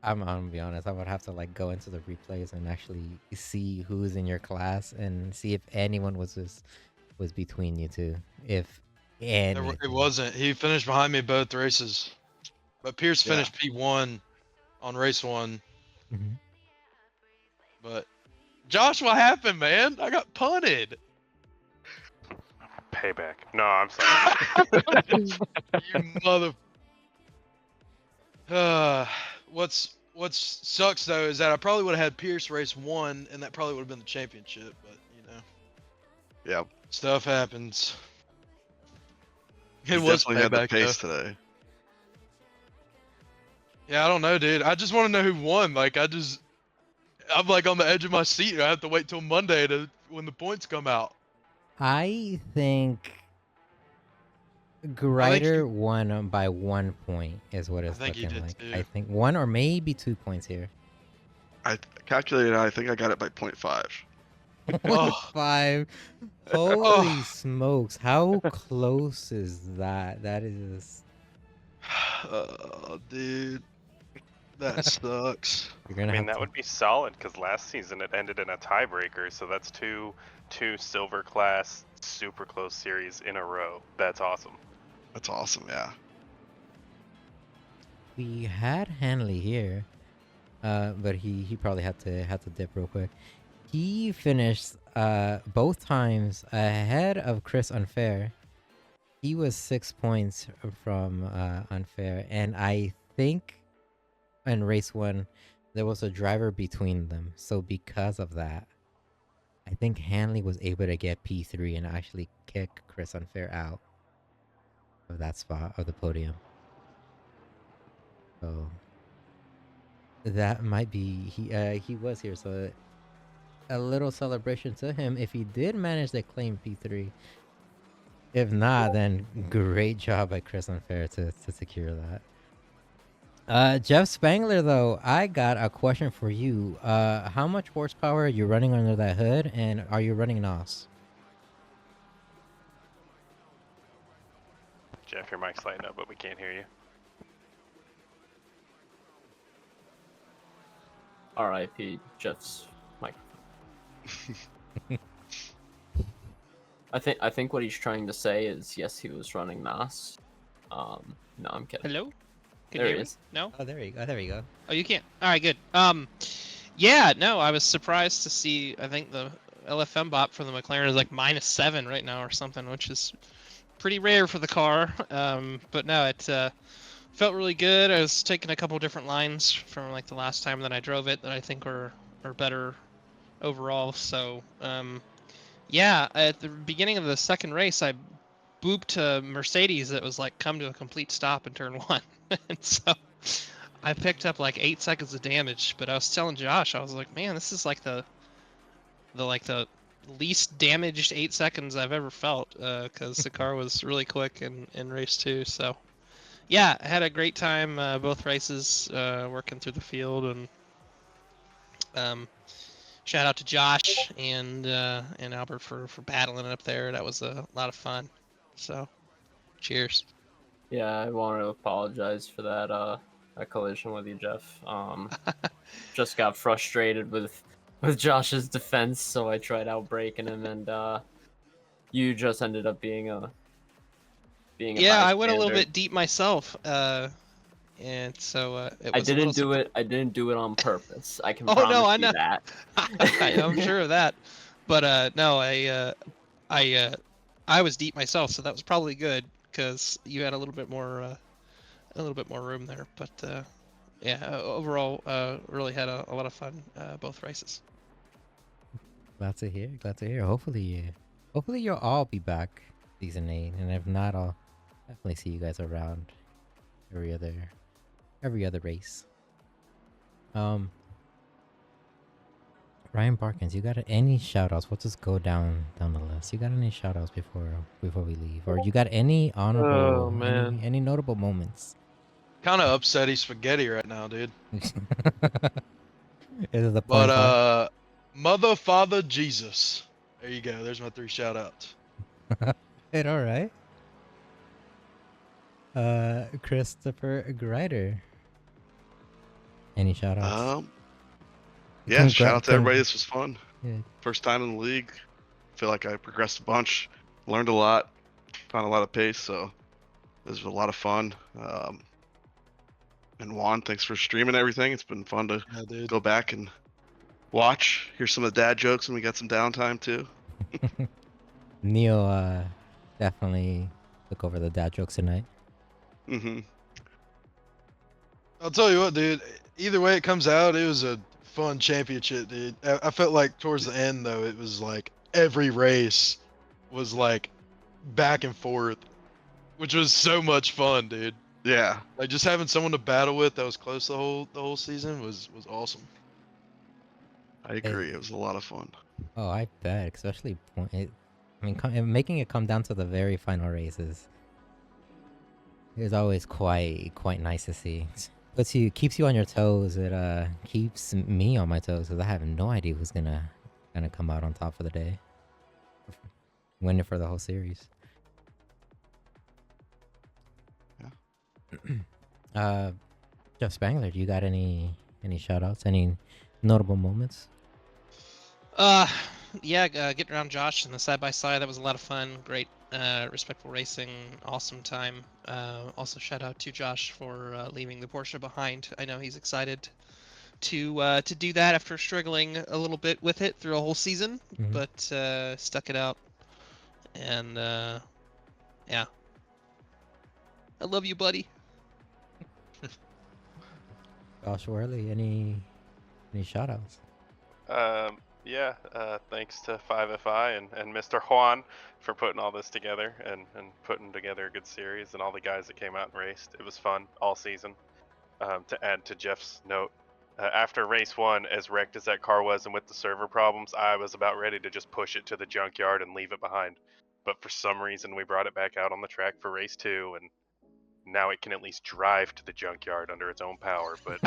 gonna be honest. I would have to like go into the replays and actually see who's in your class and see if anyone was between you two. If any, it wasn't. He finished behind me both races, but Pierce finished P1 on race 1. Mm-hmm. But Josh, what happened, man? I got punted. Payback. No, I'm sorry. You mother. What's sucks though is that I probably would have had Pierce race 1, and that probably would have been the championship. But you know, yeah, stuff happens. It you was definitely had the payback, pace though. today. Yeah, I don't know, dude. I just want to know who won. Like, I'm like on the edge of my seat. I have to wait till Monday to when the points come out. I think Grider won by 1 point is what it's looking like. Too. I think 1 or maybe 2 points here. I calculated. I think I got it by 0.5. 0.5. Holy smokes! How close is that? That is. Oh, dude, that sucks. You're gonna I mean, that would be solid because last season it ended in a tiebreaker, so that's two silver class super close series in a row. That's awesome. That's awesome. Yeah. We had Hanley here, but he probably had to dip real quick. He finished both times ahead of Chris Unfair. He was 6 points from Unfair, and I think in race 1 there was a driver between them. So because of that, I think Hanley was able to get P3 and actually kick Chris Unfair out of that spot of the podium. So that might be he was here, so a little celebration to him if he did manage to claim P3. If not, then great job by Chris Unfair to secure that. Jeff Spangler, though, I got a question for you. How much horsepower are you running under that hood, and are you running NOS? Jeff, your mic's lighting up, but we can't hear you. R.I.P. Jeff's microphone. I think what he's trying to say is yes, he was running NOS. No, I'm kidding. Hello? Can There you he hear me? is. No? Oh, there you go. There you go. Oh, you can't. All right, good. Yeah, no, I was surprised to see. I think the LFM bot for the McLaren is like -7 right now or something, which is pretty rare for the car. But no, it felt really good. I was taking a couple different lines from like the last time that I drove it that I think are better overall. So yeah, at the beginning of the second race, I booped a Mercedes that was like come to a complete stop in turn 1, and so I picked up like 8 seconds of damage. But I was telling Josh, I was like, man, this is like the least damaged 8 seconds I've ever felt, because the car was really quick in race 2. So yeah, I had a great time both races, working through the field, and shout out to Josh and Albert for battling it up there. That was a lot of fun. So cheers. Yeah, I want to apologize for that collision with you, Jeff. Just got frustrated with Josh's defense, so I tried outbraking him, and you just ended up being a Yeah, I went a little bystander. bit deep myself, and so it I was a little didn't do it. I didn't do it on purpose. I can Oh, promise no, I you know. that. I'm sure of that. But no, I was deep myself, so that was probably good because you had a little bit more room there. But yeah, overall, really had a lot of fun both races. Glad to hear. Glad to hear. Hopefully you'll all be back season 8, and if not, I'll definitely see you guys around every other race. Ryan Barkins, you got any shout outs? We'll just go down the list. You got any shout outs before we leave? Or you got any honorable Oh, man. any notable moments? Kind of upsetty spaghetti right now, dude. Is it the point? But mother, father, Jesus. There you go. There's my 3 shout outs. It all right. Christopher Grider. Any shout outs? Yeah, shout out to everybody. This was fun. Yeah. First time in the league. Feel like I progressed a bunch, learned a lot, found a lot of pace. So this was a lot of fun. And Juan, thanks for streaming everything. It's been fun to go back and watch, hear some of the dad jokes, and we got some downtime too. Neil definitely took over the dad jokes tonight. I'll tell you what, dude. Either way it comes out, it was a fun championship, dude. I felt like towards the end, though, it was like every race was like back and forth, which was so much fun, dude. Yeah. Like just having someone to battle with that was close the whole season was awesome. I agree. It was a lot of fun. Oh, I bet, especially making it come down to the very final races is always quite nice to see. Keeps you on your toes. It keeps me on my toes because I have no idea who's gonna come out on top for the day, win it for the whole series. Yeah. Jeff Spangler, do you got any shout outs, any notable moments? Yeah, getting around Josh and the side-by-side, that was a lot of fun. Great, respectful racing, awesome time. Also shout out to Josh for leaving the Porsche behind. I know he's excited to do that after struggling a little bit with it through a whole season, but stuck it out. And yeah, I love you, buddy. Josh Worley, any shout outs? yeah, thanks to 5FI and Mr. Juan for putting all this together and putting together a good series and all the guys that came out and raced. It was fun all season. To add to Jeff's note, after race one, as wrecked as that car was and with the server problems, I was about ready to just push it to the junkyard and leave it behind. But for some reason, we brought it back out on the track for race two, and now it can at least drive to the junkyard under its own power. But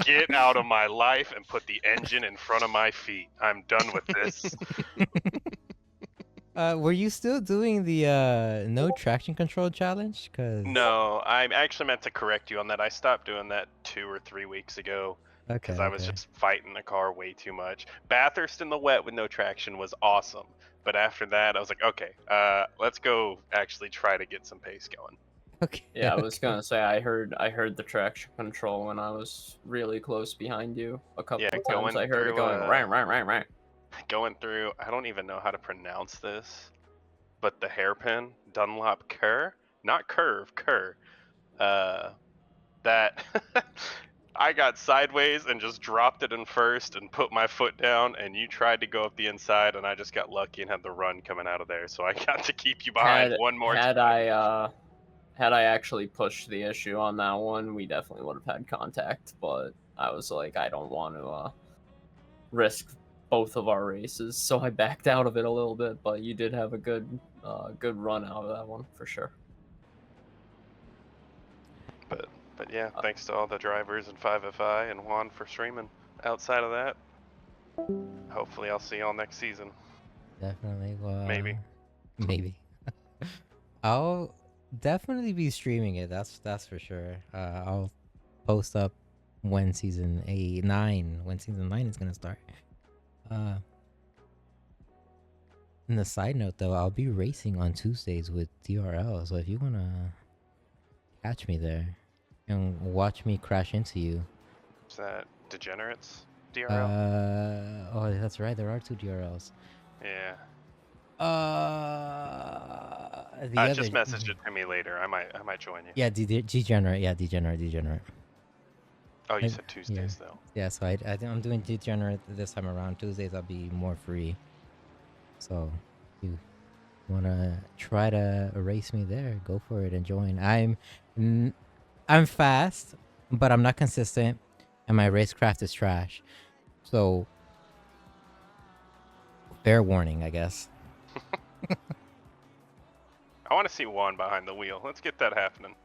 get out of my life and put the engine in front of my feet. I'm done with this. Were you still doing the no traction control challenge? Cause No, I actually meant to correct you on that. I stopped doing that 2 or 3 weeks ago Okay, because I was okay. just fighting the car way too much. Bathurst in the wet with no traction was awesome, but after that, I was like, okay, let's go actually try to get some pace going. Okay. Yeah, I was okay. gonna say I heard the traction control when I was really close behind you a couple Yeah, of times. going I heard it through, going rang. going through. I don't even know how to pronounce this, but the hairpin Dunlop Kerr, not curve, Kerr. That I got sideways and just dropped it in first and put my foot down, and you tried to go up the inside, and I just got lucky and had the run coming out of there, so I got to keep you behind one more Had time. I actually pushed the issue on that one, we definitely would have had contact. But I was like, I don't want to risk both of our races, so I backed out of it a little bit. But you did have a good run out of that one for sure. But yeah, thanks to all the drivers and 5FI and Juan for streaming. Outside of that, hopefully I'll see y'all next season. Definitely. Well, Maybe. maybe. I'll definitely be streaming it. That's for sure. I'll post up when season 9 is gonna start. Uh, and the side note though, I'll be racing on Tuesdays with DRL. So if you wanna catch me there and watch me crash into you. Is that Degenerates DRL? Oh, that's right. There are 2 DRLs. Yeah. The other. Just message it to me later. I might join you. Yeah, degenerate. Yeah, degenerate. Oh, you I- said Tuesdays though. Yeah, so I'm doing degenerate this time around. Tuesdays I'll be more free. So, if you wanna try to erase me there, go for it and join. I'm fast, but I'm not consistent, and my racecraft is trash. So, fair warning, I guess. I want to see Juan behind the wheel. Let's get that happening.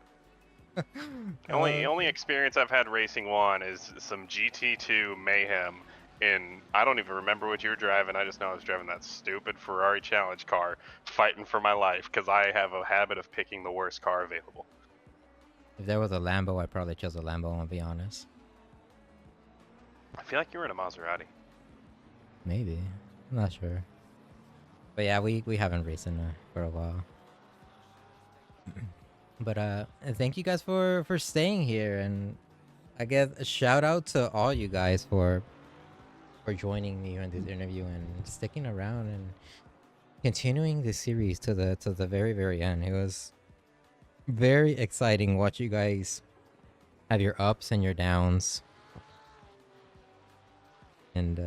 Only experience I've had racing Juan is some GT2 mayhem. I don't even remember what you were driving. I just know I was driving that stupid Ferrari Challenge car, fighting for my life because I have a habit of picking the worst car available. If there was a Lambo, I'd probably choose a Lambo. I'll be honest. I feel like you were in a Maserati. Maybe, I'm not sure. But yeah, we haven't raced for a while. But thank you guys for staying here, and I guess a shout out to all you guys for joining me in this interview and sticking around and continuing this series to the very end. It was very exciting watch you guys have your ups and your downs. And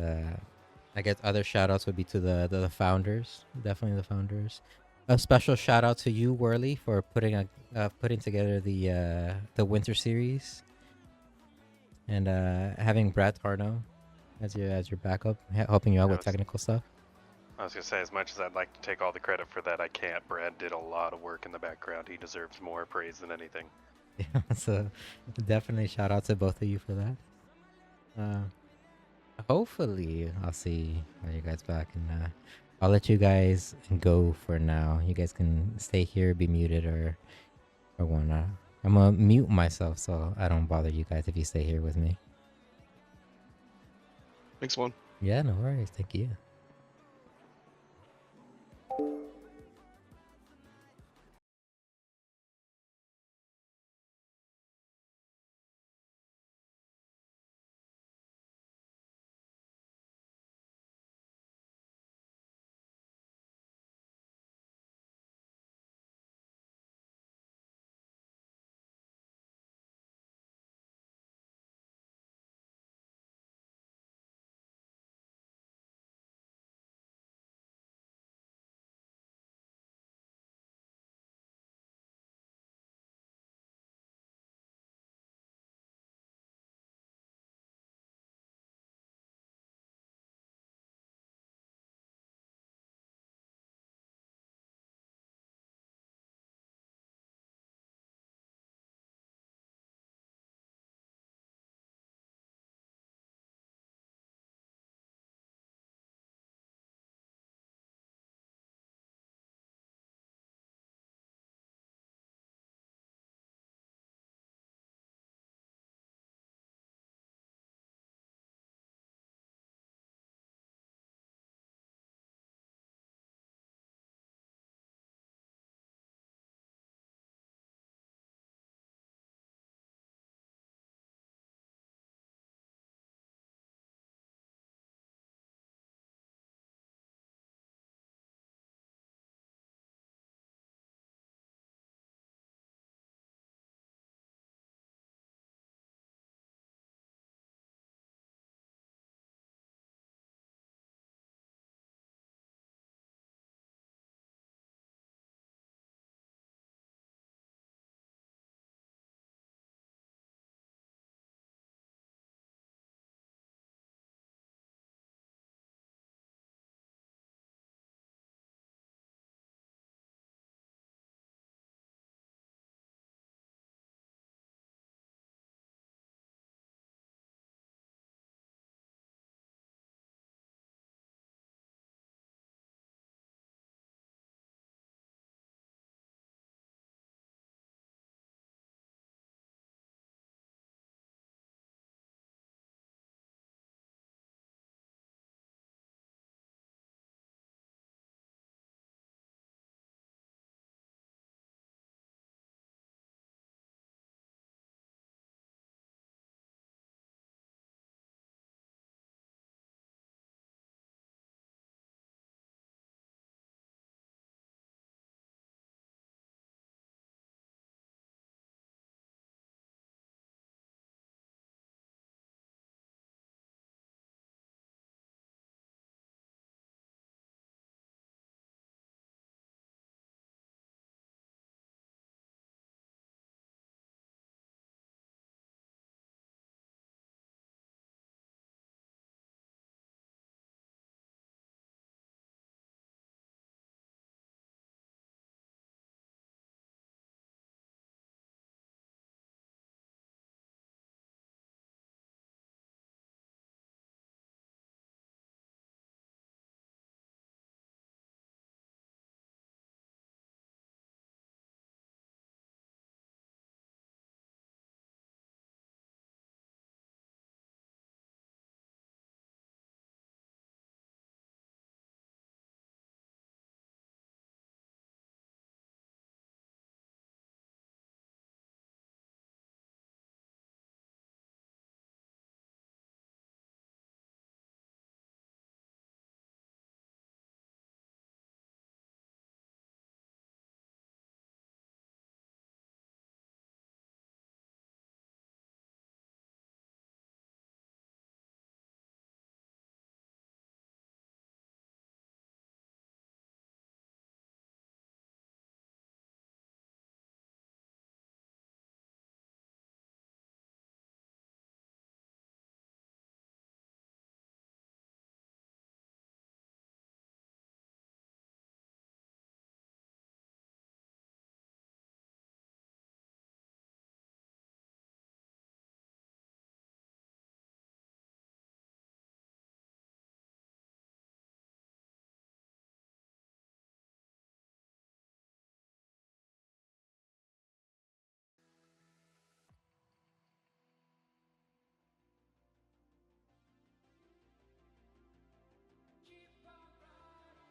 I guess other shout outs would be to the founders, definitely the founders. A special shout out to you, Worley, for putting together the winter series, and having Brad Tarno as your backup, helping you out with technical stuff. I was gonna say, as much as I'd like to take all the credit for that, I can't. Brad did a lot of work in the background. He deserves more praise than anything. Yeah, so definitely shout out to both of you for that. Hopefully I'll see you guys back, and I'll let you guys go for now. You guys can stay here, be muted, or whatnot. I'm gonna mute myself so I don't bother you guys if you stay here with me. Thanks, one. Yeah, no worries. Thank you.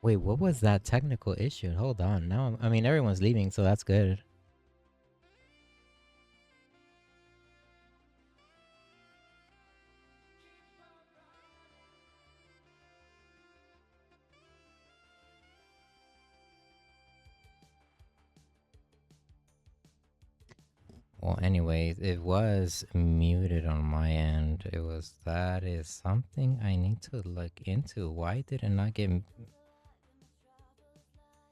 Wait, what was that technical issue? Hold on. Now, I mean, everyone's leaving, so that's good. Well, anyways, it was muted on my end. That is something I need to look into. Why did it not get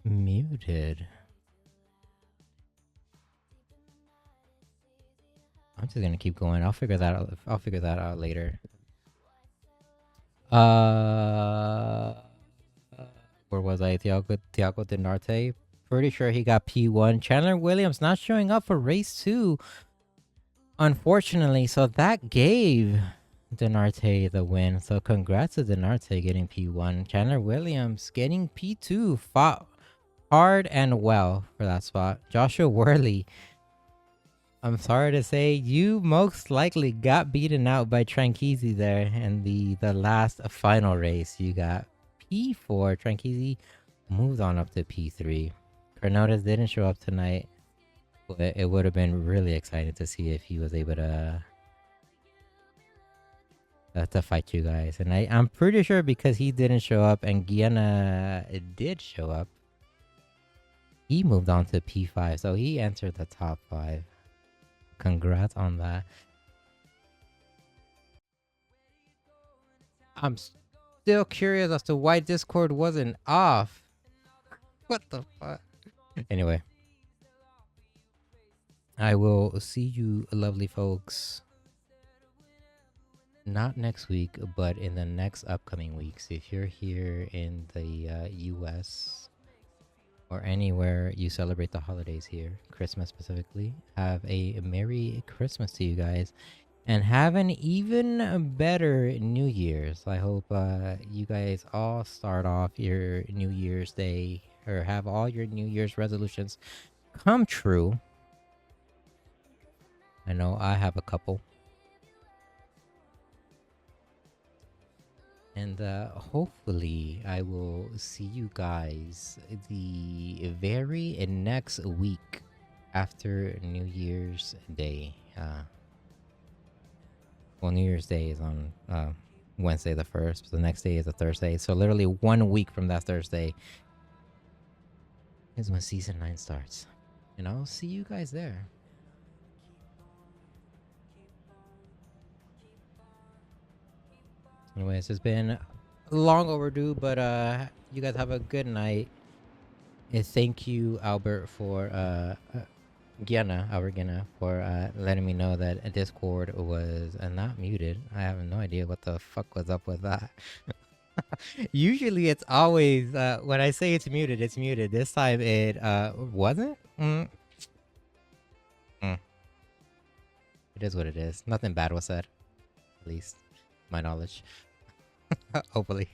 muted? I'm just gonna keep going. I'll figure that out. I'll figure that out later. Where was I? Thiago Dinarte. Pretty sure he got P1. Chandler Williams not showing up for race 2. Unfortunately, so that gave Dinarte the win. So congrats to Dinarte getting P1. Chandler Williams getting P2. Fought hard and well for that spot. Joshua Worley, I'm sorry to say, you most likely got beaten out by Tranqueezy there in the last final race. You got P4. Tranqueezy moved on up to P3. Cornotas didn't show up tonight, but it would have been really exciting to see if he was able to fight you guys. And I'm pretty sure because he didn't show up and Guiana did show up, he moved on to P5. So he entered the top 5. Congrats on that. I'm still curious as to why Discord wasn't off. What the fuck? Anyway, I will see you lovely folks not next week, but in the next upcoming weeks. If you're here in the US or anywhere you celebrate the holidays here, Christmas specifically, have a Merry Christmas to you guys. And have an even better New Year's. I hope you guys all start off your New Year's Day or have all your New Year's resolutions come true. I know I have a couple. And hopefully I will see you guys the very next week after New Year's Day. Well, New Year's Day is on Wednesday the 1st. The next day is a Thursday. So literally 1 week from that Thursday is when Season 9 starts. And I'll see you guys there. Anyways, it's been long overdue, but you guys have a good night. And thank you, Albert, for Albert Gianna, for letting me know that Discord was not muted. I have no idea what the fuck was up with that. Usually it's always, when I say it's muted, it's muted. This time it wasn't? It is what it is. Nothing bad was said. At least, my knowledge. Hopefully.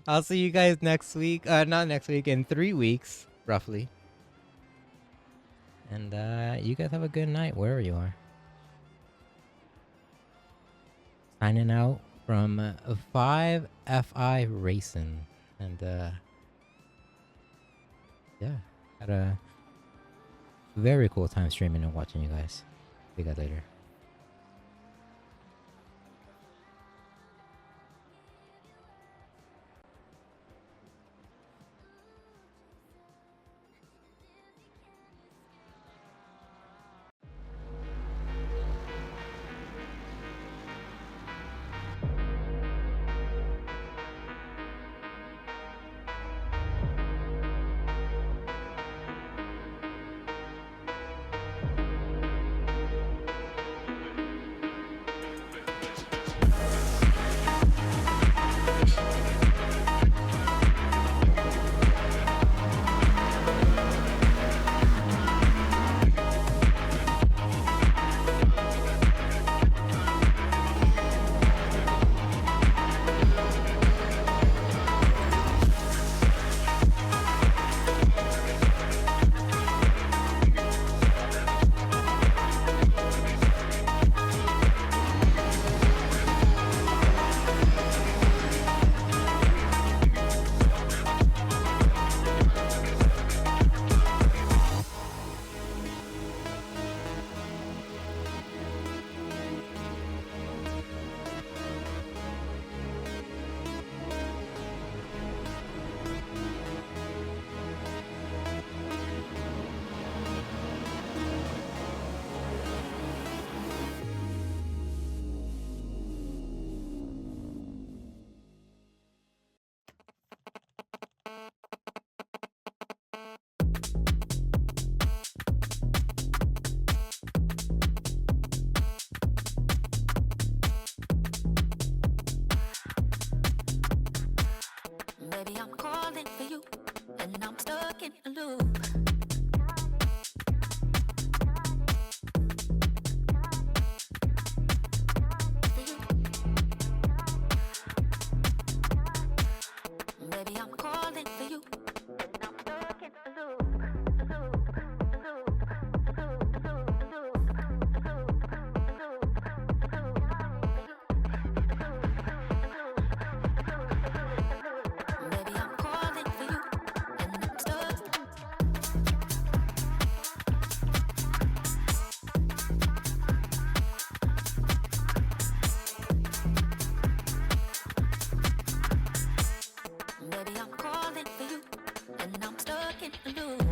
I'll see you guys next week. Not next week, in 3 weeks, roughly. And you guys have a good night wherever you are. Signing out from 5FIRacing. And yeah, had a very cool time streaming and watching you guys. See you guys later. a loop. Baby, I'm calling for you, and I'm stuck in a loop. Baby, I'm calling for you, and I'm stuck. Baby, I'm calling for you, and I'm stuck in a loop.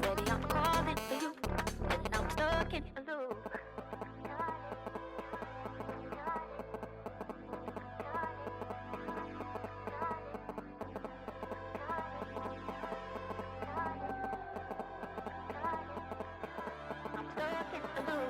Baby, I'm calling for you, and I'm stuck in a loop. I'm stuck in a loop.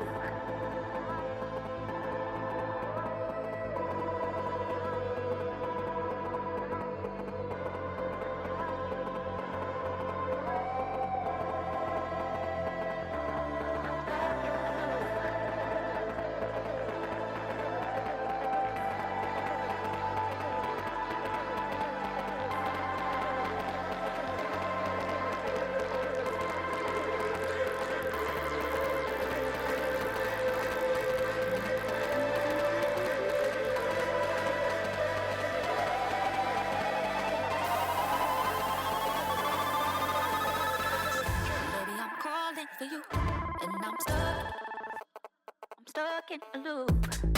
Baby, I'm calling for you, and I'm stuck in a loop.